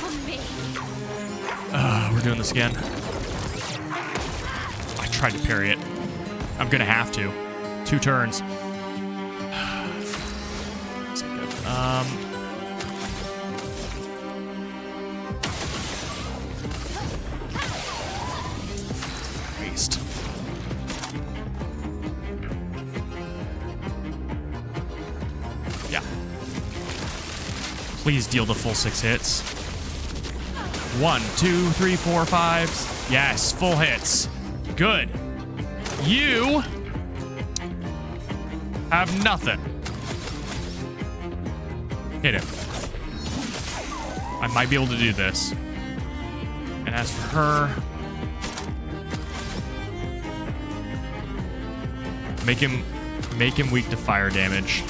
On me.
We're doing this again. I tried to parry it. I'm gonna have to. 2 turns. That's good. Waste. Yeah. Please deal the full 6 hits. 1, 2, 3, 4, 5. Yes, full hits. Good. You have nothing. Hit him. I might be able to do this. And as for her, make him weak to fire damage.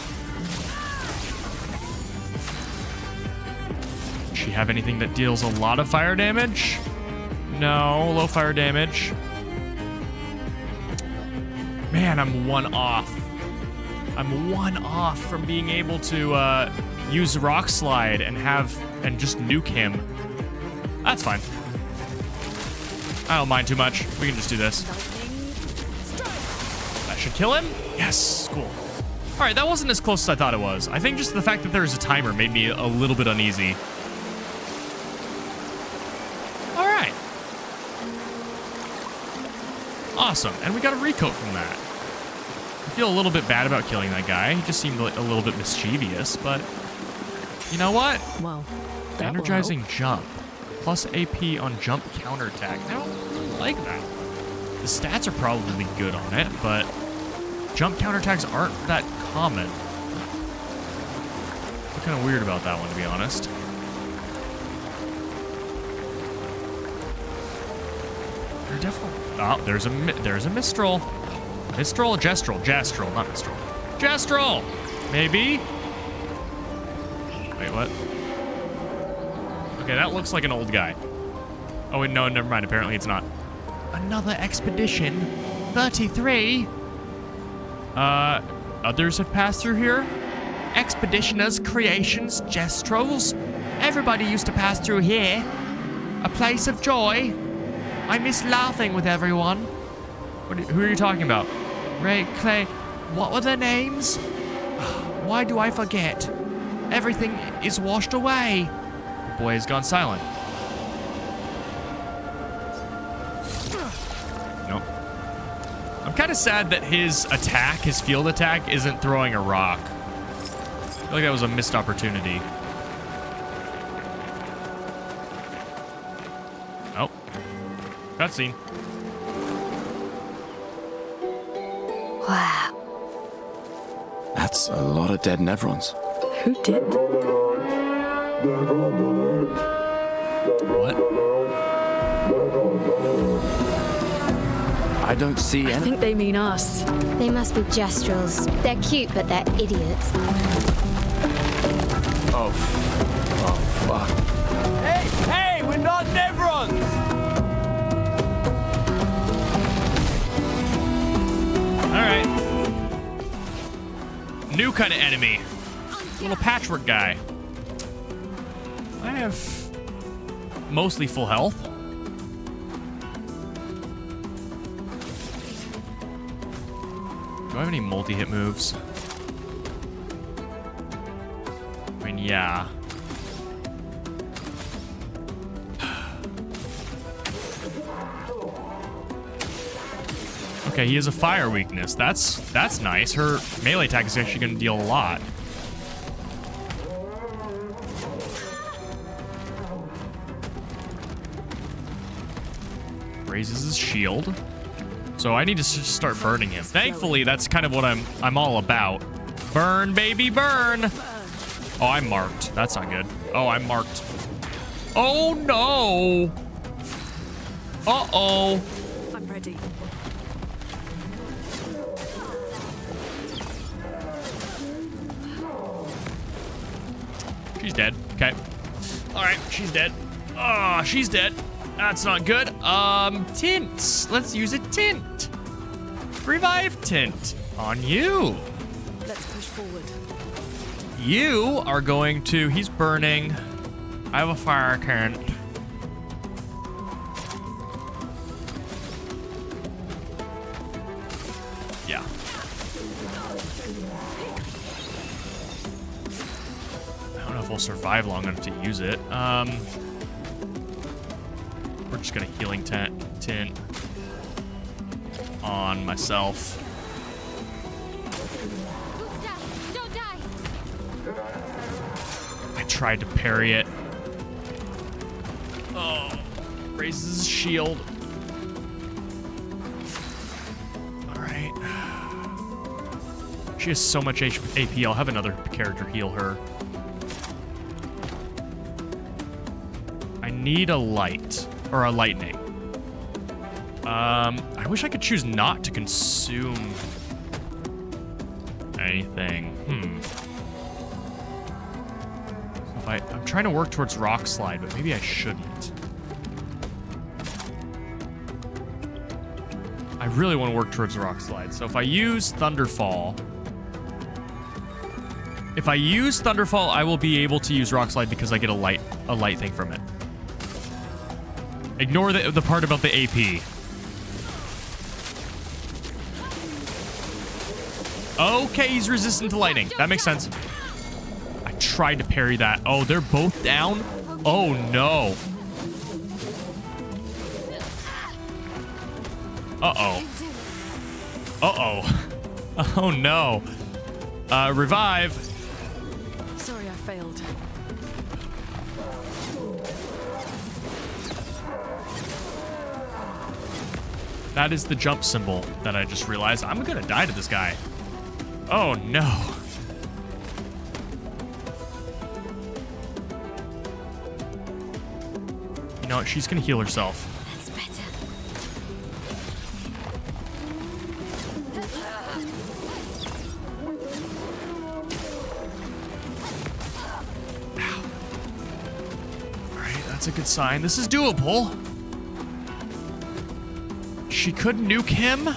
Does she have anything that deals a lot of fire damage? No, low fire damage. Man, I'm 1 off. I'm 1 off from being able to use Rock Slide and just nuke him. That's fine. I don't mind too much. We can just do this. That should kill him. Yes, cool. All right, that wasn't as close as I thought it was. I think just the fact that there's a timer made me a little bit uneasy. All right. Awesome, and we got a recoat from that. I feel a little bit bad about killing that guy. He just seemed a little bit mischievous, but you know what?
Well, that
Energizing jump. Plus AP on jump counterattack. I don't really like that. The stats are probably good on it, but jump counterattacks aren't that common. I'm kind of weird about that one, to be honest. They're definitely... Oh, there's a Mistral. Mistral? Jastral, not Mistral. Jastral! Maybe? Wait, what? Okay, that looks like an old guy. Oh, wait, no, never mind. Apparently it's not. Another expedition? 33? Others have passed through here? Expeditioners, creations, Jastrals. Everybody used to pass through here. A place of joy. I miss laughing with everyone. Who are you talking about? Ray, Clay, what were their names? Why do I forget? Everything is washed away. The boy has gone silent. Nope. I'm kind of sad that his attack, his field attack, isn't throwing a rock. I feel like that was a missed opportunity. Oh. Cutscene.
Wow.
That's a lot of dead Nevrons.
Who did?
What?
I don't see
I
any.
think they mean us.
They must be Gestrels. They're cute, but they're idiots.
Oh. Oh, fuck.
Hey, we're not Nevrons!
Alright. New kind of enemy. Little patchwork guy. I have mostly full health. Do I have any multi-hit moves? I mean, yeah. Okay, he has a fire weakness. That's nice. Her melee attack is actually going to deal a lot. Raises his shield. So I need to start burning him. Thankfully, that's kind of what I'm all about. Burn, baby, burn. Oh, I'm marked. That's not good. Oh, I'm marked. Oh, no. Uh-oh.
I'm ready.
She's dead. Okay. All right, she's dead. Oh, she's dead. That's not good. Tint. Let's use a tint. Revive tint on you.
Let's push forward.
You are going to... He's burning. I have a fire tint. Yeah. I don't know if we'll survive long enough to use it. We're just gonna healing tint on myself.
Don't die!
I tried to parry it. Oh, raises his shield. All right. She has so much AP. I'll have another character heal her. I need a light or a lightning. I wish I could choose not to consume anything. So if I'm trying to work towards Rock Slide, but maybe I shouldn't. I really want to work towards Rock Slide. So if I use Thunderfall, I will be able to use Rock Slide because I get a light thing from it. Ignore the part about the AP. Okay, he's resistant to lightning. That makes sense. I tried to parry that. Oh, they're both down? Oh, no. Uh-oh. Uh-oh. Oh, no. Revive.
Sorry, I failed.
That is the jump symbol that I just realized. I'm gonna die to this guy. Oh, no. You know what? She's gonna heal herself.
That's better.
Alright, that's a good sign. This is doable. She could nuke him.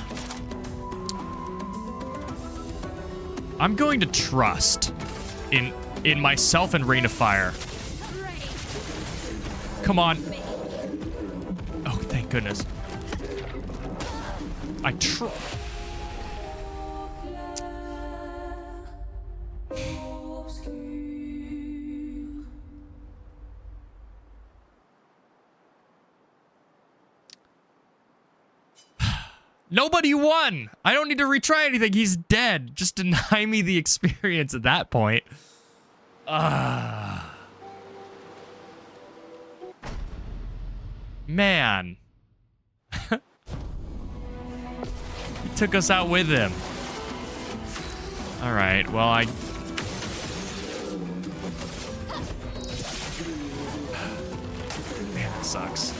I'm going to trust in myself and Rain of Fire. Come on. Oh, thank goodness. No Nobody won. I don't need to retry anything. He's dead. Just deny me the experience at that point. Man. He took us out with him. All right, well, Man, that sucks.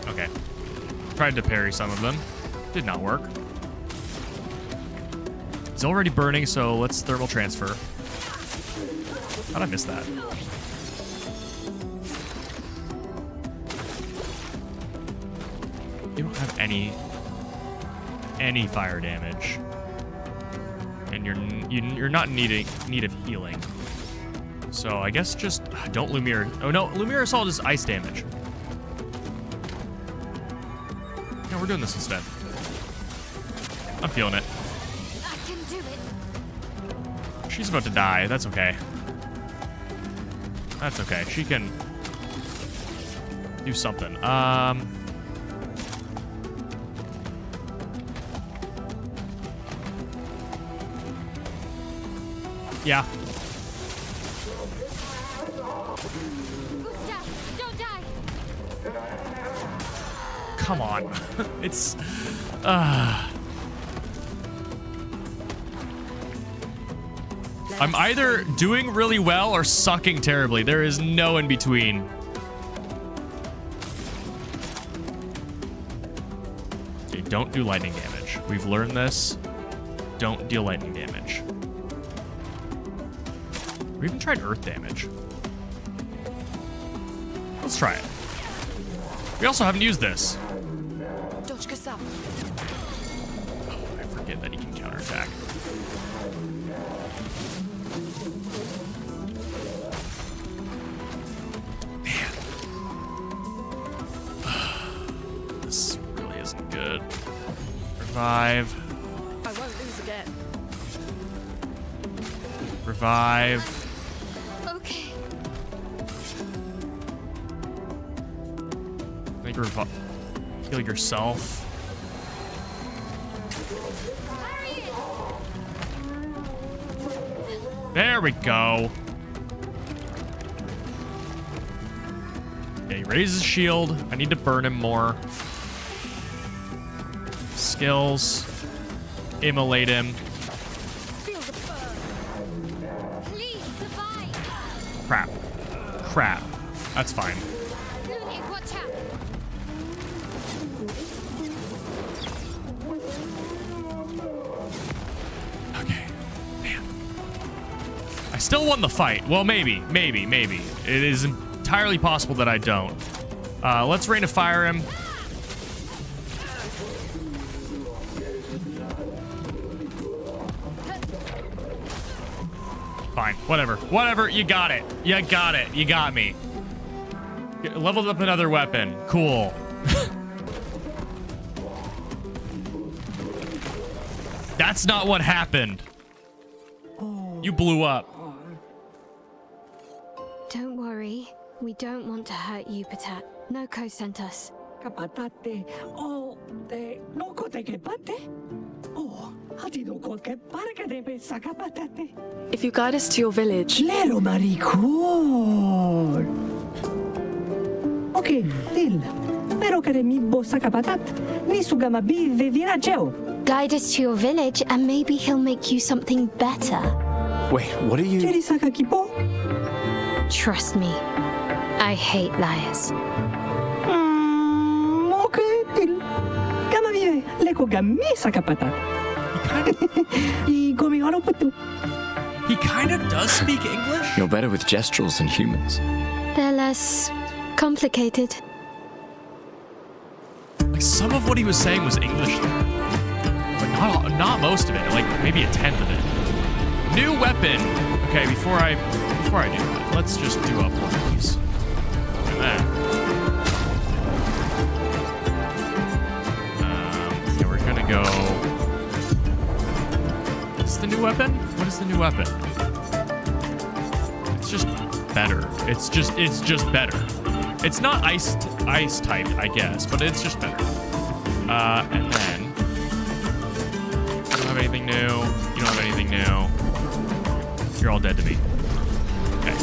Okay. Tried to parry some of them. Did not work. It's already burning, so let's thermal transfer. How'd I miss that? You don't have any fire damage, and you're not in need of healing. So I guess just don't Lumiere. Oh no, Lumiere Assault is ice damage. No, we're doing this instead. I'm feeling it.
I can do it.
She's about to die. That's okay. That's okay. She can do something. Yeah.
Gustav, don't die.
Come on. It's I'm either doing really well or sucking terribly. There is no in between. Okay, don't do lightning damage. We've learned this. Don't deal lightning damage. We even tried earth damage. Let's try it. We also haven't used this.
Dodge Kasab.
I forget that he can counterattack. Man. This really isn't good. Revive.
I won't lose again.
Revive.
Okay.
Make heal yourself. There we go. Okay, raise his shield. I need to burn him more. Skills. Immolate him.
Feel the burn.
Please survive.
Crap. Crap. That's fine.
Looney, watch out.
Okay. Man. I still won the fight. Well, maybe. It is entirely possible that I don't. Let's Rain of Fire him. Fine. Whatever. You got it. You got me. Leveled up another weapon. Cool. That's not what happened. You blew up.
Don't worry. We don't want to hurt you, Patat. Noko sent us.
Kapatate, oh, te noko te kepate, oh, hati noko ke parka debe sakapatate.
If you guide us to your village,
Lero maricor. Okay, Lil, pero kare mi bo sakapatat, ni sugama bive virageo.
Guide us to your village and maybe he'll make you something better.
Wait, what are you...
Cheri sakakipo?
Trust me. I hate liars.
Okay, Lil. Kama vive, leko gami sakapatat. I gomi haloputu.
He kind of does speak English.
You're better with gesturals than humans.
They're less complicated.
Like some of what he was saying was English there. But not most of it. Like maybe a tenth of it. New weapon. Okay, before I do that, let's just do up one of these. Look at that. Okay, we're gonna go. Is this the new weapon? What is the new weapon? It's just better. It's just better. It's not ice type, I guess, but it's just better. And then you don't have anything new. You don't have anything new. You're all dead to me. Okay.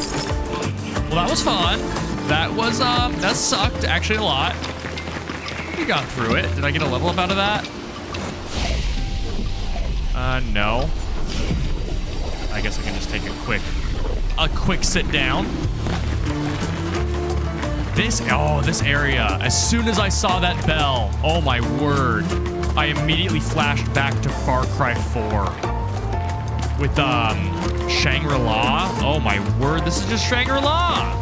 Well, that was fun. That was that sucked actually a lot. We got through it. Did I get a level up out of that? No. I guess I can just take a quick sit down. This area, as soon as I saw that bell, oh my word, I immediately flashed back to Far Cry 4 with Shangri-La. Oh my word, this is just Shangri-La.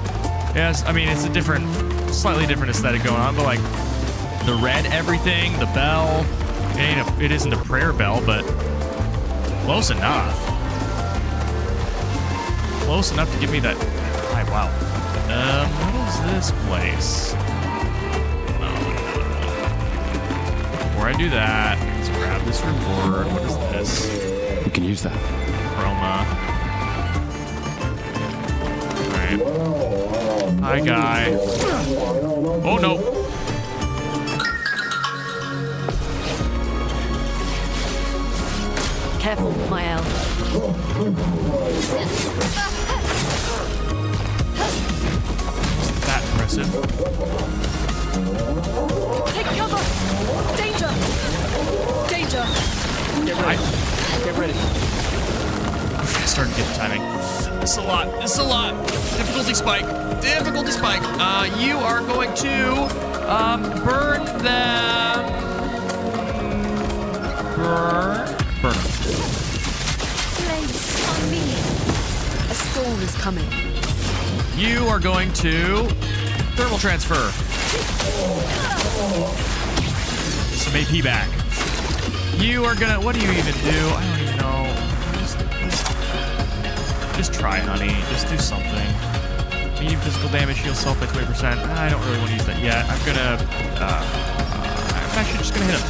Yes, I mean, it's a slightly different aesthetic going on, but like the red everything, the bell, it isn't a prayer bell, but close enough. Close enough to give me that. Wow. What is this place? No. Before I do that, let's grab this reward. What is this?
We can use that.
Chroma. Alright. Hi, guy. Oh, no.
Careful, Mael.
That impressive.
Take cover! Danger! Danger!
Get ready.
Okay, I started to get the timing. This is a lot. Difficulty spike. You are going to burn them. Burn them.
Place on me.
A storm is coming.
You are going to thermal transfer. Some AP back. You are gonna. What do you even do? I don't even know. Just try, honey. Just do something. Medium physical damage, heal self by 20%. I don't really want to use that yet. I'm gonna. I'm actually just gonna hit him.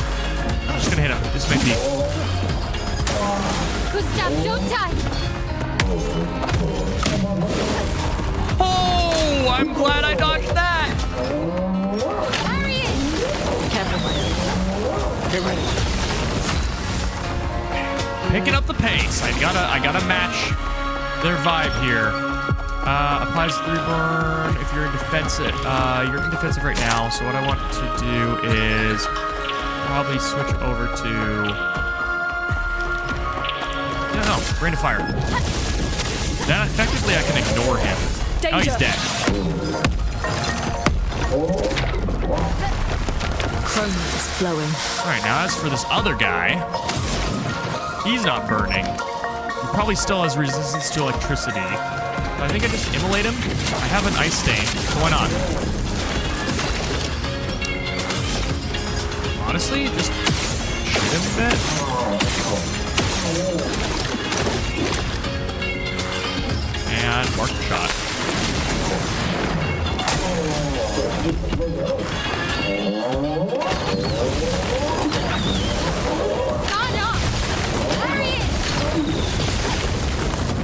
I'm just gonna hit him. This may be.
Gustav, don't die.
Oh, I'm glad I dodged that.
Harriet!
Careful, Mael.
Get ready.
Picking up the pace. I gotta match their vibe here. Applies 3 burn if you're in defensive. You're in defensive right now, so what I want to do is probably switch over to no, rain of fire. Then effectively I can ignore him.
Danger.
Oh, he's dead.
Chroma is flowing.
Alright, now as for this other guy, he's not burning. He probably still has resistance to electricity. But I think I just immolate him. I have an ice stain, so why not? Honestly, just shoot him a bit. And mark the shot.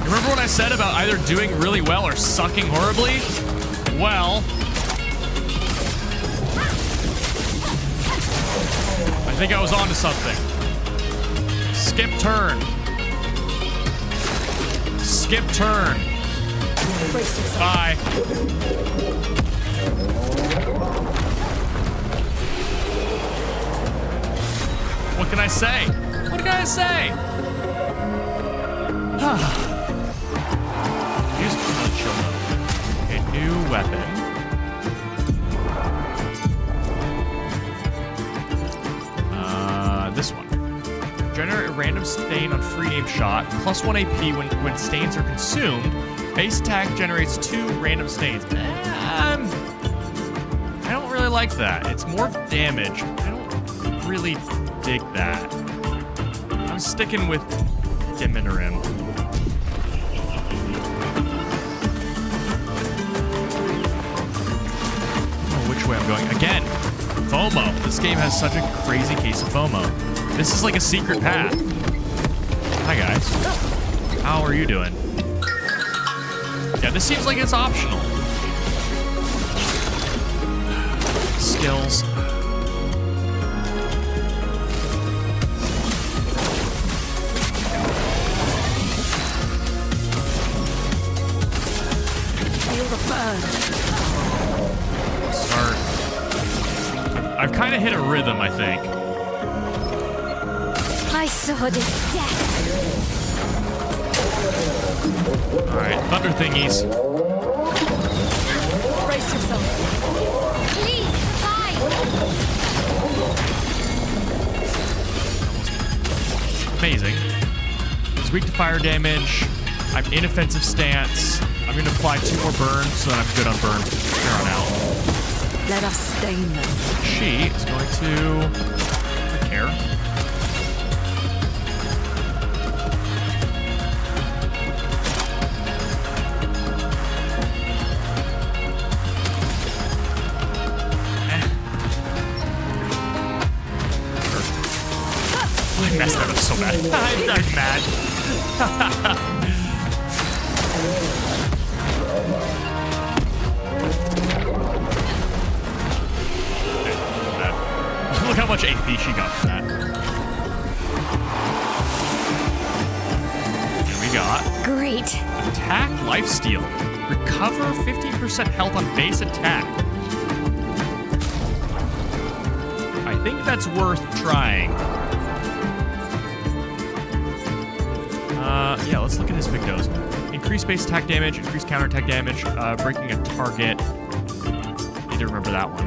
Remember what I said about either doing really well or sucking horribly? Well, I think I was onto something. Skip turn. Skip turn. Bye. What can I say? What can I say? Use really chill mode. Okay, new weapon. This one. Generate a random stain on free aim shot. Plus 1 AP when stains are consumed. Base attack generates 2 random stains. I don't really like that. It's more damage. I don't really dig that. I'm sticking with Diminurim. Which way I'm going. Again, FOMO. This game has such a crazy case of FOMO. This is like a secret path. Hi, guys. How are you doing? Yeah, this seems like it's optional. skills.
Feel the burn.
Start. I've kind of hit a rhythm, I think.
My sword is death.
All right, thunder thingies.
Brace yourself.
Please, fight!
Amazing. He's weak to fire damage. I'm in offensive stance. I'm going to apply 2 more burns so that I'm good on burn from here on out.
Let us stain them.
She is going to... I care. I messed that up so bad. I'm mad. Look how much AP she got from that. And we got
Great.
attack lifesteal. Recover 15% health on base attack. I think that's worth trying. Yeah, let's look at his big nose. Increase base attack damage, increase counter attack damage, breaking a target. Need to remember that one.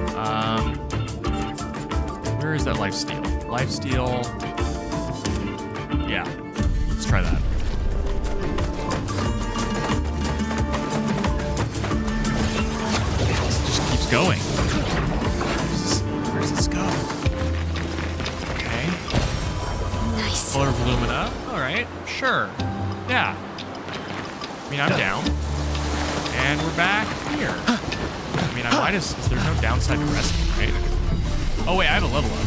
Where is that lifesteal? Lifesteal. Yeah, let's try that. This just keeps going. Where's this go? Okay.
Nice.
Color of Illumina. All right, sure. Yeah. I mean, I'm down. And we're back here. I mean, I might as... There's no downside to resting, right? Oh, wait, I have a level up.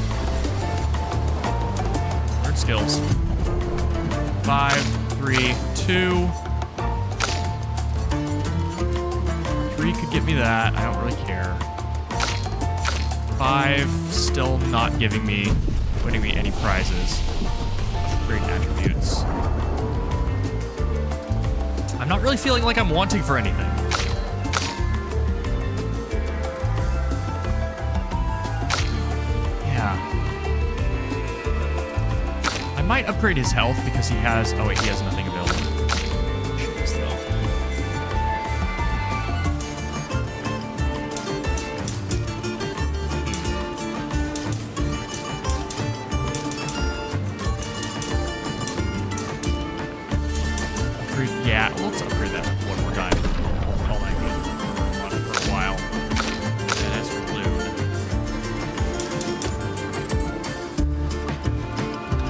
Learn skills. 5, 3, 2. 3 could get me that. I don't really care. 5, still not winning me any prizes. Great attributes. I'm not really feeling like I'm wanting for anything. Yeah. I might upgrade his health because he has... Oh, wait, he has nothing available. Jeez, though. Yeah, let's upgrade that one more time. Call that good. On it for a while. And as for Bloom.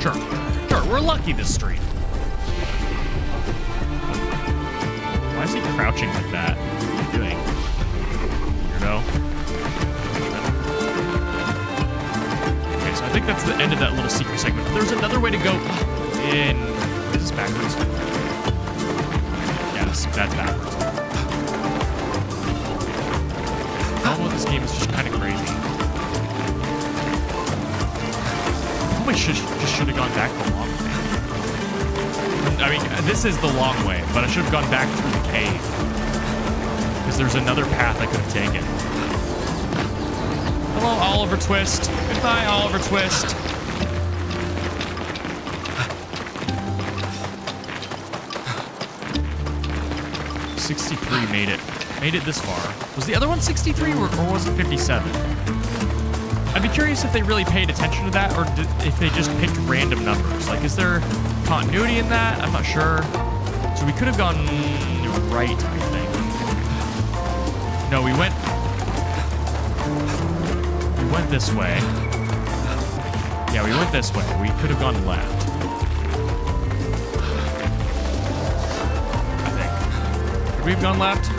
Sure. Sure, we're lucky this stream. Why is he crouching like that? What are you doing? Weirdo. Okay, so I think that's the end of that little secret segment. There's another way to go in... Is this backwards? That's backwards. All of this game is just kind of crazy. Probably just should have gone back the long way. I mean, this is the long way, but I should have gone back through the cave. Because there's another path I could have taken. Hello, Oliver Twist. Goodbye, Oliver Twist. 63 made it this far. Was the other one 63 or was it 57? I'd be curious if they really paid attention to that or if they just picked random numbers. Like, is there continuity in that? I'm not sure. So we could have gone right, I think. No, we went this way. Yeah, we went this way. We could have gone left. We've gone left.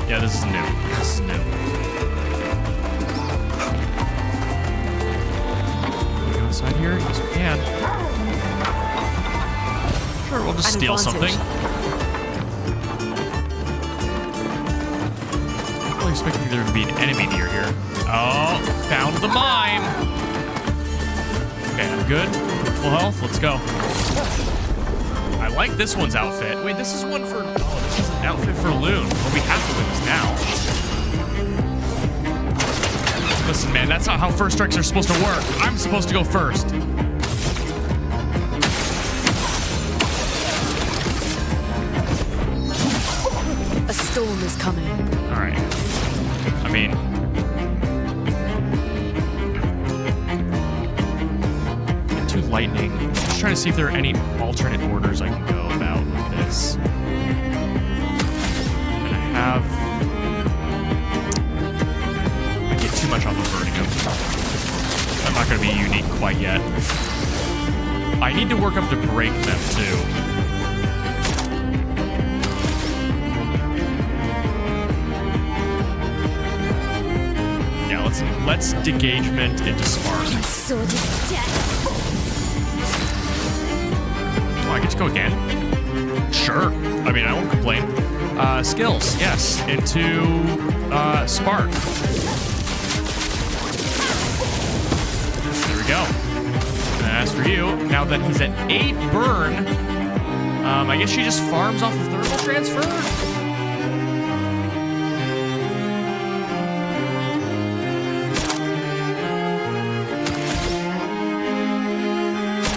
Yeah, this is new. This is new. Can we go inside here? Yes, we can. Sure, we'll just steal something. expecting there to be an enemy near here. Oh, found the mine. Okay, I'm good. Full health. Let's go. I like this one's outfit. Wait, this is one for... Oh, this is an outfit for Lune. Well, we have to win this now. Listen, man, that's not how first strikes are supposed to work. I'm supposed to go first.
A storm is coming.
All right. I mean... Into lightning. Just trying to see if there are any alternate orders I can go about this. And I have... I get too much off of Vertigo. I'm not going to be unique quite yet. I need to work up to break them, too. Let's degagement into spark.
Sword is death.
Oh, I get to go again? Sure. I mean, I won't complain. Skills, yes. Into spark. There we go. And as for you, now that he's at 8 burn, I guess she just farms off of thermal transfer?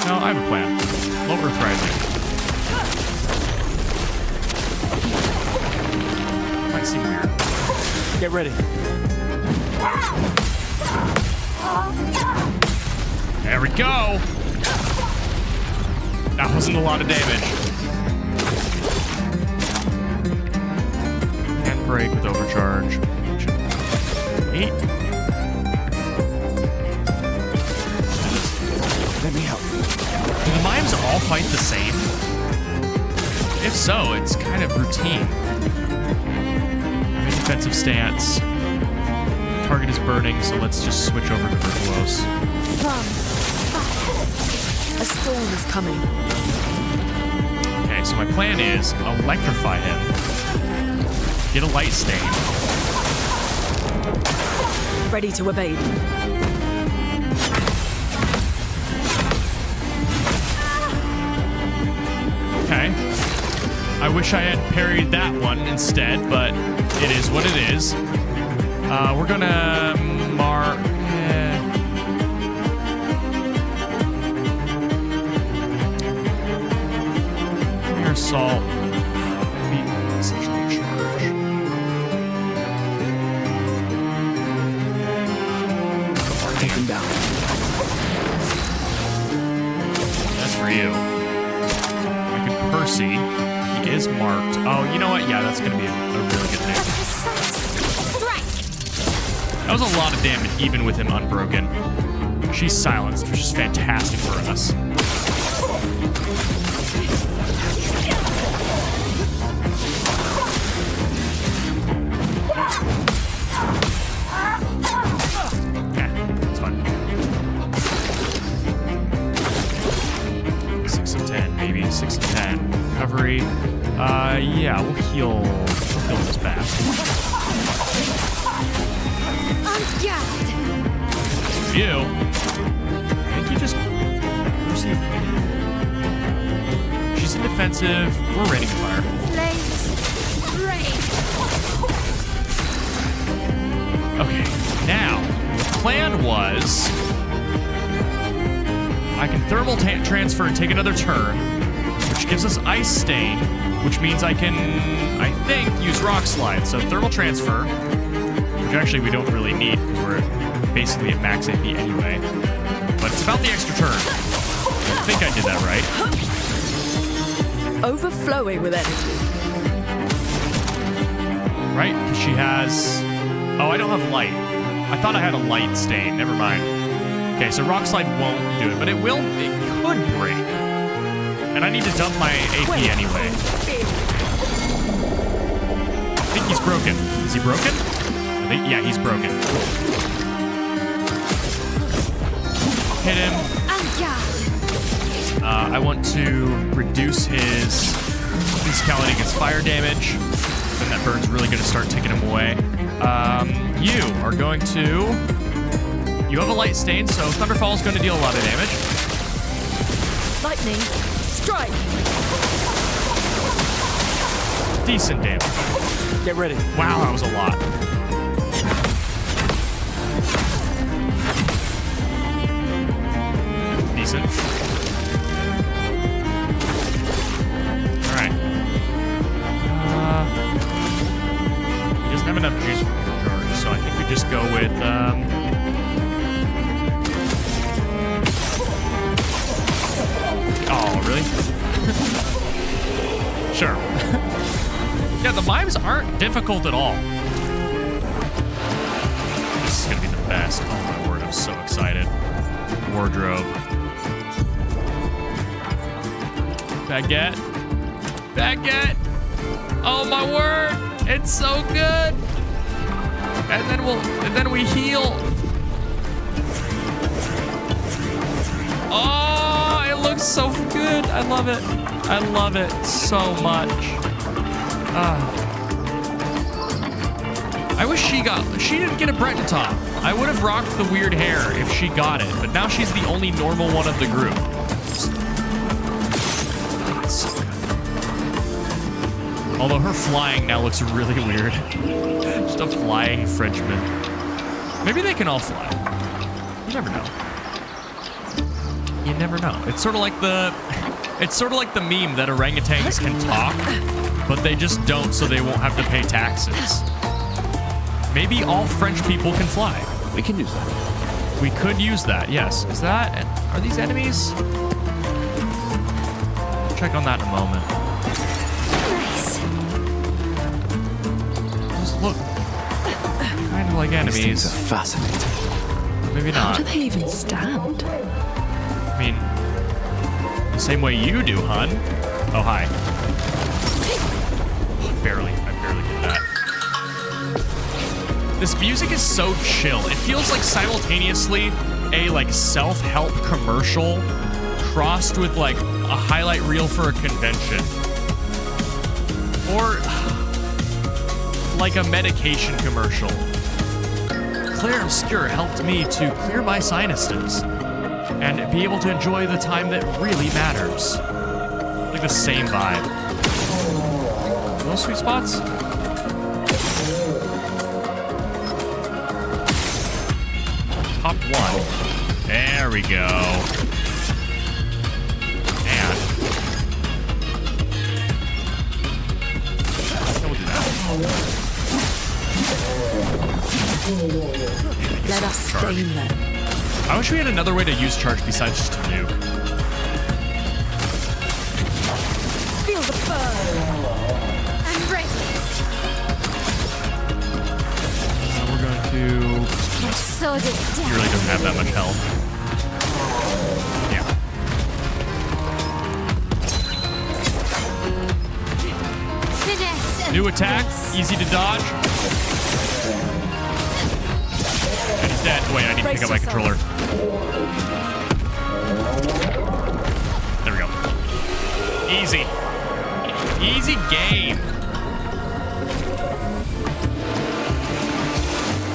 No, I have a plan. Low Earth Rising. Might seem weird.
Get ready.
There we go. That wasn't a lot of damage. And break with overcharge. 8.
Let me help.
Do the mimes all fight the same? If so, it's kind of routine. I'm in defensive stance. Target is burning, so let's just switch over to Virtuose.
A storm is coming.
Okay, so my plan is electrify him. Get a light stain.
Ready to evade.
Okay. I wish I had parried that one instead, but it is what it is. We're gonna mark... Air assault. Be essentially charge.
Take him down.
That's for you. Percy. He is marked. Oh, you know what? Yeah, that's going to be a really good thing. That was a lot of damage, even with him unbroken. She's silenced, which is fantastic for us. Yeah, it's fine. 6 of 10, maybe 6 of 10. Recovery. Yeah, we'll heal this back. You. I think you just receive. She's in defensive. We're raining fire. Okay, now the plan was I can thermal transfer and take another turn, which gives us Ice Stain, which means I can, I think, use Rock Slide. So thermal transfer, which actually we don't really need because we're basically at max AP anyway. But it's about the extra turn. I think I did that right.
Overflowing with energy.
Right? Because she has... Oh, I don't have light. I thought I had a light stain. Never mind. Okay, so Rock Slide won't do it, but it will... It could break. And I need to dump my AP anyway. I think he's broken. Is he broken? Yeah, he's broken. Hit him. I want to reduce his physicality against fire damage. Then that burn's really going to start taking him away. You are going to... You have a light stain, so Thunderfall is going to deal a lot of damage.
Lightning, strike!
Decent damage.
Get ready.
Wow, that was a lot. Decent. Alright. He doesn't have enough juice for overcharge, so I think we just go with, Oh, really? Sure. Yeah, the mimes aren't difficult at all. This is gonna be the best. Oh my word, I'm so excited. Wardrobe. Baguette. Baguette! Oh my word! It's so good! And then we heal. Oh, it looks so good. I love it. I love it so much. I wish she didn't get a Breton top. I would have rocked the weird hair if she got it, but now she's the only normal one of the group. So good. Although her flying now looks really weird. Just a flying Frenchman. Maybe they can all fly. You never know. You never know. It's sort of like the meme that orangutans can talk, but they just don't, so they won't have to pay taxes. Maybe all French people can fly.
We can use that.
We could use that, yes. Are these enemies? Check on that in a moment.
Nice.
Just look. Kind of like
These things
enemies.
are fascinating.
Maybe
How
not.
do they even stand?
I mean, the same way you do, hun. Oh, hi. I barely did that. This music is so chill. It feels like simultaneously a like self-help commercial crossed with like a highlight reel for a convention. Or like a medication commercial. Clair Obscur helped me to clear my sinuses and be able to enjoy the time that really matters. Like the same vibe. Those sweet spots? Top one. There we go. And we'll do that.
Let us stain them.
I wish we had another way to use charge besides just a nuke.
Feel the burn.
I'm ready.
We're going to...
My sword is
He
down.
really doesn't have that much health. Yeah.
Finesse and
New attack,
grace.
easy to dodge. And he's dead. Wait, I need to pick up my controller. There we go. Easy. Easy game.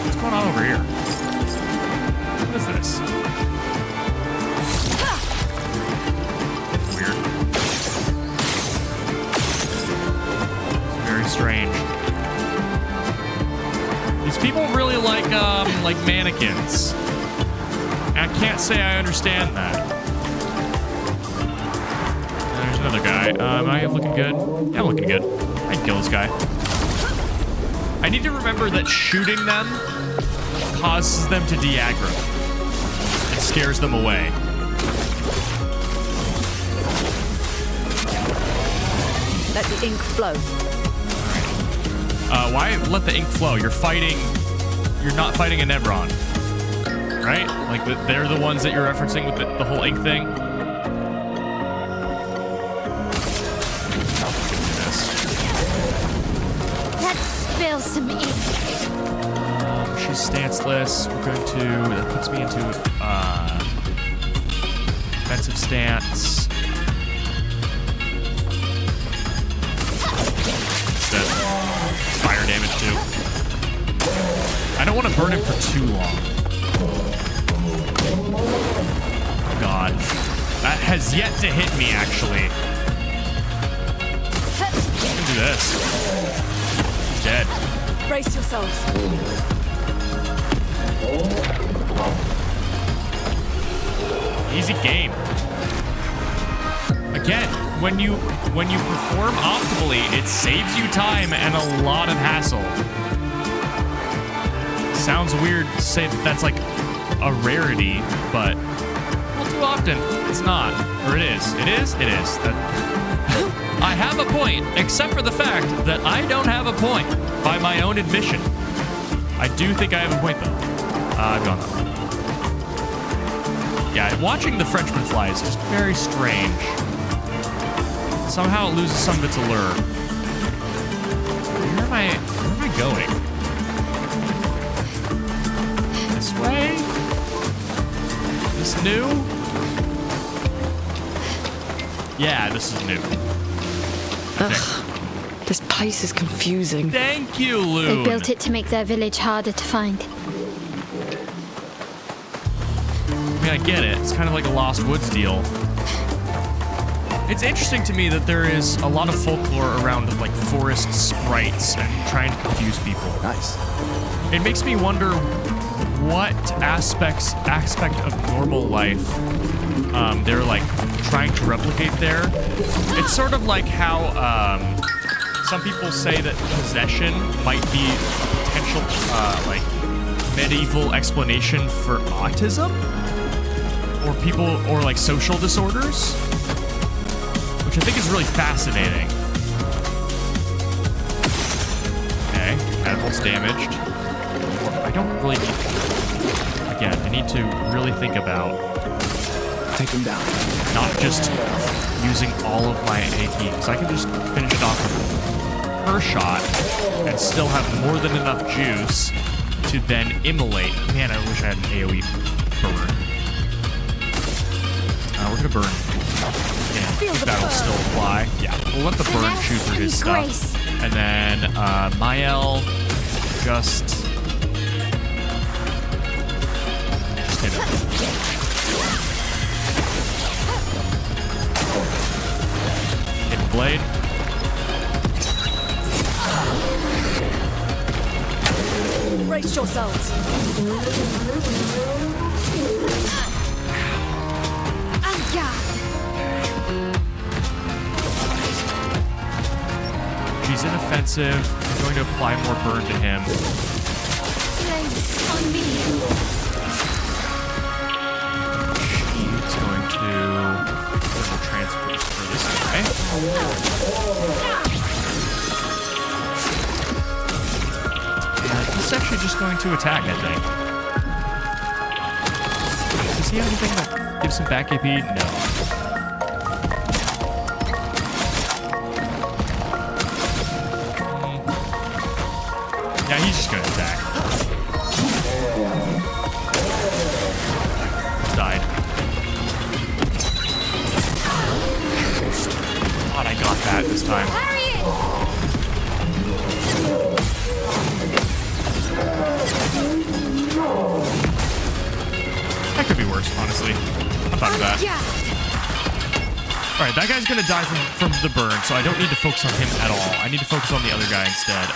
What's going on over here? What is this? Weird. It's very strange. These people really like mannequins. I can't say I understand that. There's another guy. Am I looking good? Yeah, I'm looking good. I can kill this guy. I need to remember that shooting them causes them to de-aggro. It scares them away.
Let the ink flow.
Why let the ink flow? You're not fighting a Nebron. Right? Like, they're the ones that you're referencing with the whole ink thing?
Let's spill some ink.
She's stanceless. We're going to... That puts me into defensive stance. Instead, fire damage too. want to burn him for too long. Oh God. That has yet to hit me, actually. Look at this. He's dead.
Brace yourselves.
Easy game. Again, when you perform optimally, it saves you time and a lot of hassle. Sounds weird to say that that's like a rarity, but well, too often it's not. Or it is. It is? It is. I have a point, except for the fact that I don't have a point by my own admission. I do think I have a point, though. I've gone that way. Yeah, watching the Frenchman fly is just very strange. Somehow it loses some of its allure. Where am I going? This way? This new? Yeah, this is new.
Ugh, this place is confusing.
Thank you,
They
Loon.
built it to make their village harder to find.
I mean, I get it. It's kind of like a Lost Woods deal. It's interesting to me that there is a lot of folklore around like forest sprites and trying to confuse people.
Nice.
It makes me wonder what aspect of normal life they're like trying to replicate there. It's sort of like how some people say that possession might be a potential like medieval explanation for autism or like social disorders, which I think is really fascinating. Okay, catapult's damaged. I don't really need... Again, I need to really think about...
Take him down.
Not just using all of my AP, because I can just finish it off with per shot and still have more than enough juice to then immolate. Man, I wish I had an AoE burn. We're gonna burn. Yeah, I think that'll still apply. Yeah, we'll let the burn shoot through his stuff. And then Mael just hit him. Hidden blade.
Brace yourselves.
She's inoffensive. I'm going to apply more burn to him.
On me.
She's going to thermal transport for this guy. And he's actually just going to attack, I think. Does he have anything that gives him back AP? No. Yeah, he's just gonna attack. Died. Thought I got that this time. That could be worse, honestly. I'm fine with that. Alright, that guy's gonna die from the burn, so I don't need to focus on him at all. I need to focus on the other guy instead.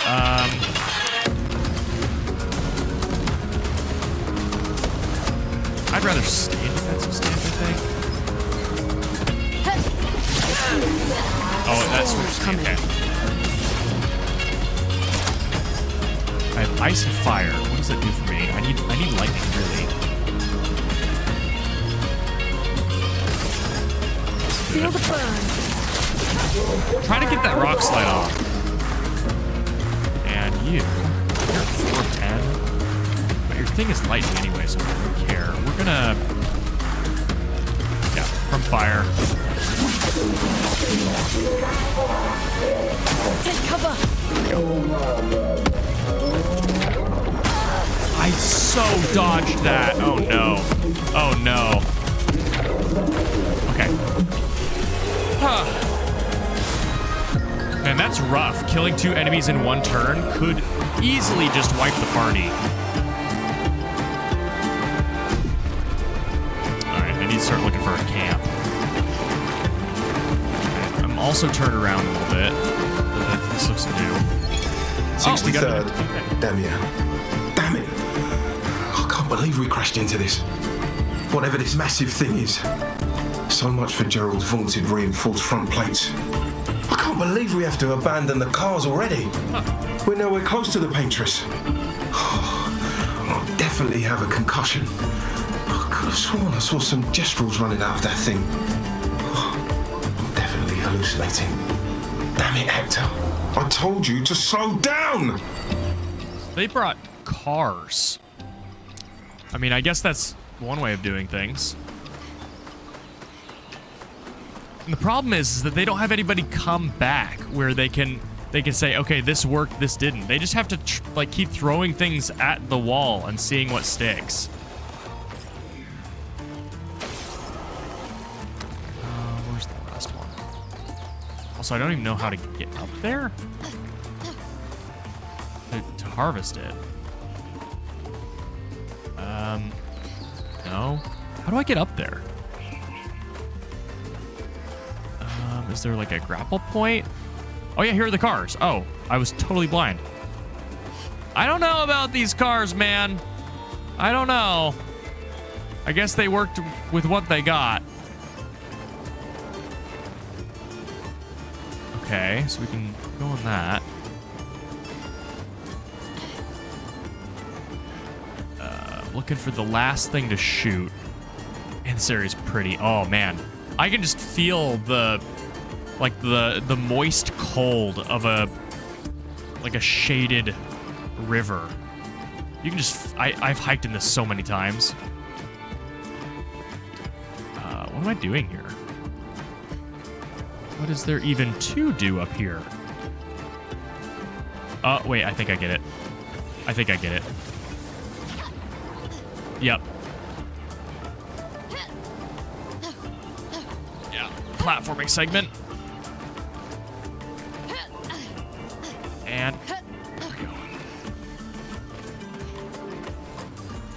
I'd rather stay in defensive stance, I think. Oh, that's what's coming. Okay. I have ice and fire. What does that do for me? I need lightning, really.
Feel the burn.
Try to get that rock slide off. And you're 4 of 10. But your thing is lightning anyway, so I don't care. We're gonna... Yeah, from fire.
Take cover.
I so dodged that. Oh no. Oh no. Okay. Man, that's rough. Killing 2 enemies in one turn could easily just wipe the party. need to start looking for a camp. Okay, I'm also turned around a little bit. This looks new. Oh, we got
63rd.
okay.
Damn yeah. Damn it. I can't believe we crashed into this. Whatever this massive thing is. So much for Gerald's vaunted reinforced front plates. I can't believe we have to abandon the cars already. We're nowhere close to the Paintress. I'll definitely have a concussion. I could have sworn I saw some gestrels running out of that thing. I'm definitely hallucinating. Damn it, Hector. I told you to slow down!
They brought cars. I mean, I guess that's one way of doing things. And the problem is that they don't have anybody come back where they can say, okay, this worked, this didn't. They just have to like keep throwing things at the wall and seeing what sticks. Where's the last one? Also, I don't even know how to get up there to harvest it. No. How do I get up there? Is there like a grapple point? Oh yeah, here are the cars. Oh, I was totally blind. I don't know about these cars, man. I don't know. I guess they worked with what they got. Okay, so we can go on that. Looking for the last thing to shoot. And this area's pretty. Oh man, I can just feel the moist cold of a shaded river. You can just I've hiked in this so many times. What am I doing here? What is there even to do up here? Oh wait, I think I get it. I think I get it. Yep. Yeah, platforming segment. And there we go.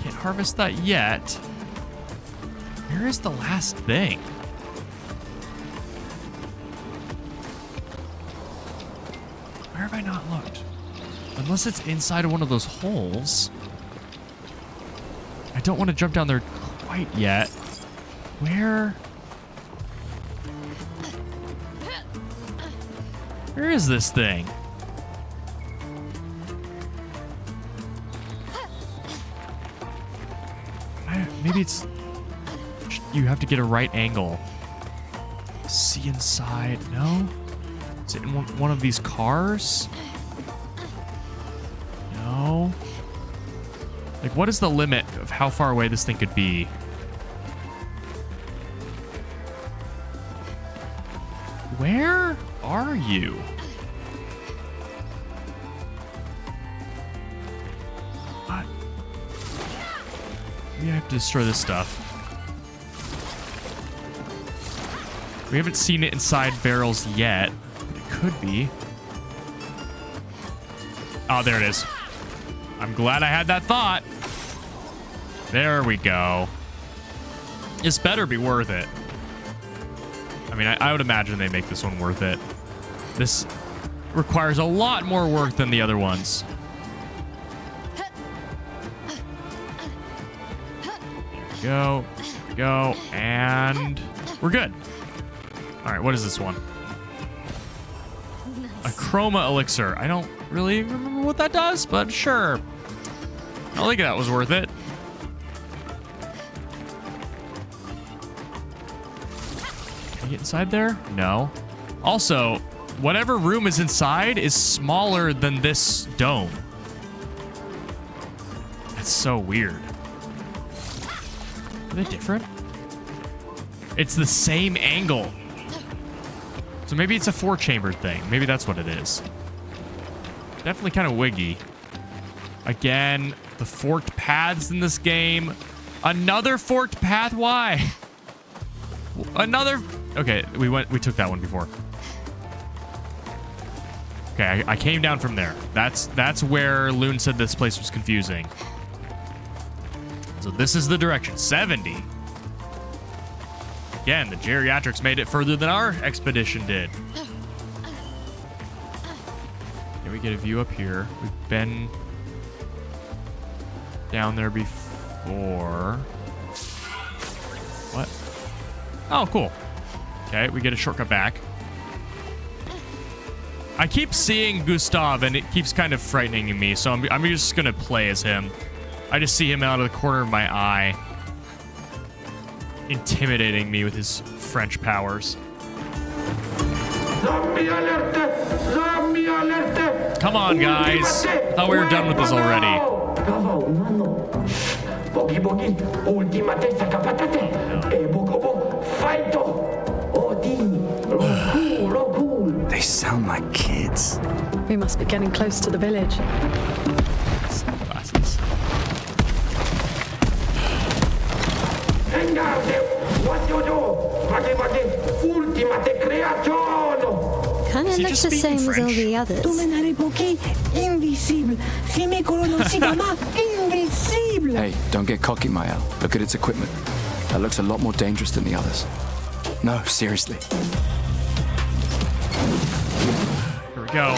Can't harvest that yet. Where is the last thing? Where have I not looked? Unless it's inside of one of those holes. I don't want to jump down there quite yet. Where is this thing? Maybe it's... You have to get a right angle. See inside. No? Is it in one of these cars? No. Like, what is the limit of how far away this thing could be? Where are you? What? We have to destroy this stuff. We haven't seen it inside barrels yet, but it could be. Oh, there it is. I'm glad I had that thought. There we go. This better be worth it. I mean, I would imagine they make this one worth it. This requires a lot more work than the other ones. There we go. There we go. And we're good. All right, what is this one? A chroma elixir. I don't really remember what that does, but sure. I think that was worth it. Can I get inside there? No. Also, whatever room is inside is smaller than this dome. That's so weird. Are they different? It's the same angle. So maybe it's a 4-chambered thing. Maybe that's what it is. Definitely kind of wiggy. Again, the forked paths in this game. Another forked path? Why? Another... Okay, we took that one before. Okay, I came down from there. That's where Loon said this place was confusing. So this is the direction. 70. Again, the geriatrics made it further than our expedition did. Can we get a view up here? We've been down there before. What? Oh, cool. Okay, we get a shortcut back. I keep seeing Gustav, and it keeps kind of frightening me, so I'm just going to play as him. I just see him out of the corner of my eye, intimidating me with his French powers.
Zombie alert! Zombie alert!
Come on, guys. I thought we were done with this already.
They sound like kids.
We must be getting close to the village.
Sunglasses.
Kind of
he
looks
just
the
speaking
same as all
French?
the others.
Hey, don't get cocky, Mael. Look at its equipment. That looks a lot more dangerous than the others. No, seriously.
Here we go.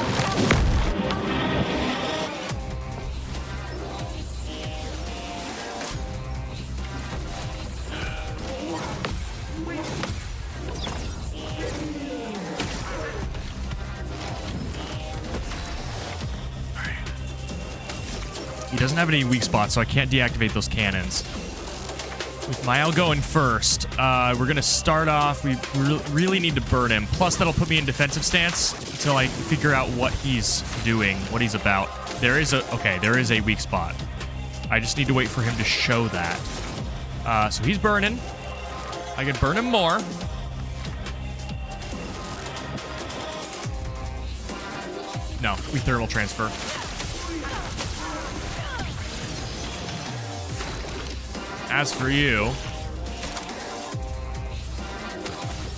He doesn't have any weak spots, so I can't deactivate those cannons. With Mael going first, we're going to start off. We really need to burn him. Plus, that'll put me in defensive stance until I figure out what he's doing, what he's about. There is a weak spot. I just need to wait for him to show that. So he's burning. I can burn him more. No, we thermal transfer. As for you,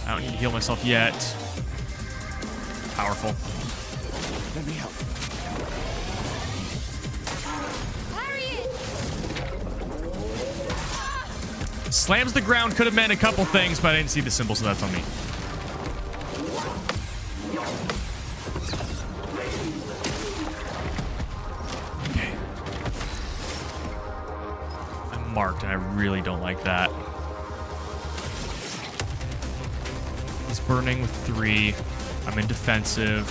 I don't need to heal myself yet. Powerful.
Let me help.
Slams the ground could have meant a couple things, but I didn't see the symbol, so that's on me. Okay. I'm marked, and I really don't like that. He's burning with 3. I'm in defensive.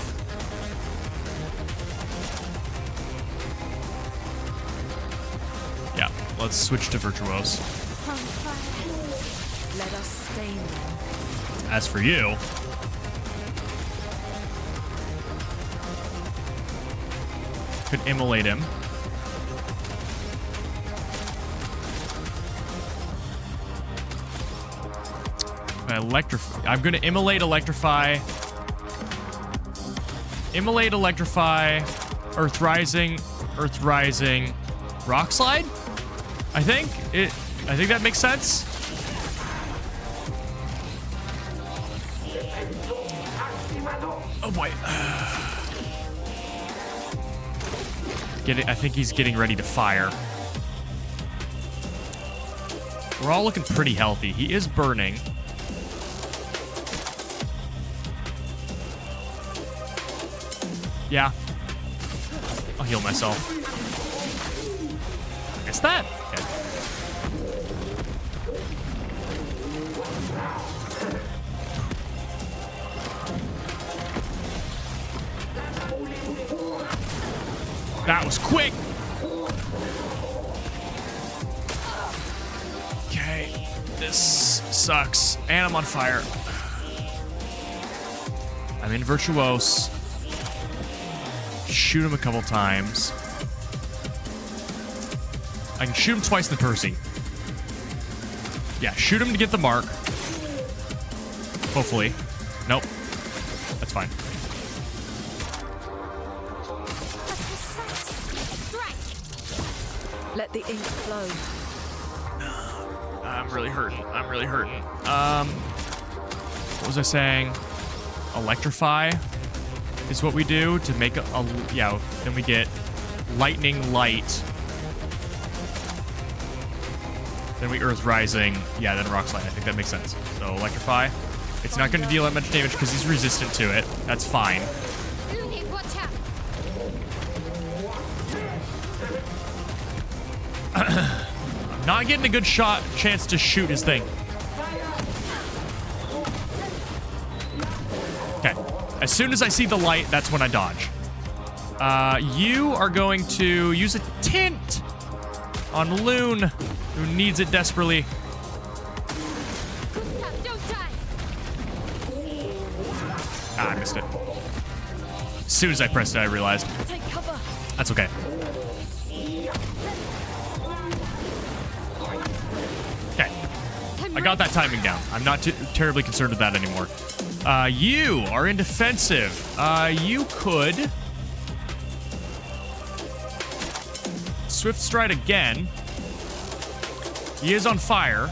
Yeah, let's switch to Virtuose.
Let us stain them.
As for you, could immolate him. I'm gonna immolate, electrify, Earth Rising, Rock Slide. I think that makes sense. Oh boy. I think he's getting ready to fire. We're all looking pretty healthy. He is burning. Yeah. I'll heal myself. Missed that? Okay. That was quick. Okay. This sucks. And I'm on fire. I'm in Virtuose. Shoot him a couple times. I can shoot him twice in Percy. Yeah, shoot him to get the mark. Hopefully. Nope. That's fine.
Let the ink flow.
I'm really hurting. What was I saying? Electrify is what we do to make then we get lightning light. Then we Earth Rising. Yeah, then Rock Slide. I think that makes sense. So Electrify. It's not going to deal that much damage because he's resistant to it. That's fine.
Watch out.
I'm not getting a good chance to shoot his thing. Okay. As soon as I see the light, that's when I dodge. You are going to use a tint on Loon, who needs it desperately.
Don't die.
Ah, I missed it. As soon as I pressed it, I realized.
Take cover.
That's okay. Okay. I got that timing down. I'm not terribly concerned with that anymore. You are in defensive. You could Swift Stride again. He is on fire.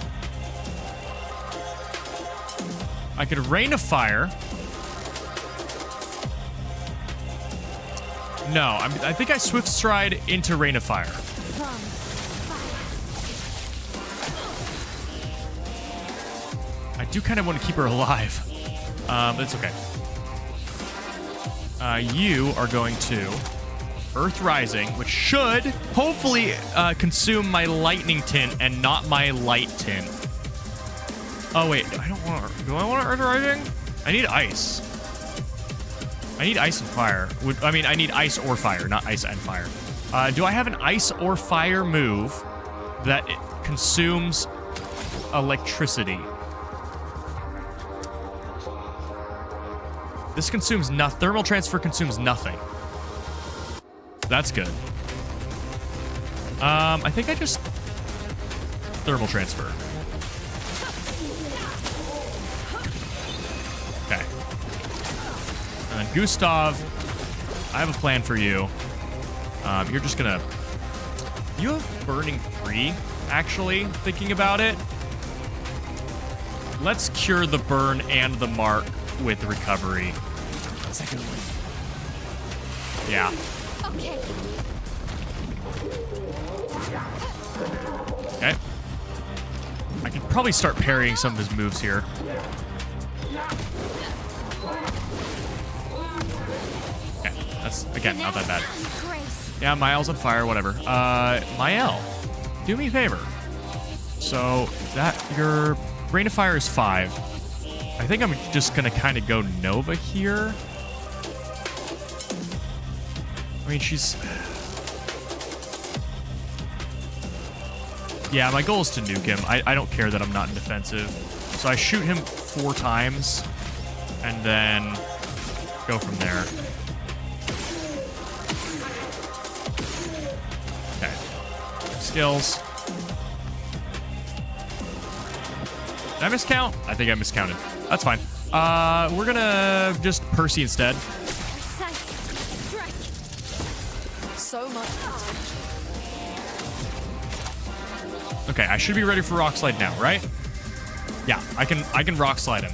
I could Rain of Fire. No, I think I Swift Stride into Rain of Fire. I do kind of want to keep her alive. But it's okay. You are going to Earth Rising, which should hopefully consume my Lightning Tint and not my Light Tint. Oh, wait. I don't want to... Do I want Earth Rising? I need Ice. I need Ice and Fire. I mean, I need Ice or Fire, not Ice and Fire. Do I have an Ice or Fire move that consumes electricity? This consumes nothing. Thermal Transfer consumes nothing. That's good. I think I just... Thermal Transfer. Okay. And Gustav, I have a plan for you. You're just gonna... You have Burning Free, actually, thinking about it. Let's cure the burn and the mark with recovery. Yeah.
Okay.
Okay. I could probably start parrying some of his moves here. Okay. That's, again, not that bad. Yeah, Mael's on fire, whatever. Mael, do me a favor. So, your Rain of Fire is 5. I think I'm just going to kind of go Nova here. I mean, she's... Yeah, my goal is to nuke him. I don't care that I'm not in defensive. So I shoot him 4 times, and then go from there. Okay. Skills. Did I miscount? I think I miscounted. That's fine. We're gonna just Percy instead.
So much potential.
Okay, I should be ready for Rock Slide now, right? Yeah, I can Rock Slide him.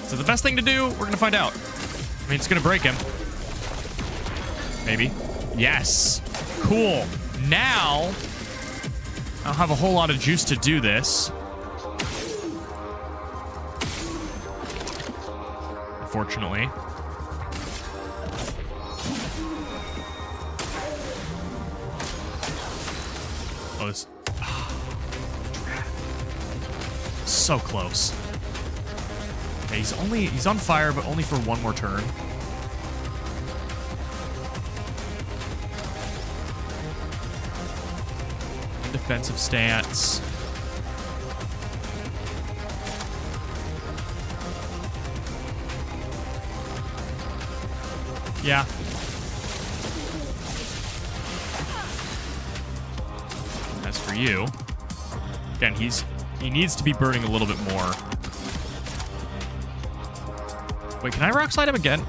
So the best thing to do, we're gonna find out. I mean, it's gonna break him. Maybe. Yes. Cool. Now, I don't have a whole lot of juice to do this. Unfortunately. Oh, this... So close. Okay, he's on fire, but only for one more turn. Defensive stance. Yeah. As for you, again, he needs to be burning a little bit more. Wait, can I Rock Slide him again?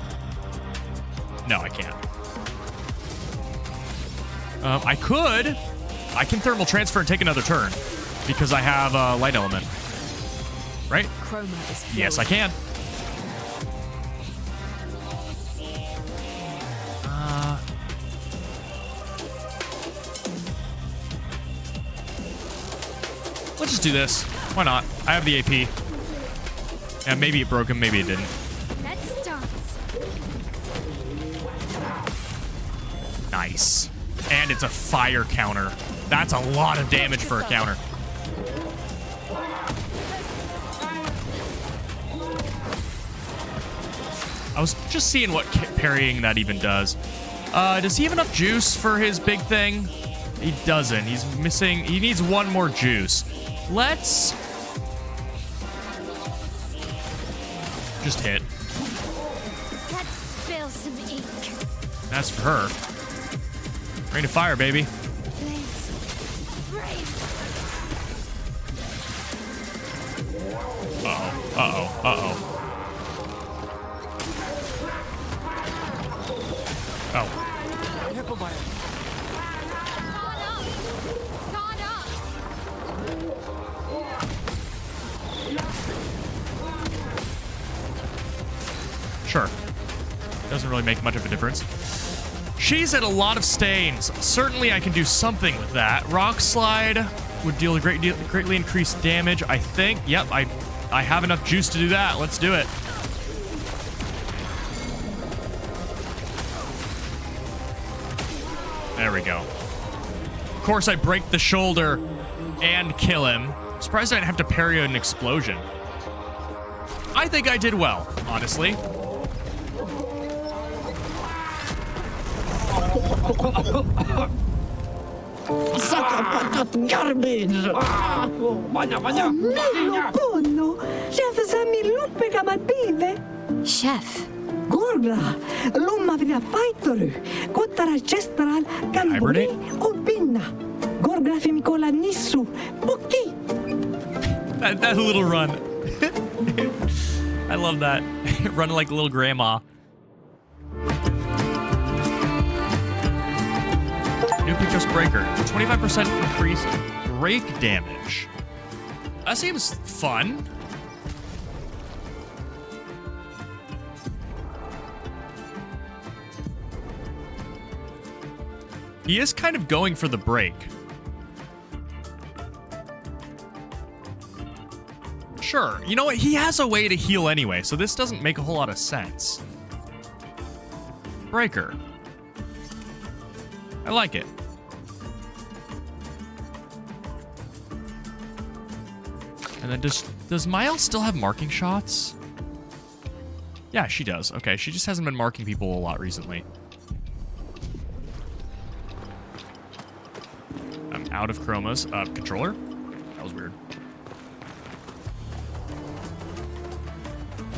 No, I can't. I could. I can Thermal Transfer and take another turn because I have a Light Element. Right?
Chroma is
Yes, I can. Let's just do this. Why not? I have the AP. Yeah, maybe it broke him, maybe it didn't.
Let's dance.
Nice. And it's a fire counter. That's a lot of damage for a counter. I was just seeing what parrying that even does. Does he have enough juice for his big thing? He doesn't. He's missing... He needs one more juice. Let's... just hit.
Let's spill some ink.
That's for her. Rain of fire, baby.
Flames. Brave.
Uh-oh. Uh-oh. Uh-oh. Oh. Sure. Doesn't really make much of a difference. She's at a lot of stains. Certainly I can do something with that. Rock Slide would deal a greatly increased damage, I think. Yep, I have enough juice to do that. Let's do it. There we go. Of course, I break the shoulder and kill him. I'm surprised I didn't have to parry an explosion. I think I did well, honestly.
Garbage! Nello Ponno! Chef Sammy Luppe Kamative!
Chef.
Gorgra! Lumma via Faitoru! Kottara Chestral Gamburi Obinna! Gorgra Fimikola Nissu! Buki!
That little run. I love that. Running like a little grandma. New Picos Breaker. 25% increased break damage. That seems fun. He is kind of going for the break. Sure. You know what? He has a way to heal anyway, so this doesn't make a whole lot of sense. Breaker. I like it. And then does Mael still have marking shots? Yeah, she does. Okay, she just hasn't been marking people a lot recently. I'm out of chromas. Controller? That was weird.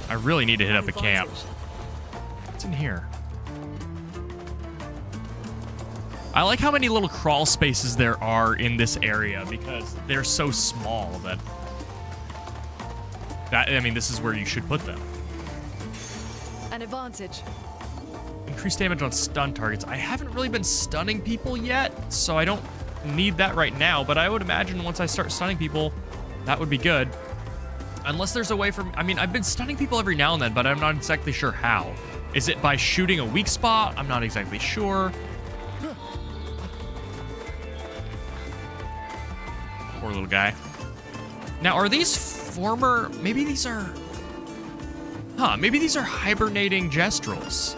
I really need to hit up a camp. What's in here? I like how many little crawl spaces there are in this area because they're so small that I mean, this is where you should put them.
An advantage.
Increased damage on stun targets. I haven't really been stunning people yet, so I don't need that right now, but I would imagine once I start stunning people, that would be good. Unless there's a way for... I mean, I've been stunning people every now and then, but I'm not exactly sure how. Is it by shooting a weak spot? I'm not exactly sure. Poor little guy. Now, are these former... Maybe these are... Huh, maybe these are hibernating Gestrels.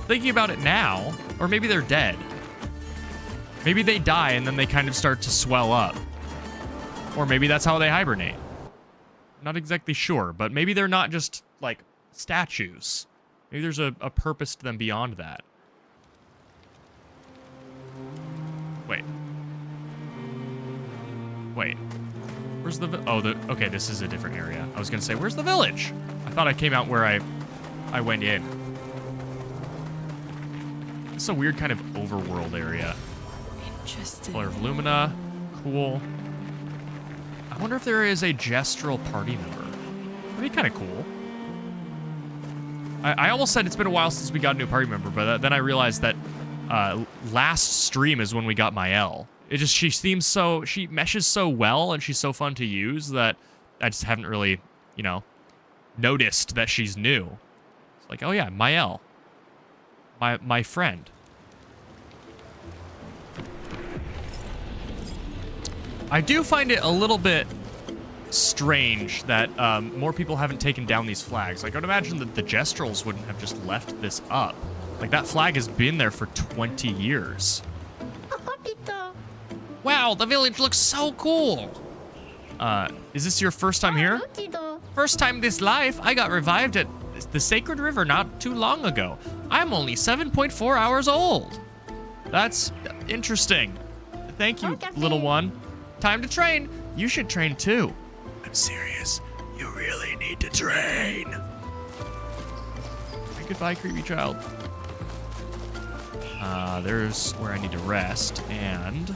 Thinking about it now, or maybe they're dead. Maybe they die and then they kind of start to swell up. Or maybe that's how they hibernate. Not exactly sure, but maybe they're not just, like, statues. Maybe there's a purpose to them beyond that. Wait. Wait. Where's the... Oh, okay, this is a different area. I was going to say, where's the village? I thought I came out where I went in. It's a weird kind of overworld area.
Interesting.
Color of Lumina. Cool. I wonder if there is a Gestrel party member. That'd be kind of cool. I almost said it's been a while since we got a new party member, but then I realized that last stream is when we got Mael. She seems so... She meshes so well, and she's so fun to use that I just haven't really, you know, noticed that she's new. It's like, oh yeah, Mael. My friend. I do find it a little bit strange that more people haven't taken down these flags. Like, I would imagine that the Jestrels wouldn't have just left this up. Like, that flag has been there for 20 years. Wow, the village looks so cool. Is this your first time here? First time this life. I got revived at the Sacred River not too long ago. I'm only 7.4 hours old. That's interesting. Thank you, little one. Time to train. You should train too. I'm serious. You really need to train. Goodbye, creepy child. There's where I need to rest and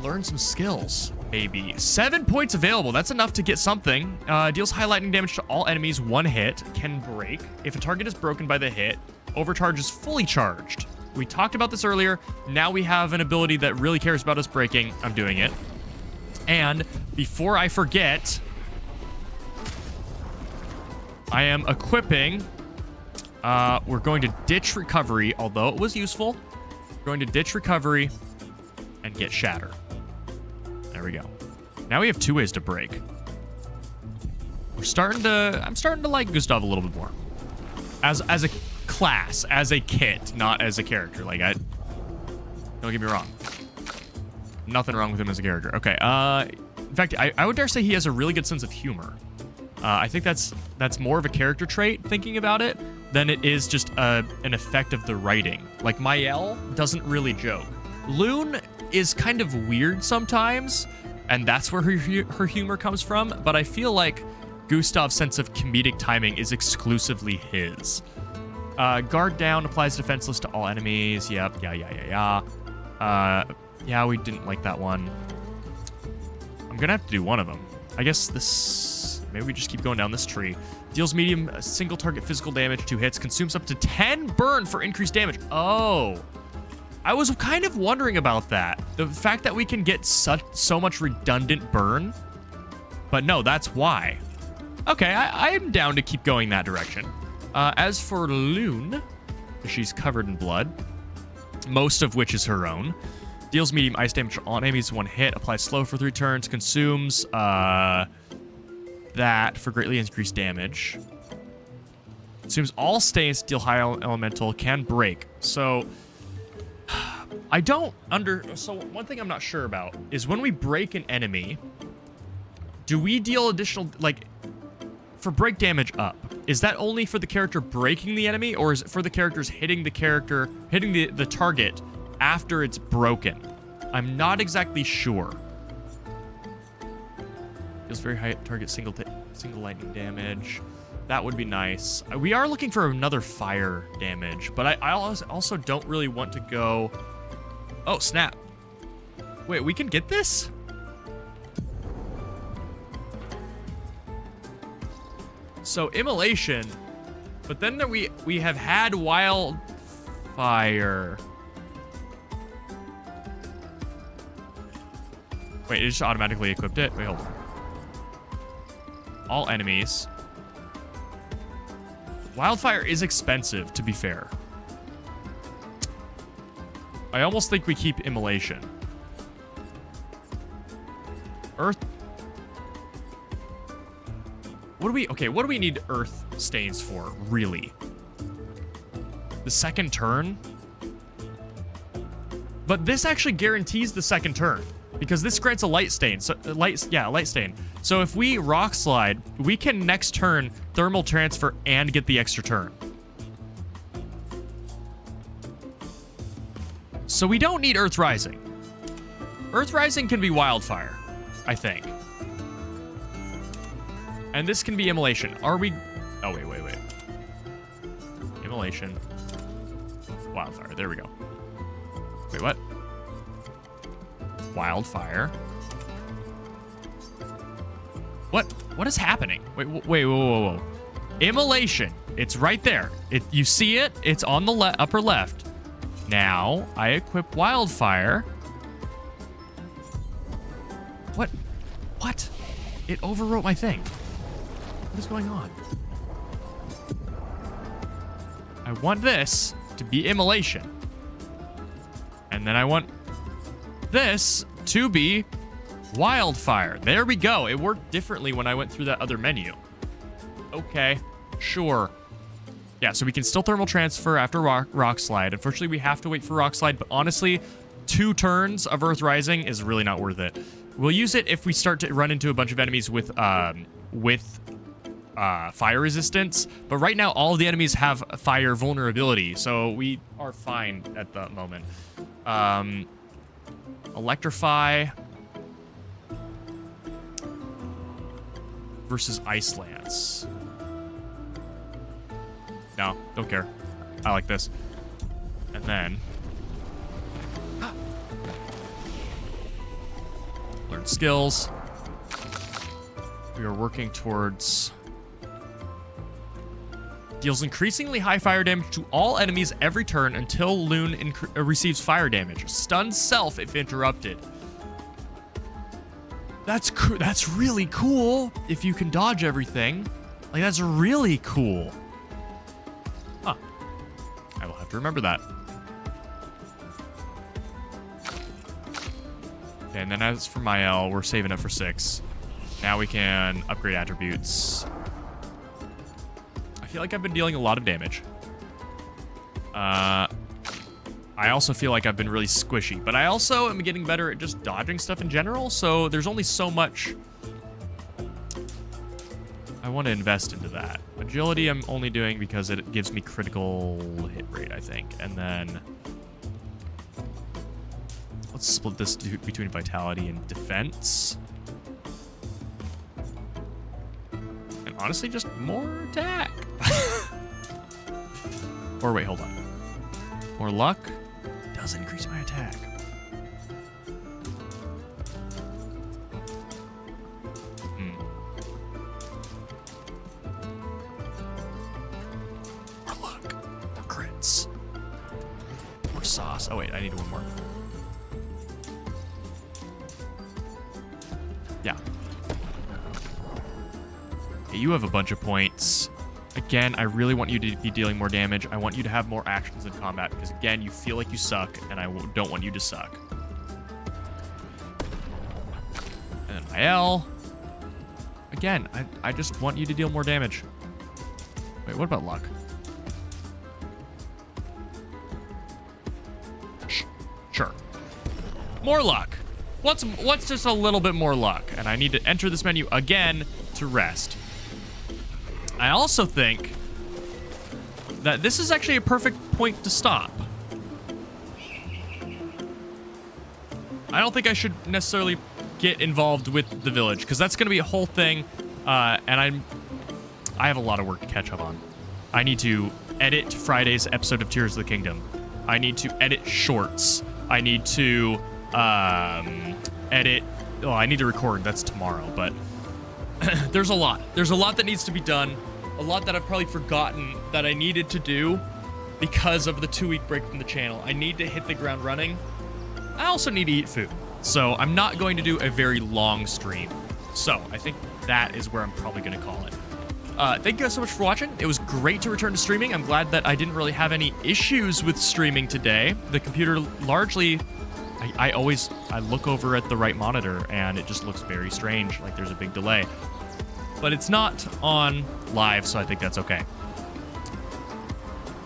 learn some skills. Maybe 7 points available. That's enough to get something. Deals high lightning damage to all enemies. 1 hit. Can break. If a target is broken by the hit, overcharge is fully charged. We talked about this earlier. Now we have an ability that really cares about us breaking. I'm doing it. And before I forget, I am equipping. We're going to ditch recovery, although it was useful. We're going to ditch recovery and get shatter. There we go. Now we have 2 ways to break. I'm starting to like Gustav a little bit more. As a class, as a kit, not as a character. Like, don't get me wrong. Nothing wrong with him as a character. Okay, in fact, I would dare say he has a really good sense of humor. I think that's more of a character trait, thinking about it, than it is just an effect of the writing. Like, Mael doesn't really joke. Loon is kind of weird sometimes, and that's where her humor comes from, but I feel like Gustav's sense of comedic timing is exclusively his. Guard down applies defenseless to all enemies. Yep, yeah. Yeah, we didn't like that one. I'm gonna have to do one of them. I guess this... Maybe we just keep going down this tree. Deals medium single target physical damage, 2 hits. Consumes up to 10 burn for increased damage. Oh. I was kind of wondering about that. The fact that we can get so much redundant burn. But no, that's why. Okay, I'm down to keep going that direction. As for Loon, she's covered in blood, most of which is her own. Deals medium ice damage to all enemies, 1 hit. Applies slow for 3 turns. Consumes that for greatly increased damage. Consumes all stains, deal high elemental, can break. So I don't so one thing I'm not sure about is when we break an enemy, do we deal additional, like, for break damage up? Is that only for the character breaking the enemy, or is it for the characters hitting the target after it's broken? I'm not exactly sure. Deals very high target single lightning damage. That would be nice. We are looking for another fire damage, but I also don't really want to go... Oh, snap. Wait, we can get this? So, immolation. But then there we have had wildfire. Wait, it just automatically equipped it? Wait, hold on. All enemies. Wildfire is expensive, to be fair. I almost think we keep immolation. Earth. What do we need earth stains for, really? The second turn? But this actually guarantees the second turn, because this grants a light stain. So light stain. So if we rock slide, we can next turn thermal transfer and get the extra turn. So we don't need Earth Rising. Earth Rising can be wildfire, I think. And this can be immolation. Are we... Oh, wait. Immolation. Wildfire. There we go. Wait, what? Wildfire. What is happening? Wait, whoa. Immolation. It's right there. You see it? It's on the upper left. Now, I equip wildfire. What? It overwrote my thing. What is going on? I want this to be immolation. And then I want this to be Wildfire. There we go. It worked differently when I went through that other menu. Okay, sure. Yeah, so we can still thermal transfer after rock slide. Unfortunately, we have to wait for rock slide, but honestly, 2 turns of Earth Rising is really not worth it. We'll use it if we start to run into a bunch of enemies with fire resistance, but right now all of the enemies have fire vulnerability, so we are fine at the moment. Electrify versus Ice Lance. No, don't care. I like this. And then learn skills. We are working towards deals increasingly high fire damage to all enemies every turn until Loon receives fire damage. Stuns self if interrupted. That's really cool if you can dodge everything. Like, that's really cool. Huh. I will have to remember that. Okay, and then as for Mael, we're saving up for 6. Now we can upgrade attributes. I feel like I've been dealing a lot of damage. I also feel like I've been really squishy, but I also am getting better at just dodging stuff in general, so there's only so much I want to invest into that. Agility I'm only doing because it gives me critical hit rate, I think. And then let's split this between vitality and defense. And honestly, just more attack. Or wait, hold on. More luck does increase my attack. More luck. More crits. More sauce. Oh wait, I need one more. Yeah. Okay, you have a bunch of points. Again, I really want you to be dealing more damage. I want you to have more actions in combat because, again, you feel like you suck, and I don't want you to suck. And then Mael. Again, I just want you to deal more damage. Wait, what about luck? Sure. More luck. What's just a little bit more luck? And I need to enter this menu again to rest. I also think that this is actually a perfect point to stop. I don't think I should necessarily get involved with the village because that's going to be a whole thing, and I have a lot of work to catch up on. I need to edit Friday's episode of Tears of the Kingdom. I need to edit shorts. I need to edit. Oh, I need to record. That's tomorrow, but there's a lot. There's a lot that needs to be done. A lot that I've probably forgotten that I needed to do because of the 2-week break from the channel. I need to hit the ground running. I also need to eat food. So I'm not going to do a very long stream. So I think that is where I'm probably going to call it. Thank you guys so much for watching. It was great to return to streaming. I'm glad that I didn't really have any issues with streaming today. The computer largely, I look over at the right monitor and it just looks very strange, like there's a big delay. But it's not on live, so I think that's okay.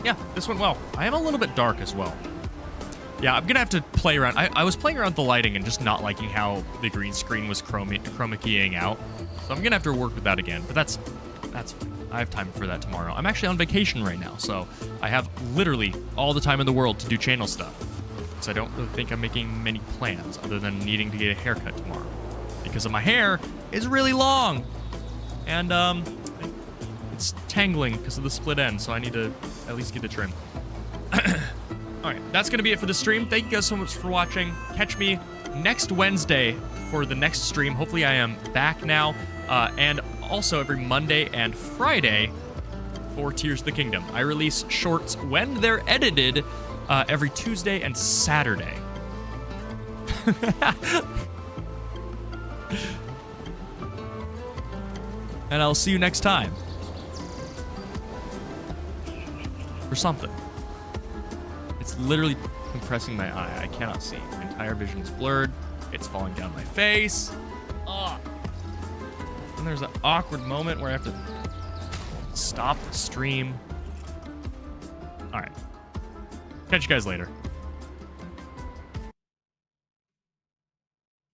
Yeah, this went well. I am a little bit dark as well. Yeah, I'm gonna have to play around. I was playing around with the lighting and just not liking how the green screen was chroma keying out. So I'm gonna have to work with that again, but that's fine. I have time for that tomorrow. I'm actually on vacation right now, so I have literally all the time in the world to do channel stuff. So I don't really think I'm making many plans other than needing to get a haircut tomorrow. Because my hair is really long. And it's tangling because of the split end, so I need to at least get it trimmed. Alright, that's going to be it for the stream. Thank you guys so much for watching. Catch me next Wednesday for the next stream. Hopefully I am back now. And also every Monday and Friday for Tears of the Kingdom. I release shorts when they're edited every Tuesday and Saturday. And I'll see you next time. For something. It's literally compressing my eye. I cannot see. My entire vision is blurred. It's falling down my face. Ugh. And there's an awkward moment where I have to stop the stream. All right. Catch you guys later.